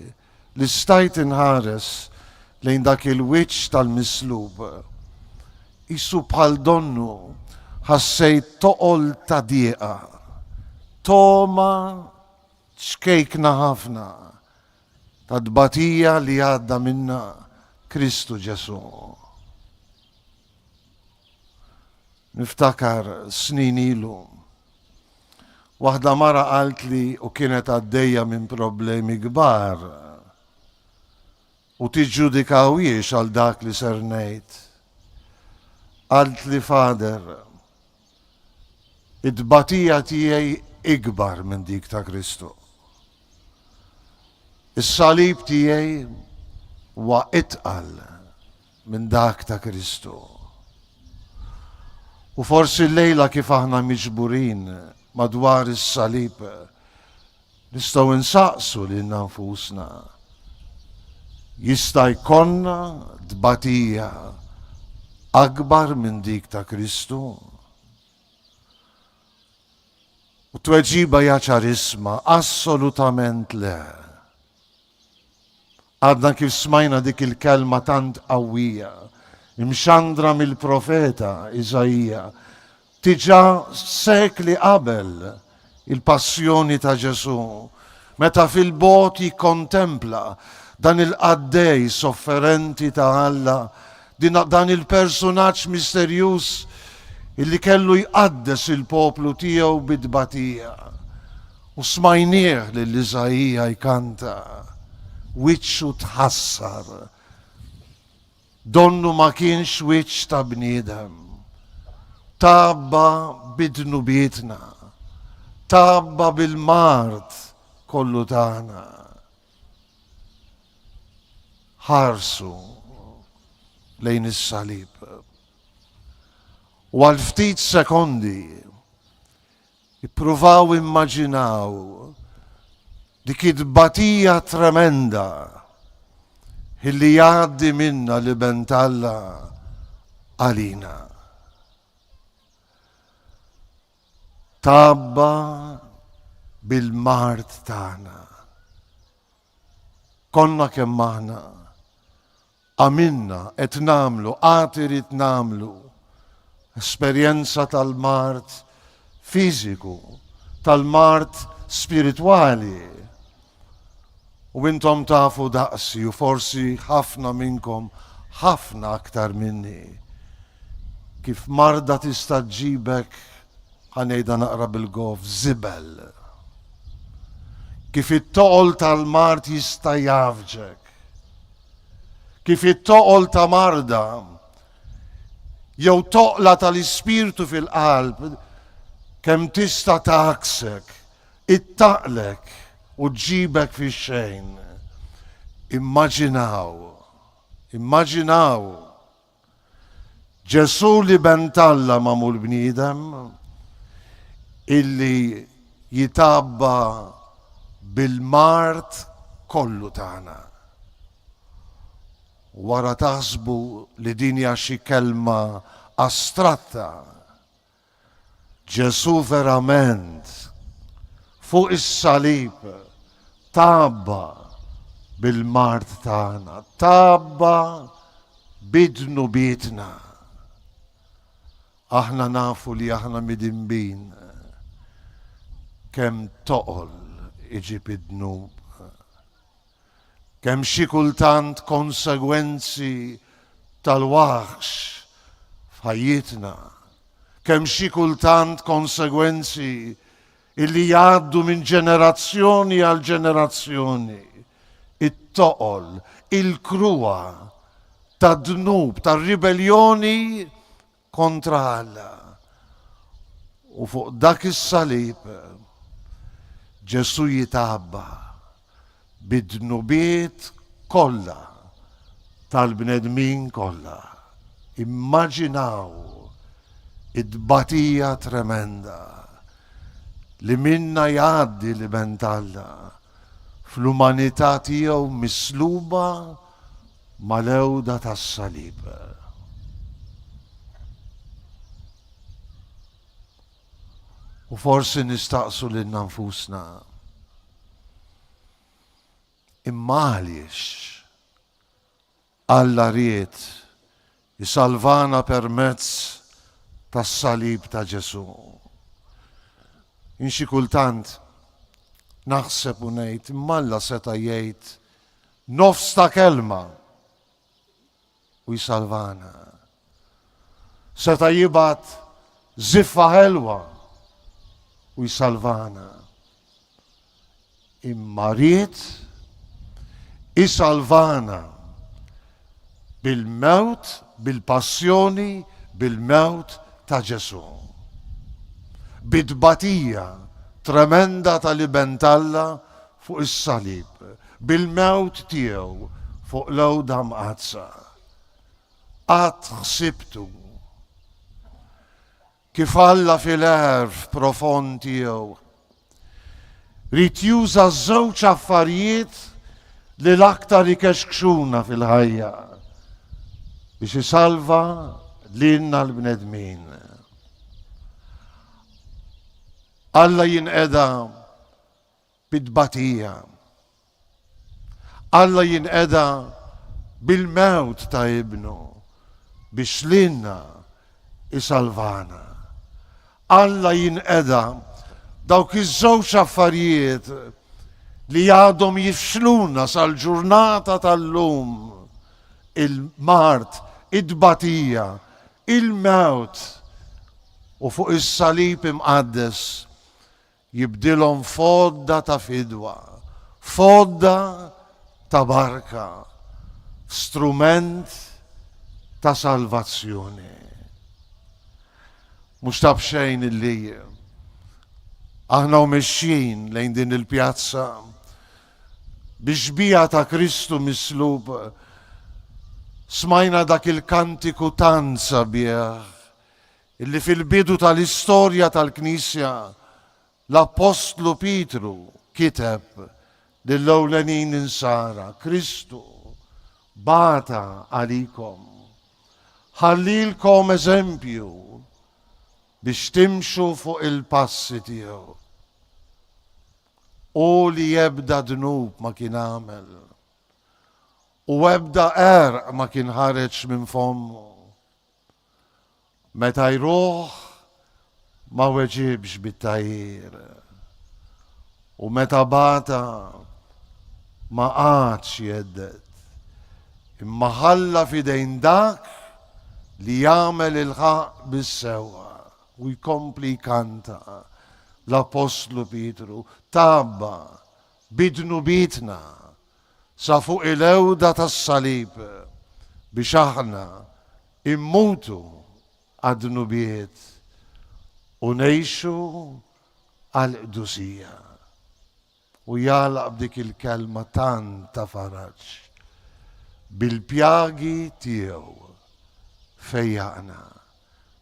li stajt inħares lejn dak il-wiċċ tal-mislub, isu bħal donnu ħassejt toqol ta' dieqa, toma xkejkna ħafna ta' dbatija li għadda minna Kristu Ġesu. Niftakar snin ilu, waħda mara qalt li u kienet għaddejja minn problemi kbar u tiġġudikawiex għal dak li ser ngħid. Qalt li Fader, id-batija tiegħi ikbar minn dik ta' Kristu. Is-salib tiegħi huwa itqal minn dak ta' Kristu. U forsi l-lejla kif aħna miġburin madwar is-salib nistgħu nsaqsu lil nfusna. Jista' jkollna tbatija akbar minn dik ta' Kristu? U tweġiba hija ċarisma, assolutament le. Għadna kif smajna dik il-kelma tant qawwija, imxandra mill-profeta Iżajja, tiġa sekli qabel il-passjoni ta' Ġesu, meta fil-bot jikkontempla dan il-qaddej sofferenti ta' Alla, dan il-personaġġ misterjuż illi kellu jqaddes il-poplu tiegħu bid-tbatija. U smajnieh lil Iżajja jkanta, wiċċu tħassar. Donnu ma kienx wiċċ ta' bniedem. Tabba bid-dnubietna, tabba bil-mart kollu tagħna. Ħarsu lejn is-salib. U għal ftit sekondi ippruvaw immaġinaw dik id-batija tremenda illi jgħaddi minna li bentalla għalina. Tabba bil-mart tagħna. Konna kemm aħna għamilna qed nagħmlu, għad irid nagħmlu esperjenza tal-mart fiżiku, tal-mart spiritwali. U intom tafu daqsi u forsi ħafna minnkom ħafna aktar minni. Kif marda tista' ġibek ħanejda naqra bil-gof zibel. Kif it-toqol tal-mart jista' jafġek. Kif it-toqol ta' marda jew toqla tal-ispirtu fil-qalb kemm tista' taksek, ittaqlek u ġibek fi xejn. Immaġinaw Ġesu li bentalla mamul bniedem illi jitabba bil-mart kollu tagħna. Wara taħsbu li din hija xi kelma astratta, Ġesu verament fuq is-salib tabba bil-mart tagħna, tabba bid-dnubietna. Aħna nafu li aħna midinbin kemm toqol iġib id-dnub, kemm xi kultant konsegwenzi tal-waħx f'ħajjitna, kemm xi kultant konsegwenzi illi jgħaddu minn ġenerazzjoni għal ġenerazzjoni, it-toqol, il-kruwa tad-dnub, tar-ribelljoni kontra Alla. U fuq dak is-salib Ġesu jitabba bid-dnubiet kollha tal-bnedmin kollha. Immaġinaw id-batija tremenda li minna jgħaddi li bentalla fl-umanità tiegħu misluba mal-ewda tas-salib. U forsi nistaqsu lil nfusna, imma għaliex Alla ried jisalvana permezz tas-salib ta' Ġesu. Inxi kultant naħseb u ngħid imma Alla seta' jgħid nofs ta' kelma u jisalvana. Seta' jibgħat żiffa ħelwa u jisalvana. Imma ried jisalvana bil-mewt, bil-passjoni, bil-mewt ta' Ġesu. Bid-batija tremenda tal-iben Alla fuq is-salib, bil-mewt tiegħu fuq l-għowda mqazza. Qatt ħsibtu kif Alla fil-għerf profond tiegħu rid juża żewġ affarijiet li l-aktar ikexkxuna fil-ħajja biex isalva lilna l-bnedmin. Alla jinqeda bid-batija. Alla jinqeda bil-mewt ta' ibnu biex lilna isalvana. Alla jinqeda dawk iż-żewġ affarijiet li għadhom jifxluna sal-ġurnata tal-lum, il-mart, id-batija, il-mewt, u fuq is-salib imqaddes jibdilhom fodda ta' fidwa, fodda ta' barka, strument ta' salvazzjoni. Mhux tab xejn illi aħna u mexxin lejn din il-pjazza biex bija ta' Kristu mislub smajna dak il-kantiku tanza bieħ illi fil-bidu tal-istorja tal-Knisja l-Apostlu Pitru kiteb lill-ewlenin insara, Kristu bata għalikom, ħallilkom eżempju biex timxu fuq il-passi tiegħu. U li jebda dnub ma kien għamel, u ebda ma kien ħareġ minn fommu. Meta jruħ ma weġibx bit-tajjir, u meta bata ma qatx jeddet, imma ħalla fidejn dak li jagħmel il-ħaq bis-sewwa. U jkompli kanta l-Apostlu Pitru, tabba bidnu bitna sa fuq il-ewda tas-salib biex aħna immutu għad-nubiet u nejxu għal-qdusija. U jalaq b'dik il-kelma tant ta' faraġ bil-pjagi tiegħu fejjaqna,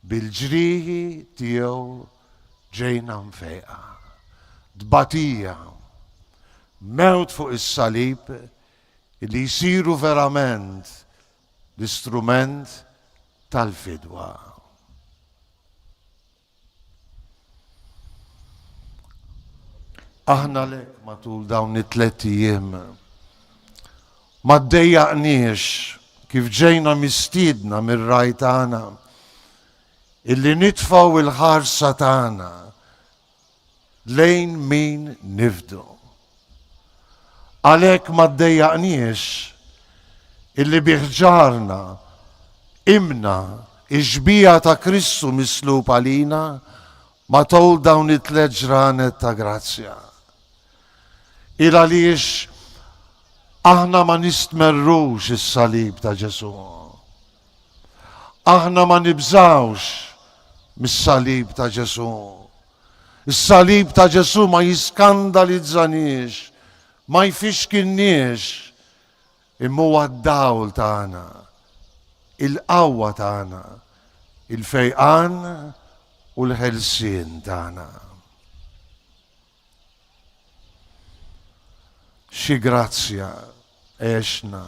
bil-ġrieħi tiegħu ġejna mfejqa. Dbatija, mewt fuq is-salib li jsiru verament l-istrument tal-fidwa. Aħna lek matul dawn it-tlet ijiem ma ddejjaqniex kif ġejna mistiedna mir-rajtana illi nitfaw il-ħarsa tagħna lejn min nifdu. Għalhekk ma ddejjaqniex illi biħġarna imna iġbija ta' Kristu mislub għalina matul dawn it-tliet ġranet ta' grazzja. Il għaliex aħna ma nistmerrux is-salib ta' Ġesu. Aħna ma nibżawx mis-salib ta' Ġesu. Is-salib ta' Ġesu ma jiskandalizzanix, ma jfixkinniex, imma huwa d-dawl tagħna, il-qawwa tagħna, il-fejqan u l-ħelsien tagħna. Xi grazzja għexna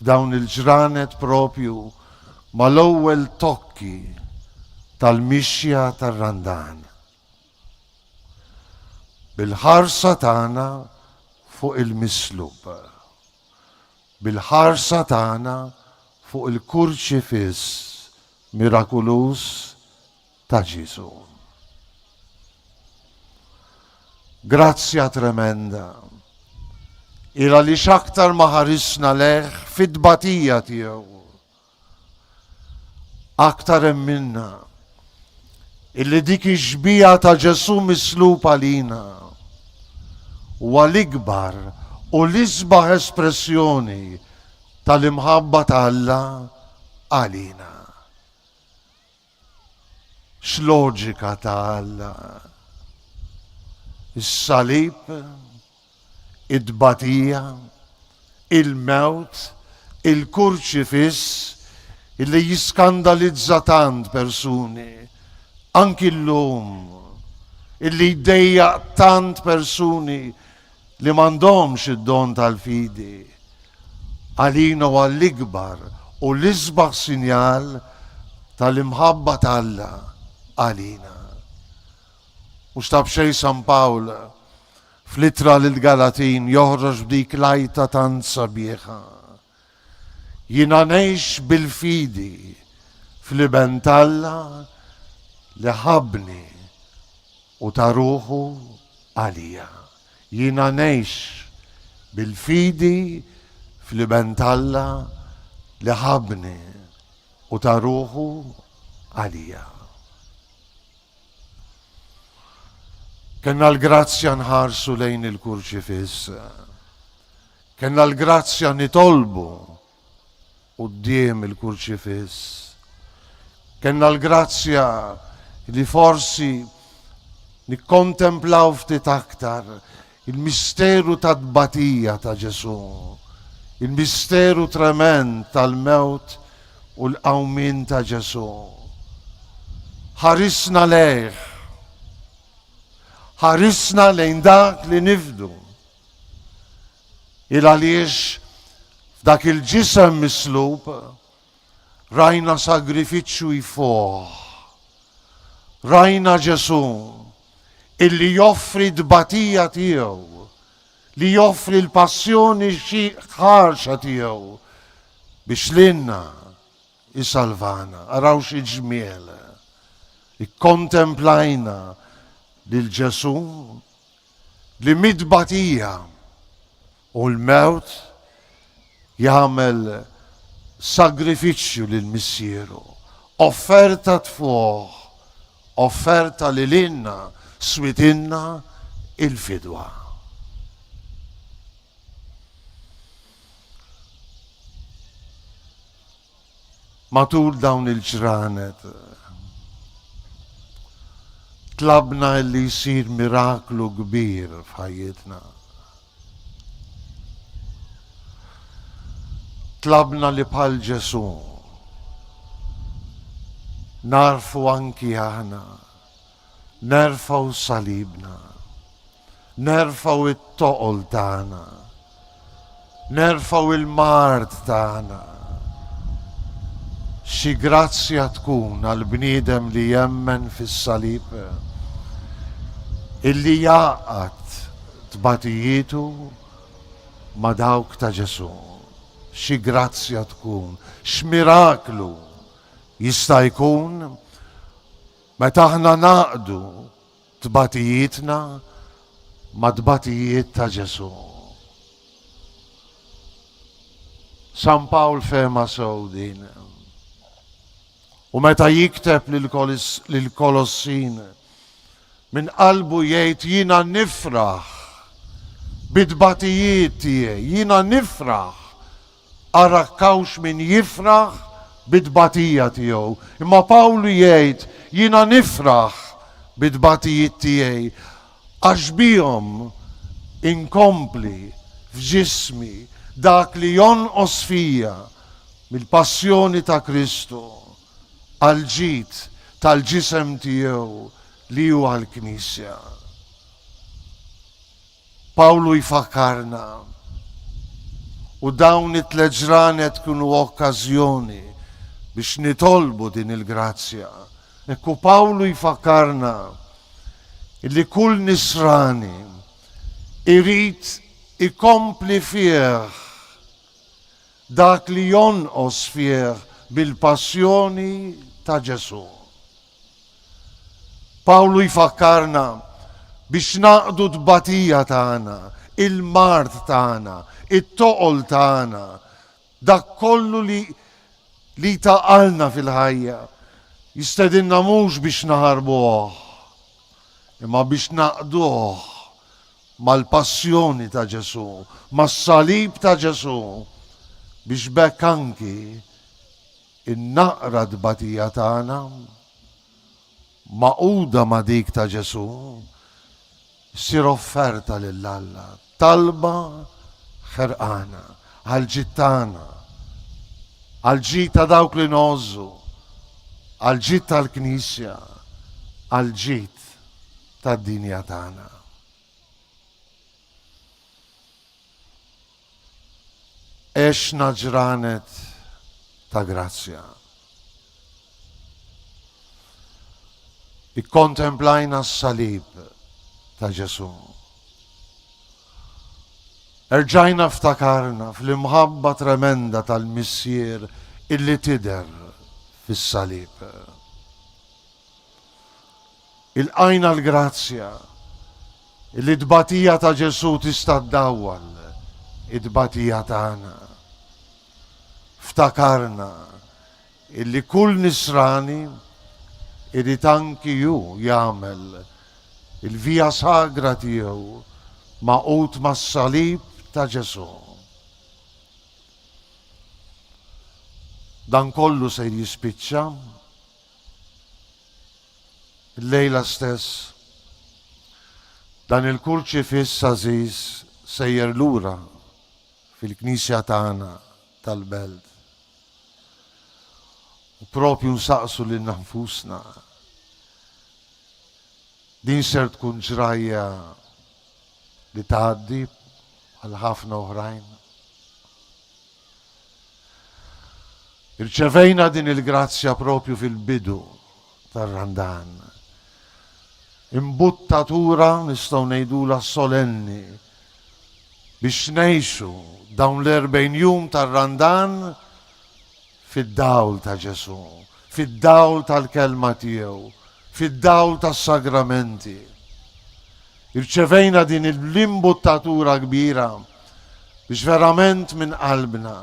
f'dawn il-ġranet propju mal-ewwel tokki tal-mixja tar-randan. Bil-ħarsa tagħna fuq il-mislub, bil-ħarsa tagħna fuq il-kurċifiss mirakulus ta' Ġesu. Grazzja tremenda, ila li xaktar maħarisna leħ fid-batija tiegħu. Aktar minna, illi dik iġbija ta' Ġesu mislub għalina huwa l-ikbar u l-isbaħ espressjoni tal-imħabba ta' Alla għalina. X'loġika ta' Alla, is-salib, id-batija, il-mewt, il-kurċifiss illi jiskandalizza tant persuni, anki l-lum, illi jdejja tant persuni li mandomx id-don tal-fidi, għalina u għall-ikbar u l-isbaħ sinjal tal-imħabba tal-la għalina. Mux tabxej San Pawl fl-ittra l-Galatin joħroġ b'dik lajta tant sabiħa. Jina nejx bil-fidi fl-iben tal-la li ħabni u taruħu għalija. Jina nejx bil-fidi fl-iben tal-la li ħabni u taruħu għalija. Kenna l-grazzja nħarsu lejn il-kurċifiss. Kenna l-grazzja nitolbu qudiem il-kurċifiss. Kenna l-grazzja li forsi nikkontemplaw ftit aktar il-misteru ta' tbatija ta' Ġesu, il-misteru trement tal-mewt u l-qawmin ta' Ġesu. Ħarisna lejh, ħarisna lejn dak li nifdu. Il-għaliex f'dak il-ġisem mislub rajna sagrifiċċju jfoħ. Rajna Ġesu illi joffri d-batija tiegħu, li joffri l-passjoni ħarxa tiegħu biex l-inna isalvana. Araw xi ġmiel. Ikkontemplajna lil Ġesu li mid-batija u l-mewt jagħmel sagrifiċċju lil missieru. Offerta tfuq, offerta li l-inna switinna il-fidwa. Matul dawn il-ġranet tlabna li jsir miraklu kbir f'ħajjitna. Tlabna li bħal Ġesu narfu anki aħna, nerfaw salibna, nerfaw it-toqol tagħna, nerfaw il-mart tagħna. Xi grazzja tkun għal bniedem li jemmen fis-salib, illi jaqat tbatijitu ma dawk ta' Ġesu. Xi grazzja tkun, x'miraklu jista' jkun meta aħna naqdu tbatijitna ma tbatijiet ta' Ġesu. San Pawl fema sew din. U meta jikteb lil-Kolossin minn qalbu jgħid jiena nifraħ bid-batijiet tiegħi, jiena nifraħ arakkawx min jifraħ bid-batija tiegħu. Imma Pawlu jgħid jiena nifraħ bid-batijiet tiegħi għax bihom inkompli f'ġismi dak li jonqos fija mill-passjoni ta' Kristu għal-ġid tal-ġisem tiegħu li huwa l-Knisja. Pawlu jfakkarna u dawn it-tliet ġranet kienu okkażjoni biex nitolbu din il-grazzja. Ekku Pawlu jfakkarna li kull nisrani irid ikompli fih dak li jonqos fih bil-passjoni ta' Ġesu. Pawlu jfakkarna biex naqdu d-batija tagħna, il-mart tagħna, it-toqol tagħna, dak kollu li taqalna fil-ħajja. Jistedinna mhux biex naħarbuh, imma biex naqduh mal-passjoni ta' Ġesu, mas-salib ta' Ġesu, biex bekk anki in-naqra d-batija tagħna maquda ma' dik ta' Ġesu sir offerta lill-Alla, talba ħerqana, għal-ġittana, għal-ġit ta' dawk li nozzu, għal-ġit tal-Knisja, għal-ġit tad-dinja tagħna. Għexna ġranet ta' grazzja. Ikkontemplajna s-salib ta' Ġesu. Erġajna ftakarna fl-imħabba tremenda tal-missier illi tider fis-salib. Il-qajna l-grazzja illi d-batija ta' Ġesu tista' ddawwal id-batija tagħna. Ftakarna illi kull nisrani irid anki ju jagħmel il-vija sagra tiegħu maqut mas-salib ta' Ġesu. Dan kollu se jispiċċa il-lejla stess dan il-kurċifiss għażiż sejjer lura fil-Knisja tagħna tal-Belt. U propju nsaqsu lil nfusna din ser tkun ġrajja li tgħaddi għal ħafna oħrajn. Irċevejna din il-grazzja propju fil-bidu tar-Randan. Imbuttatura nistgħu ngħidula solenni biex ngħixu dawn l-40 jum tar-Randan fid-dawl ta' Ġesu, fid-dawl tal-kelma tiegħu, fid-dawl tas-sagramenti. Irċevejna din l-imbuttatura kbira biex verament minn qalbna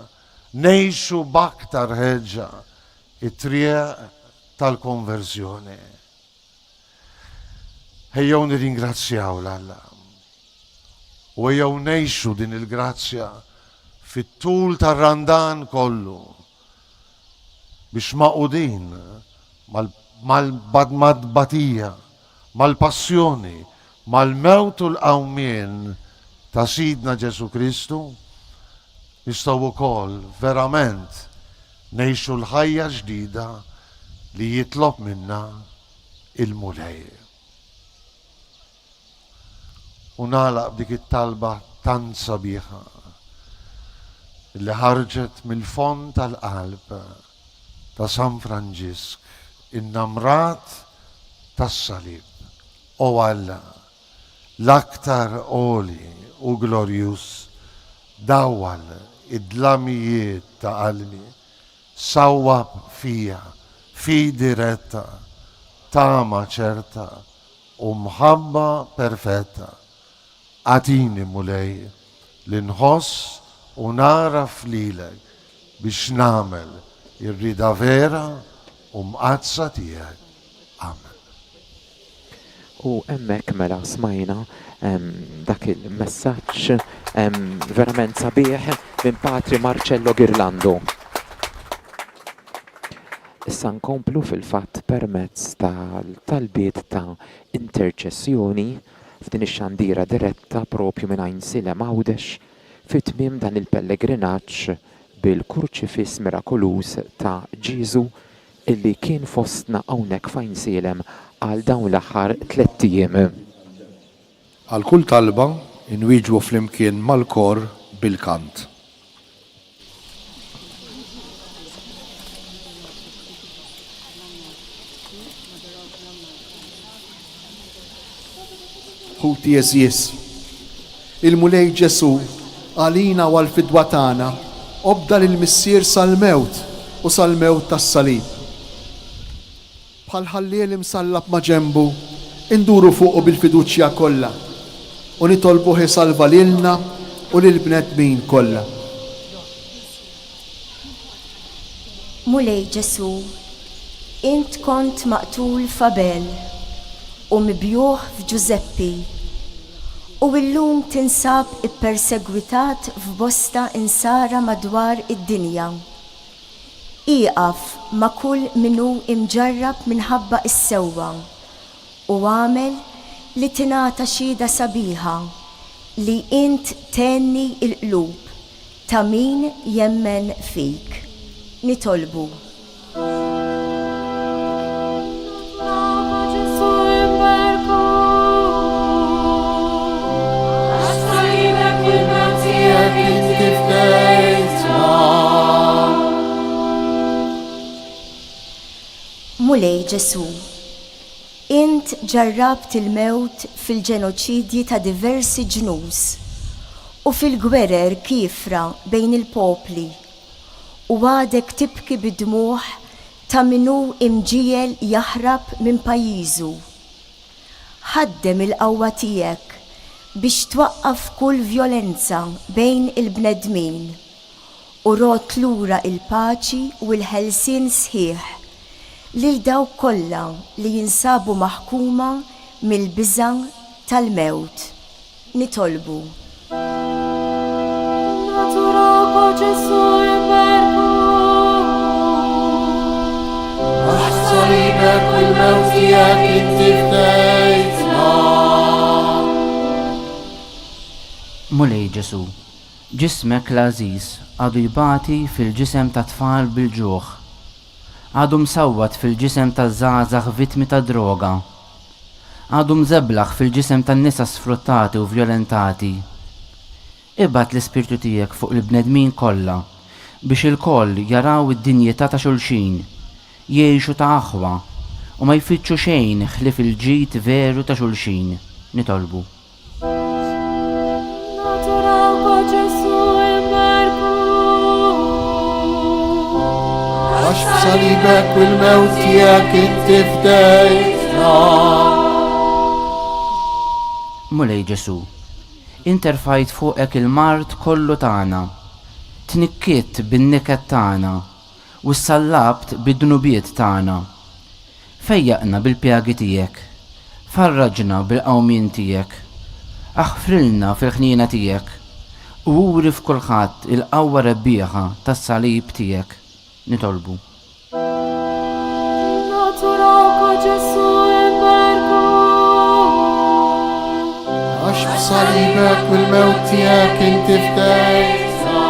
ngħixu b'aktar ħeġġa it-triq tal-konversjoni. Ejjew nirringrazzjaw l-Alla. U ejjew ngħixu din il-grazzja fit-tul tar-Randan kollu biex maqudin mal-badbatija, mal-passjoni, mal-mewt u l-qawmien ta' Sidna Ġesu Kristu, nistgħu wkoll verament ngħixu l-ħajja ġdida li jitlob minna il-mulej. U nagħlaq b'dik it-talba tant sabiħa li ħarġet mill-fond tal-qalb ta' San Franġisk, innamrat tas-salib. O Alla, l-aktar oli u glorjus, dawwal id-dlamijiet ta' qalbi, sawwab fija, fi diretta, tama ċerta u mħabba perfetta. Għatini mulej li nħoss u nara flilek biex namel ir-rida vera u mqazza tiegħek. Amen. U hemmhekk mela smajna dak il-messaġġ verament sabiħ minn Patri Marcello Ghirlando. Issa nkomplu fil-fatt permezz tal-talbiet ta' interċessjoni f'din ix-xandira diretta propju minn Ajnsilem Għawdex fit-tmiem dan il-pellegrinaġġ bil-kurċifiss mirakolus ta' Ġiżu illi kien fostna hawnhekk f'Ajnsilem għal dawn l-aħħar 3 ijiem. Għal kull talba inwieġbu flimkien mal-kor bil-kant. Ħuti Jeżis, il-mulej Ġesu għalina u għal-fidwa tagħna obda lill-missier sal-mewt u sal-mewt tas-salib. Bħal ħalliel imsallab ma' ġembu, induru fuqu bil-fiduċja kollha u nitolbu salva lilna u lill-bnedmin kollha. Mulej Ġesu, int kont maqtul f'Abel u mibjuħ f'Ġuzeppi u illum tinsab ippersegwitat f'bosta insara madwar id-dinja. Iqaf ma' kull minnu imġarrab minħabba is-sewwa u għamel li tingħata xhieda sabiħa li int tenni il-qlub ta' min jemmen fik. Nitolbu. Mulej Ġesu, int ġarrabt il-mewt fil-ġenoċidji ta' diversi ġnus u fil-gwerer kifra bejn il-popli u għadek tibki bid-dmuħ ta' minu imġiel jaħrab minn pajizu. Ħaddem il-qawwa tiegħek biex twaqqaf kull vjolenza bejn il-bnedmin u rot lura il-paċi u l-ħelsien sħiħ lil dawk kollha li jinsabu maħkuma mill-biża' tal-mewt. Nitolbu. Mulej Ġesu, ġismek l-Aziz għadu jibati fil-ġisem ta' tfal bil-ġuħ, għadu msawwat fil-ġisem ta' żgħażagħ vittmi ta' droga, għadu mżeblaħ fil-ġisem ta' nisa sfruttati u vjolentati. Ibgħat l-ispirtu tiegħek fuq il-bnedmin kollha biex il-koll jaraw id-dinjità ta' xulxin, jgħixu ta' aħwa u ma jfittxu xejn ħlief il-ġid veru ta' xulxin. Nitolbu. Għax b'salibek u l-mewt tiegħek inti fdejtna. Mulej Ġesu, interfajt fuqek il-mart kollu tagħna, tnikkiet bin-niket tagħna u sallabt bid-dnubiet tagħna. Fejjaqna bil-pjagi tiegħek, farraġna bil-qawmien tiegħek, aħfrilna fil-ħniena tiegħek u uri f'kulħadd il-qawwa rebbieħa tas-salib tiegħek. Nitolbu. Għax b'salibek u l-mewt tiegħek inti fdejtna.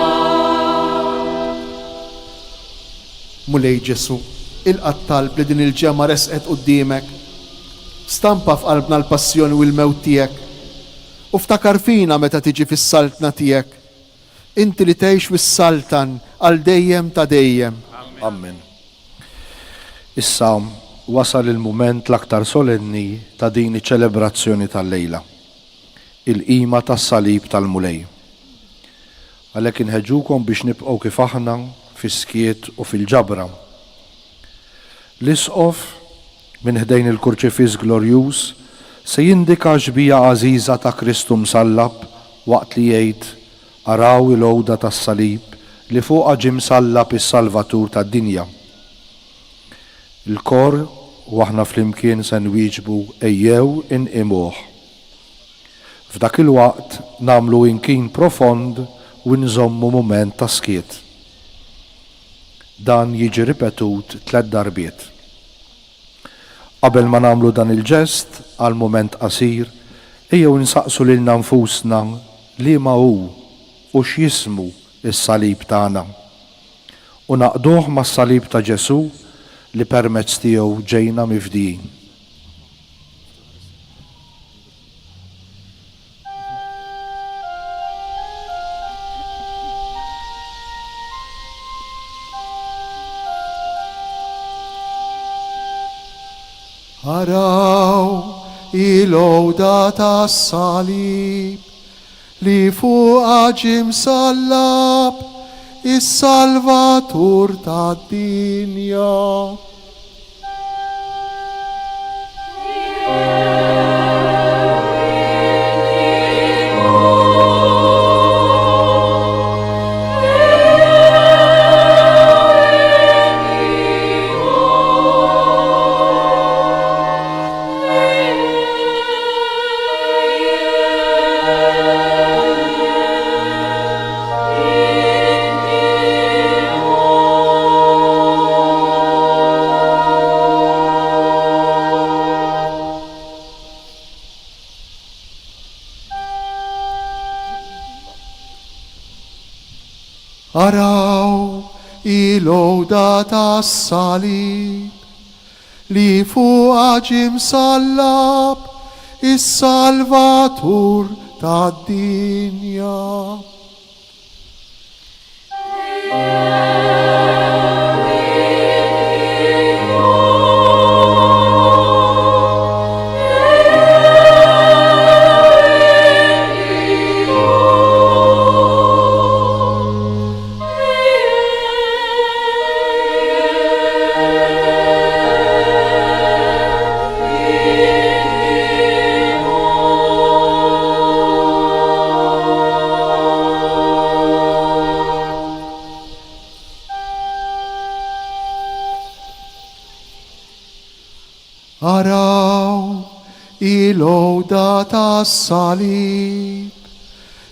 Mulej Ġesu, il-qattalb li din il-ġemma resqet quddiemek, stampa f'qalbna l-passjoni u l-mewt tiegħek u ftakar fina meta tiġi fis-saltna tiegħek. Inti li tgħix fis-saltan għal dejjem ta' dejjem. Amen. Issa wasal il-mument l-aktar solenni ta' din iċ-ċelebrazzjoni tal-lejla, il-qima tas-salib tal-mulej. Għalhekk inħeġġukom biex nibqgħu kif aħna fis-skiet u fil-ġabra. L-isqof minn ħdejn il-kurċifiż glorjuż se jindika ġbija għażiża ta' Kristu msallab waqt li jgħid araw il-għowda tas-salib li fuqha ġie msallab is-Salvatur tad-dinja. Il-kor u aħna flimkien se nwieġbu ejjew inqimuh. F'dak il-waqt nagħmlu inkien profond u nżommu mument ta' skiet. Dan jiġi ripetut 3 darbiet. Qabel ma nagħmlu dan il-ġest għal mument qasir, ejjew nsaqsu lilna nfusna liema hu u x'jismu is-salib tagħna u naqduh mas-salib ta' Ġesu li permezz tiegħu ġejna mifdijin. Araw il-għowda tas-salib li fuqha ġie msallab is-Salvatur tad-dinja. Araw il-għoda tas-salib li fuqa ġim sallab is-Salvatur tad-dinja. Araw il-għoda tas-salib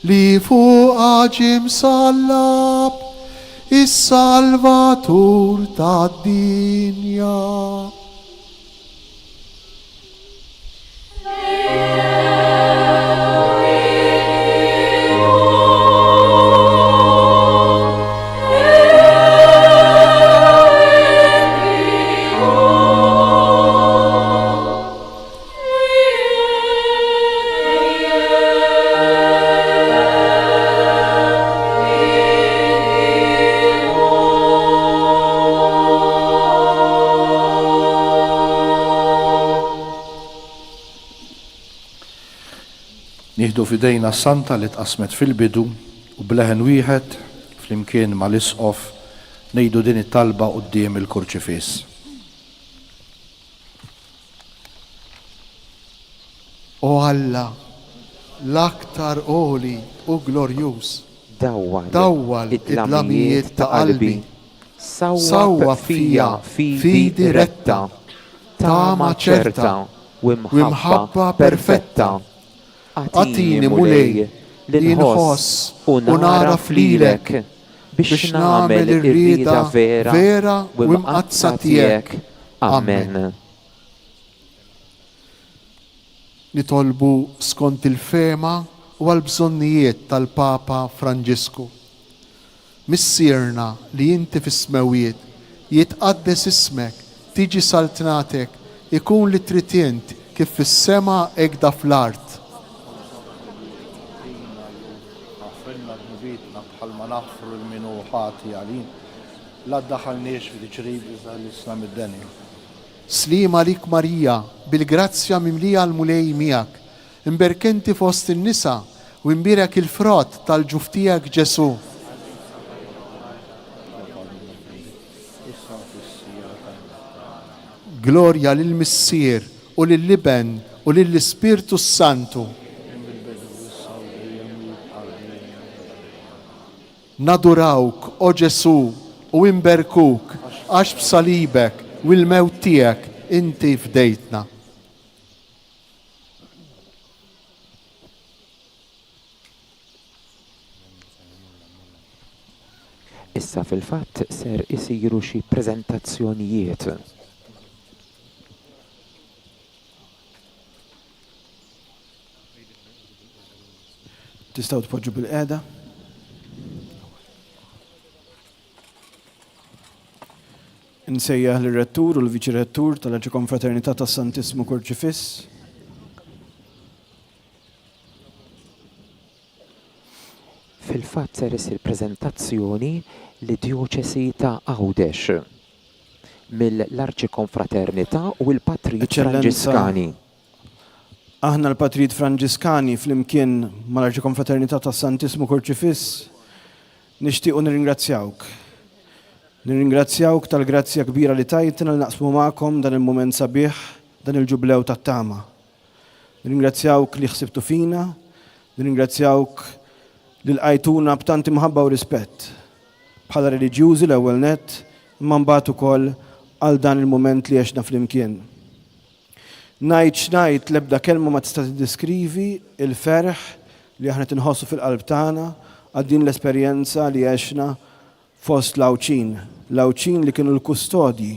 li fuqa ġim sallab is-Salvatur tad-dinja. Nieħdu fidejna s-santa li tqasmet fil-bidu u bleħen wieħed flimkien mal-isqof ngħidu din it-talba quddiem il-kurċifiss. O Alla, l-aktar oli u glorjuż, dawwal id-dlamijiet ta' qalbi, sawwa fija fidi retta, tama ċerta u imħabba perfetta. Għatini mulej li nħoss u nara flilek biex namel ir-rida vera u imqazza tiegħek. Amen. Nitolbu skont il-fema u għal-bżonnijiet tal-Papa Franġisku. Missierna li inti fis-smewiet jitqaddes ismek, tiġi saltnatek, ikun li tritient kif fis-sema ekda fl-art. Naħfru l-minuħati għalin, la ddaħalniex fil-ċrib iżda l-isna mid-denja. Slima lik Marija, bil-grazzja mimlija l-mulej miegħek, imberkenti fost in-nisa u imbirek il-frott tal-ġuftijak Ġesu. Glorja lill-Missier u lill-Liben u lill-Ispirtu Santu. Nadurawk, o Ġesu, u imberkuk, għax b'salibek u l-mewt tiegħek inti fdejtna. Issa fil-fatt ser isiru xi preżentazzjonijiet. Tistgħu tpoġġu bil-qiegħda? Nsejjaħ l-rettur u l-viċi rettur tal-Arċikonfraternità tas-Santissimu Kurċifiss. Fil-fatt ser isir preżentazzjoni li djoċesi ta' Għawdex mill-Arċikonfraternità u l-Patrijiet Franġiskani. Aħna l-Patrijiet Franġiskani flimkien mal-Arċikonfraternità tas-Santissimu Kurċifiss nixtiequ nirringrazzjawk. Nirringrazzjawk tal-grazzja kbira li tajtina li naqsmu magħkom dan il-mument sabiħ, dan il-ġublew tat-tama. Nirringrazzjawk li ħsibtu fina, nirringrazzjawk li l-qajtuna b'tanti mħabba u rispett. Bħala reliġjużi l-ewwel nett, imma mbagħad ukoll għal dan il-mument li għexna flimkien. Ngħid x'ngħid l-ebda kelma ma tista' tiddeskrivi il-ferħ li aħna tinħossu fil-qalb tagħna għal din l-esperjenza li għexna fost l-Awċin li kienu l-kustodji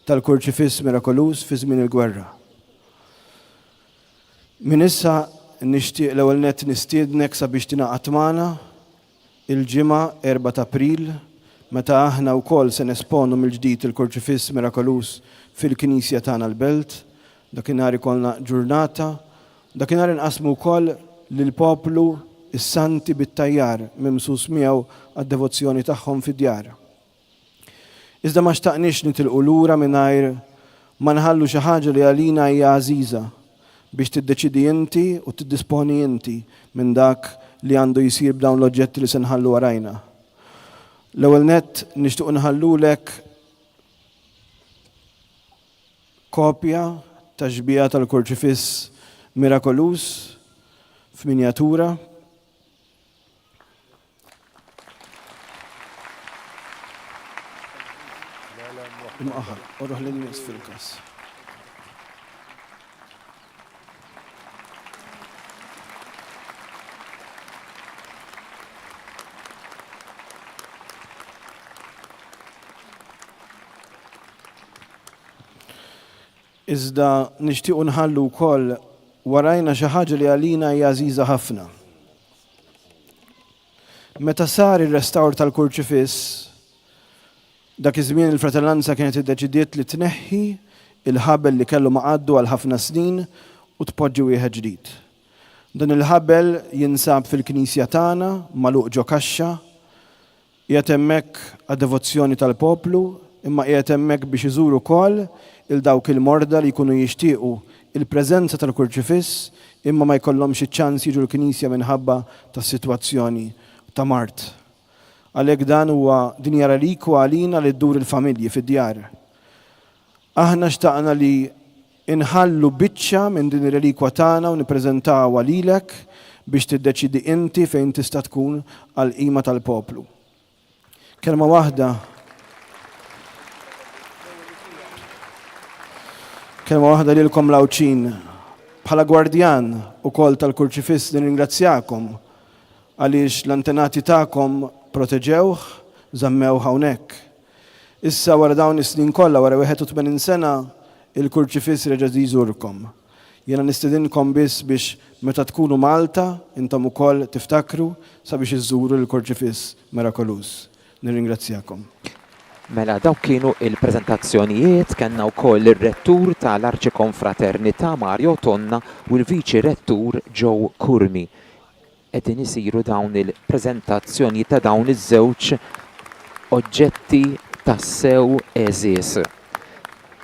tal-Kurċifiss mirakolus fi żmien il-gwerra. Min issa nixtieq l-ewwel nett nistiednek sabiex tingħaqad magħna il-ġimgħa 4 ta' April meta aħna wkoll se nesponu mill-ġdid il-Kurċifiss Mirakolus fil-Knisja tagħna l-Belt, dakinhar ikollna ġurnata, dakinhar inqasmu wkoll lill-poplu is-santi bit-tajjar mimsus miegħu għad-devozzjoni tagħhom fid-djar. Iżda ma xtaqniex nitilqu lura mingħajr ma nħallu xi ħaġa li għalina hija għażiża biex tiddeċidi inti u tiddisponi inti minn dak li għandu jsir b'dawn l-oġġetti li se nħallu warajna. L-ewwel nett nixtieq nħallulek kopja ta' ġbija tal-Kurċifiss Mirakolus f'minjatura. Imqaħar, uruħ l-nies fil-kas. Iżda nixtiequ nħallu wkoll warajna xi ħaġa li għalina hija għażiża ħafna. Meta sar ir-restawr tal-Kurċifiss, dak iż-żmien il-Fratellanza kienet iddeċidiet li tneħħi il-ħabel li kellu maqaddu għal ħafna snin u tpoġġi wieħed ġdid. Dan il-ħabel jinsab fil-Knisja tagħna magħluq ġo kaxxa, qiegħed hemmhekk għad-devozzjoni tal-poplu, imma qiegħed hemmhekk biex iżuru wkoll il-dawk il-morda li jkunu jixtiequ il-preżenza tal-Kurċifiss imma ma jkollhomx iċ-ċans jiġu l-Knisja minħabba tas-sitwazzjoni ta' Mart. Għalhekk dan huwa din hija relikwa għalina li ddur il-familji fid-djar. Aħna xtaqna li inħallu biċċa minn din ir-relikwa tagħna u nippreżentawha lilek biex tiddeċidi inti fejn tista' tkun għal qima tal-poplu. Kelma waħda lilkom lawċin bħala gwardjan ukoll tal-Kurċifiss nirringrazzjakom għaliex l-antenati tagħkom proteġewh, żammew hawnhekk. Issa wara dawn is-snin kollha wara 81 sena il-Kurċifiss reġa' jżurkom. Jiena nistedinkom biss biex meta tkunu Malta intom ukoll tiftakru sabiex iżżuru l-Kurċifiss Mirakolus. Nirringrazzjakom. Mela dawk kienu il-preżentazzjonijiet, kellna wkoll ir-rettur tal-Arċikonfraternità Mario Tonna u l-Viċi Rettur Joe Kurmi. Qegħdin isiru dawn il-preżentazzjoni ta' dawn iż-żewġ oġġetti tas-sew eżies.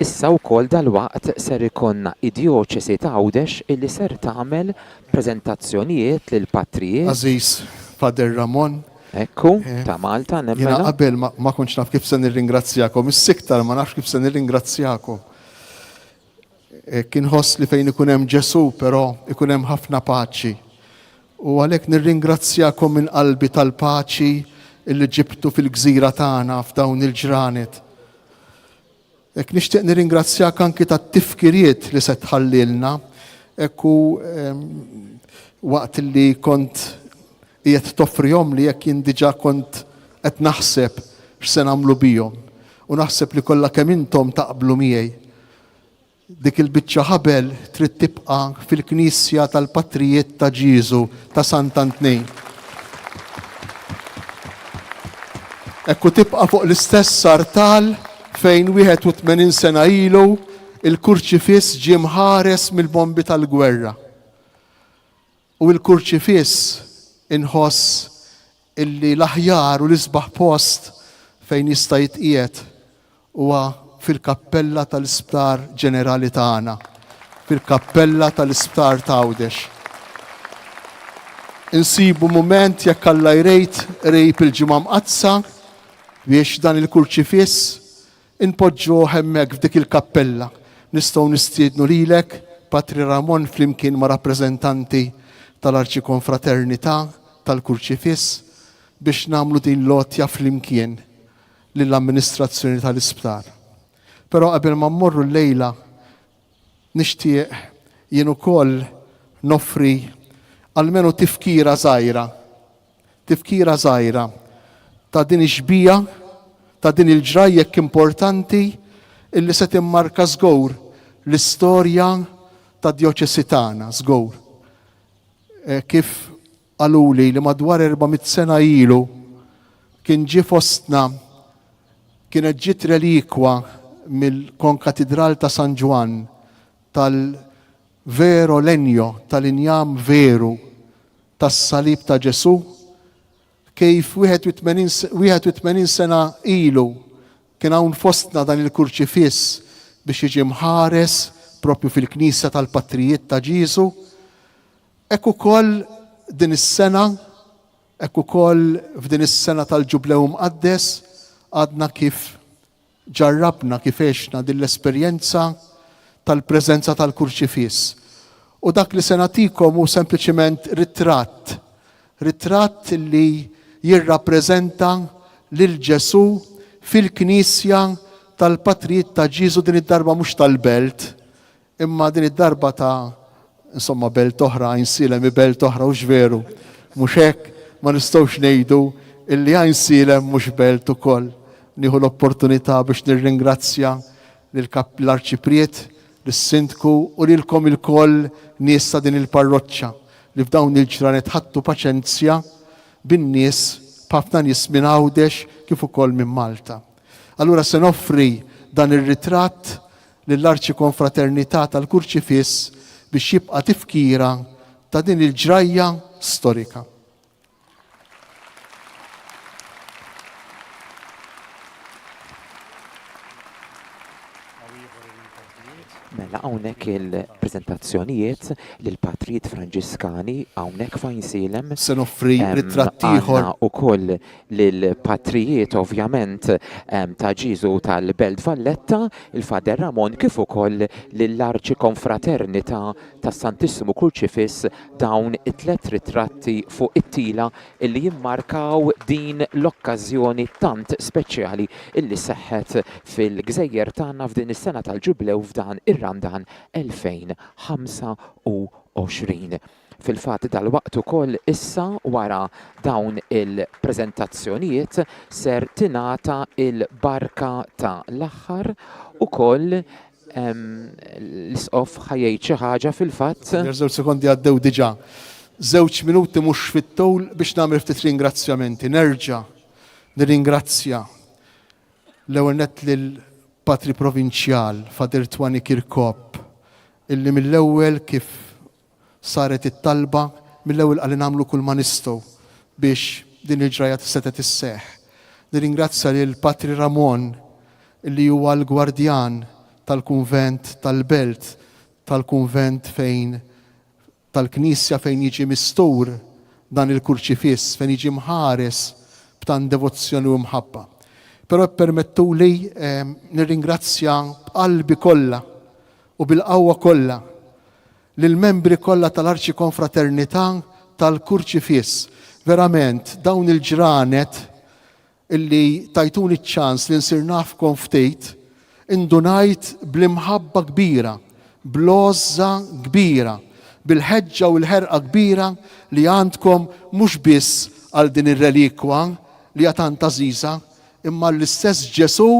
Issa wkoll dalwaqt ser ikonna id-Djoċesi ta' Għawdex illi ser tagħmel preżentazzjonijiet lil patrijiet. Aziz Fader Ramon. Ekku, ta' Malta, nemmela. Jiena qabel ma kontx naf kif se nirringrazzjakom, is-siktar ma nafx kif se nirringrazzjakom. Kien ħoss li fejn ikun hemm Ġesu, però ikun hemm ħafna paċi. U għalhekk nirringrazzjakom minn qalbi tal-paċi illi ġibtu fil-gżira tagħna f'dawn il-ġranet. Hekk nixtieq nirringrazzjak anki tat-tifkiriet li se tħallilna, ekku waqt li kont qiegħed toffrihom li jekk jien diġà kont qed naħseb x'se nagħmlu bihom. U naħseb li kollha kemm intom taqblu miegħi. Dik il-biċċa ħabel trid tibqa' fil-Knisja tal-Patrijiet ta' Ġiesu ta' Sant'Antnej. Ekku tibqa' fuq l-istess sartal fejn 81 sena ilu il-Kurċifiss ġie mħares mill-bombi tal-gwerra. U l-Kurċifiss inħoss illi l-aħjar u l-isbaħ post fejn jista' jitqiegħed huwa fil-kappella tal-Isptar Ġenerali tagħna, fil-kappella tal-Isptar ta' Għawdex. Insibu mument jekk Alla jrejt rejb il-ġimgħa mqazza biex dan il-Kurċifiss inpoġġuh hemmhekk f'dik il-kappella. Nistgħu nistiednu lilek Patri Ramon flimkien ma' rappreżentanti tal-Arċikonfraternità tal-Kurċifiss biex nagħmlu din lotja flimkien lill-amministrazzjoni tal-Isptar. Però qabel ma mmorru l-lejla nixtieq jien ukoll noffri almenu tifkira żgħira ta' din ix-xbija, ta' din il-ġrajjek importanti illi se timmarka żgur l-istorja ta' djoċesi tagħna żgur. Kif għaluli li madwar 400 sena ilu kien ġie fostna, kienet ġiet relikwa mill-konkatedral ta' San Ġwan tal-vero lenjo, tal-injam veru tas-salib ta' Ġesu, kif 81 sena ilu kien hawn fostna dan il-kurċifiss biex jiġi mħares propju fil-Knisja tal-Patrijiet ta' Ġiesu. Hekk ukoll din is-sena, hekk ukoll f'din is-sena tal-Ġublew Mqaddes għadna kif ġarrabna kif għexna din l-esperjenza tal-preżenza tal-kurċifiss. U dak li se nagħtikom hu sempliċement ritratt li jirrappreżenta lil Ġesu fil-Knisja tal-Patrijiet ta' Ġiesu din id-darba mhux tal-belt, imma din id-darba ta' insomma belt oħra, Għajnsilem belt oħra u veru. Mhux hekk ma nistgħux ngħidu illi Għajnsilem mhux belt ukoll. Nieħu l-opportunità biex nirringrazzja l-Arċipriet, l-Sindku u lilkom il-koll nies ta' din il-parroċċa li f'dawn il-ġranet ħadtu paċenzja bin-nies b'ħafna nies minn Għawdex kif ukoll minn Malta. Allura se noffri dan ir-ritratt lill-Arċikonfraternità tal-Kurċifiss biex jibqa' tifkira ta' din il-ġrajja storika. Mela hawnhekk il-preżentazzjonijiet lil Patrijiet Franġiskani hawnhekk f'Għajnsilem. Se noffri ritratt ieħor ukoll lil Patrijiet ovvjament ta' Ġiesu tal-Belt Valletta, il-Fader Ramon, kif ukoll lill-Arċikonfraternità tas Santissimu Kurċifiss, dawn it-tlet ritratti fuq it-tila illi jimmarkaw din l-okkażjoni tant speċjali illi seħħet fil-Gżejjer tagħna f'din is-sena tal-Ġublew f'dan ir-Ramadan 2025. Fil-fatt dal-waqt ukoll issa wara dawn il-preżentazzjonijiet ser tingħata il-barka ta' l-aħħar ukoll l-isqof ħajjejt xi ħaġa fil-fatt. Żewġ sekondi għaddew diġà. Żewġ minuti mhux fit-tul biex nagħmel ftit ringrazzjamenti. Nerġa' nirringrazzja l-ewwel nett lil Patri Provinċjal Fader Twani Kirkop illi mill-ewwel kif saret it-talba, mill-ewwel qal nagħmlu kull ma nistgħu biex din il-ġraja setgħet isseħħ. Nirringrazzja lil Patri Ramon illi huwa l-gwardjan tal-kunvent tal-Belt, tal-kunvent fejn tal-Knisja fejn jiġi mistur dan il-kurċifiss, fejn jiġi mħares b'tan devozzjoni u mħabba. Però permettu li nirringrazzja b'qalbi kollha u bil-qawwa kollha lill-membri kollha tal-Arċikonfraternità tal-Kurċifiss. Verament dawn il-ġranet illi tajtuni ċ-ċans li nsir nafkom ftit, indunajt bl-imħabba kbira, bl-għoża kbira, bil-ħeġġa u l-ħerqa kbira li għandkom mhux biss għal din ir-relikwa li hija tant għażiża, imma l-istess Ġesu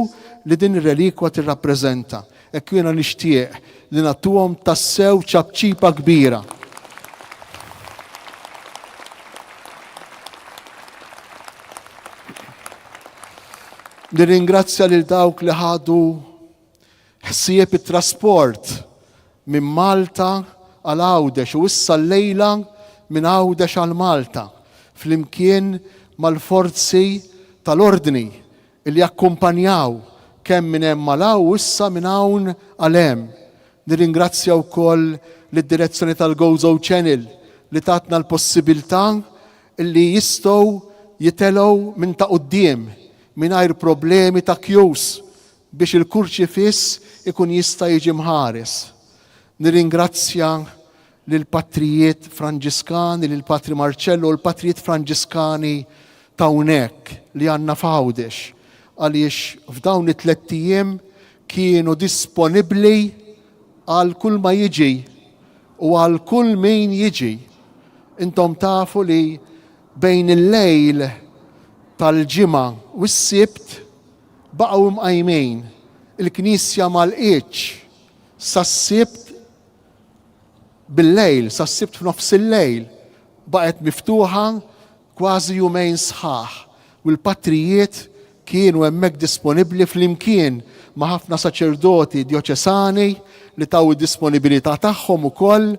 li din ir-relikwa tirrappreżenta. Hekk jiena nixtieq li nagħtuhom tassew ċabċipa kbira. Nirringrazzja lil dawk li ħadu ħsieb it-trasport minn Malta għal Għawdex u issa llejla minn Għawdex għal Malta flimkien mal-forzi tal-ordni li jakkumpanjaw kemm minn hemm malaw u issa minn hawn għal hemm. Nirringrazzja wkoll lid-direzzjoni tal-Gozo Channel li tatna l-possibilità li jistgħu jitelgħu minn ta' quddiem mingħajr problemi ta' kjus biex il-kurċifiss ikun jista' jiġi mħares. Nirringrazzja lil Patrijiet Franġiskani, lil Patri Marcello u l-Patrijiet Franġiskani ta' hawnhekk li għandna f'Għawdex għaliex f'dawn it-tliet ijiem kienu disponibbli għal kull ma jiġi u għal kull min jiġi. Intom tafu li bejn il-lejl tal-ġimgħa u s-sibt baqgħu mqajmejn. Il-Knisja ma lqietx sas-sibt bil-lejl, sas-sibt f'nofs il-lejl baqet miftuħa kważi jumejn sħaħ u l-patrijiet kienu hemmhekk disponibbli flimkien ma' ħafna saċerdoti dioċesani li taw id-disponibilità tagħhom ukoll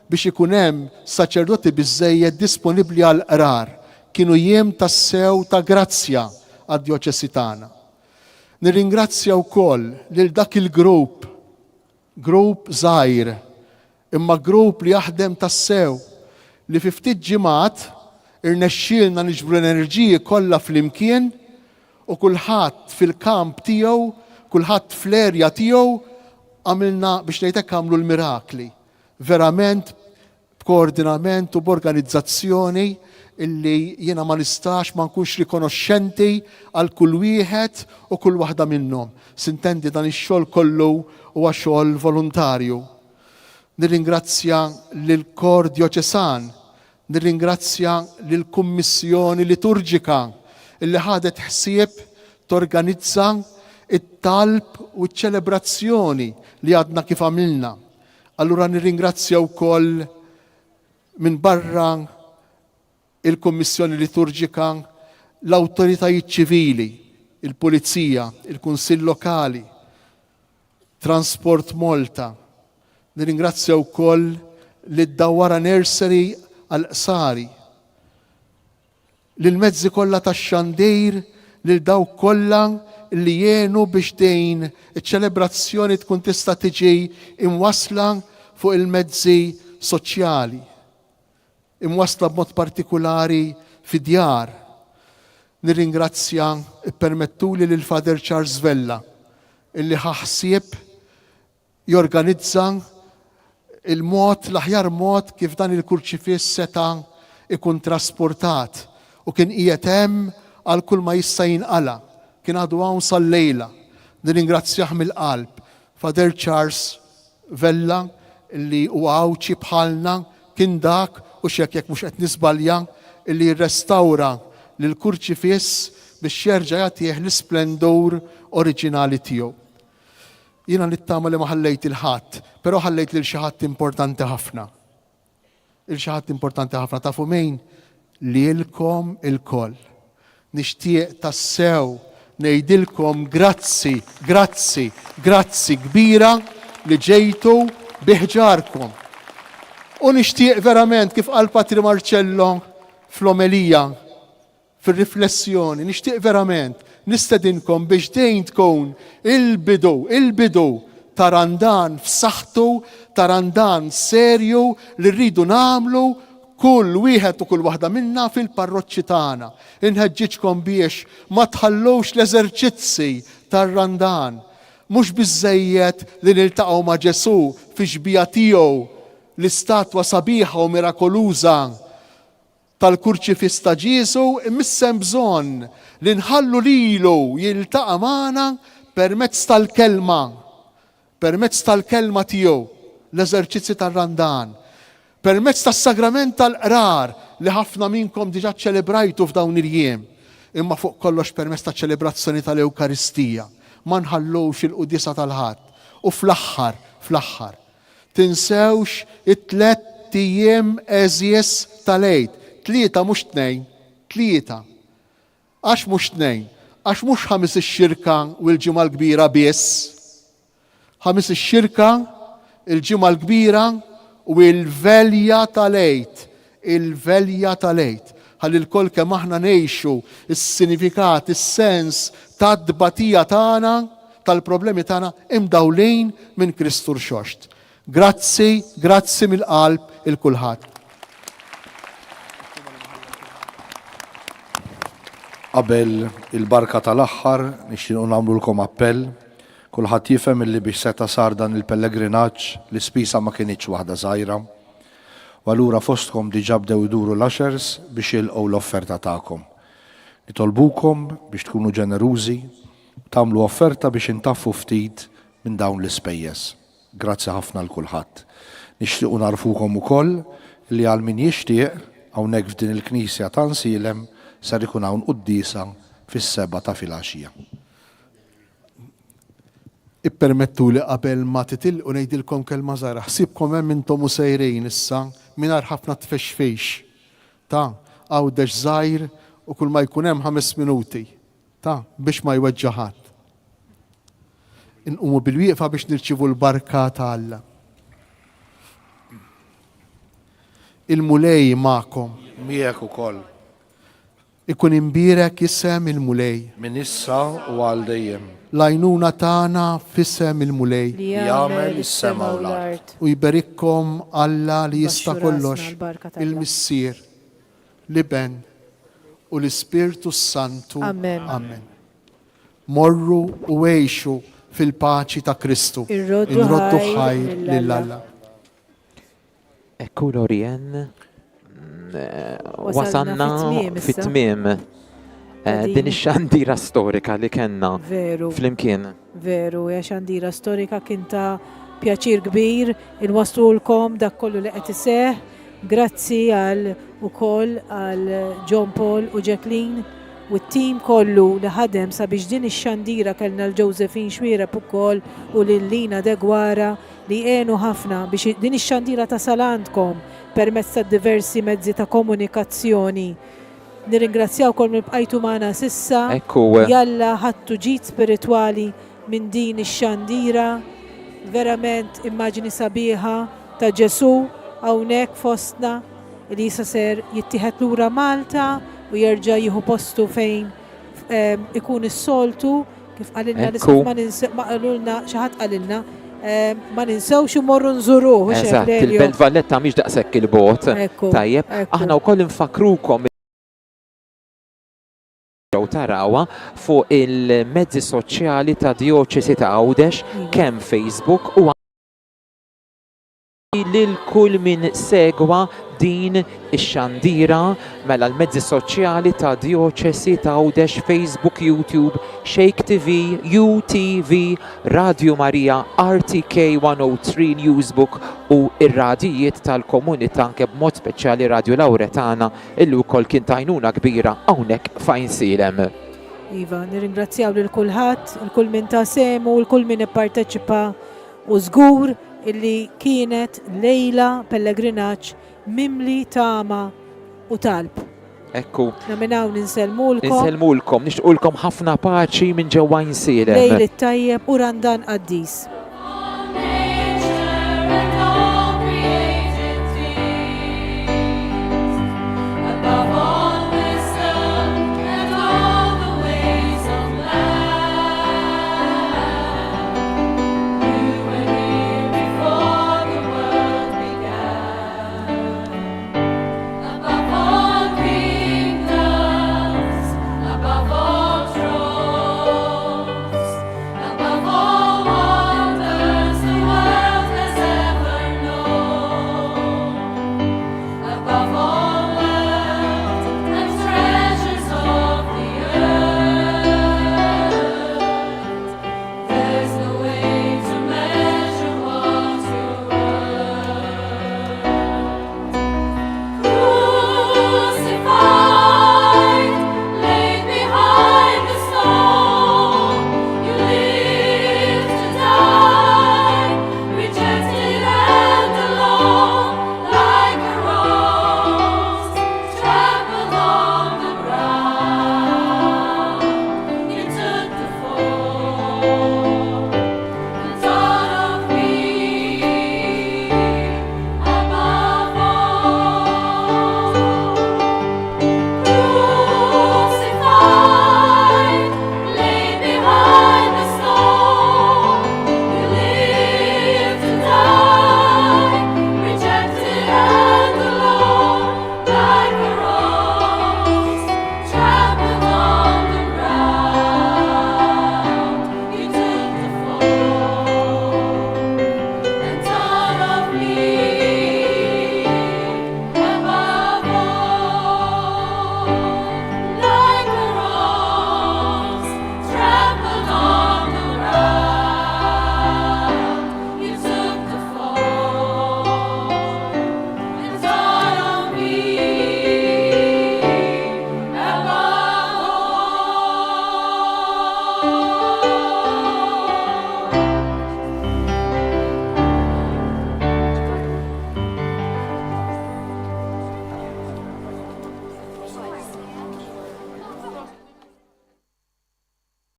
biex ikun hemm saċerdoti biżżejjed disponibbli għal qrar. Kienu jiem tassew ta' grazzja għad-dioċesi tagħna. Nirringrazzja wkoll lil dak il-grupp żgħir, imma grupp li jaħdem tassew li fi ftit ġimgħat irnexxielna niġbru l-enerġiji kollha flimkien u kulħadd fil-kamp tiegħu, kulħadd fl-erja tiegħu għamilna biex ngħidlek għamlu l-mirakli. Verament b'koordinament u b'organizzazzjoni illi jiena ma nistax ma nkunx rikonoxxenti għal kull wieħed u kull waħda minnhom. Sintendi dan ix-xogħol kollu huwa xogħol volontarju. Nirringrazzja lil kor dioċesan, nirringrazzja lil kummissjoni liturġika illi ħadet ħsieb torganizza it-talb u ċ-ċelebrazzjoni li għadna kif għamilna. Allura nirringrazzja wkoll minn barra il-Kummissjoni Liturġika, l-awtoritajiet ċivili, il-Pulizija, il-Kunsill Lokali, Transport Malta. Nirringrazzja wkoll lid-Dawwara Nursery għal-Qsari, lill-mezzi kollha tax-xandir, lil dawk kollha li jenu biex dejn iċ-ċelebrazzjoni tkun tista' tiġi imwassla fuq il-mezzi soċjali, imwassla b'mod partikulari fid-djar. Nirringrazzja ippermettuli lil Father Charles Vella illi ħaħsieb jorganizza il-mod, l-aħjar mod kif dan il-kurċifiss seta' ikun trasportat u kien qiegħed hemm għal kull ma jista' jinqala. Kien għadu hawn sal-lejla. Nirringrazzjah mill-qalb Father Charles Vella illi huwa għawċi bħalna kien dak u jekk mhux qed nisbalja illi jirrestawra lill-kurċifiss biex jerġa' jagħtih l-isplendur oriġinali tiegħu. Jiena nittama li ma ħallejt il-ħadd, però ħallejt lil xi ħadd importanti ħafna. Il-xi ħadd importanti ħafna tafu min lilkom ilkoll. Nixtieq tassew ngħidilkom grazzi, grazzi, grazzi kbira li ġejtu biħġarkom. U nixtieq verament kif qal Patri Marcello fl-omelija, fir-riflessjoni, nixtieq verament nistedinkom biex dejn tkun il-bidu ta' randan f'saħħtu, ta' randan serju li rridu nagħmlu kull wieħed u kull waħda minna fil-parroċċi tagħna. Inħeġġiġkom biex ma tħallux l-eżerċizzi tar-randan. Mhux biżżejjed li niltaqgħu ma' Ġesu fi xbija tiegħu l-istatwa sabiħa u mirakoluża tal-kurċifiss ta' Ġiesu, imissem bżonn li nħallu lilu jiltaqa' magħna permezz tal-kelma tiegħu, l-eżerċizzi tar-randan, permezz tas-sagrament tal-qrar li ħafna minnkom diġà ċelebrajtu f'dawn il-jiem, imma fuq kollox permezz ta' ċelebrazzjoni tal-Ewkaristija. Ma nħallux il-qudisa tal-ħadd. U fl-aħħar, tinsewx it-tlet ijiem eżjes tal-Eid. 3 mhux 2, 3. Għax mhux 2, għax mhux 5 ix-xirka u l-ġimgħa l-kbira biss. 5 ix-xirka, il-ġimgħa l-kbira u l-velja tal-Eid. Il-velja tal-Eid. Ħalli l-koll kemm aħna ngħixu is-sinifikat, is-sens tad-dbatija tagħna, tal-problemi tagħna imdawlin minn Kristu rxoxt. Grazzi, grazzi mill-qalb il-kulħadd. Qabel il-barka tal-aħħar nixtiequ nagħmlulkom appell. Kulħadd jifhem illi biex seta' sar dan il-pellegrinaġġ l-ispisa ma kienitx waħda żgħira. U allura fostkom diġà bdew iduru l-ushers biex jilqgħu l-offerta tagħkom. Nitolbukom biex tkunu ġenerużi, tagħmlu offerta biex intaffu ftit minn dawn l-ispejjeż. Grazzi ħafna l kulħadd. Nixtiequ narfukom ukoll li għal min jixtieq hawnhekk f'din il-Knisja ta' Nsilem sar ikun hawn qudiesa fis-7 ta' filgħaxija. Ippermettu li qabel ma titilqu ngħidilkom kelma żgħira. Ħsibkom hemm intom u sejrin issa mingħajr ħafna tfexfejx. ta' għawdex żgħir u kull ma jkun hemm 5 minuti ta' biex ma jweġġaħat. Inqumu bil-wieqfa biex nirċivu l-barka ta' Alla. Il-mulej ma'kom. Miegħek ukoll. Ikun imbierek isem il-mulej. Min issa u għal dejjem. Lajnuna tagħna f'isem il-mulej. li Jagħmel is-sema u l-art. U jberikkom Alla li jista' Baxxu kollox, rasna l-barka ta' Alla. il-Missier, l-Iben u l-Ispirtu Santu. Amen. Amen. Morru u għejxu fil-paċi ta' Kristu. Irroddu ħajr lil lill-Alla. Ekku Lorien, Wasalna wasanna fit-tmiem issa. fit-tmiem din ix-xandira storika li kellna Veru. flimkien. Veru, hija xandira storika kien ta' pjaċir kbir inwaslulkom dak kollu li qed iseħħ. Grazzi għal ukoll għal John Paul u Jacqueline u t-tim kollu li ħadem sabiex din ix-xandira kellna l-Josephine Xwiereb ukoll u lil-Lina Degwara li għenu ħafna biex din ix-xandira tasalantkom permezz ta' diversi mezzi ta' komunikazzjoni. Nirringrazzjawkom li bqajtu magħna sissa. Ekku. Jalla ħattu ġid spiritwali minn din ix-xandira. Verament immaġini sabiħa ta' Ġesu hawnhekk fostna li jista' ser jittieħed lura Malta u jerġa' jieħu postu fejn ikun is-soltu kif qalilna Ekku. ma qalulna xi ħadd qalilna ma ninsewx imorru nżuruh. Eżatt, il-Belt Valletta mhix daqshekk il-bot. Ekku, Tajjeb, ekku. aħna wkoll infakrukom tarawa fuq il-mezzi soċjali ta' Dioċesi ta' Għawdex kemm Facebook u lil kull min segwa din ix-xandira mela l-mezzi soċjali ta' Dioċesi ta' Għawdex, Facebook, YouTube, Shake TV, UTV, Radio Marija, RTK 103 Newsbook u ir-radijiet tal-komunità anke b'mod speċjali Radio Lawretana illi wkoll kien tajnuna kbira hawnhekk f'Ajnsilem. Iva, nirringrazzjaw lil kulħadd, il-kull min ta' semu, il-kull min ipparteċipa u żgur illi kienet lejla pellegrinaġġ mimli tama u talb. Ekku. Naminaw ninselmulkom. Ninselmulkom, nixtqulkom ħafna paċi minn ġewwa Ajnsilem. Lejli tajjeb u randan qaddis.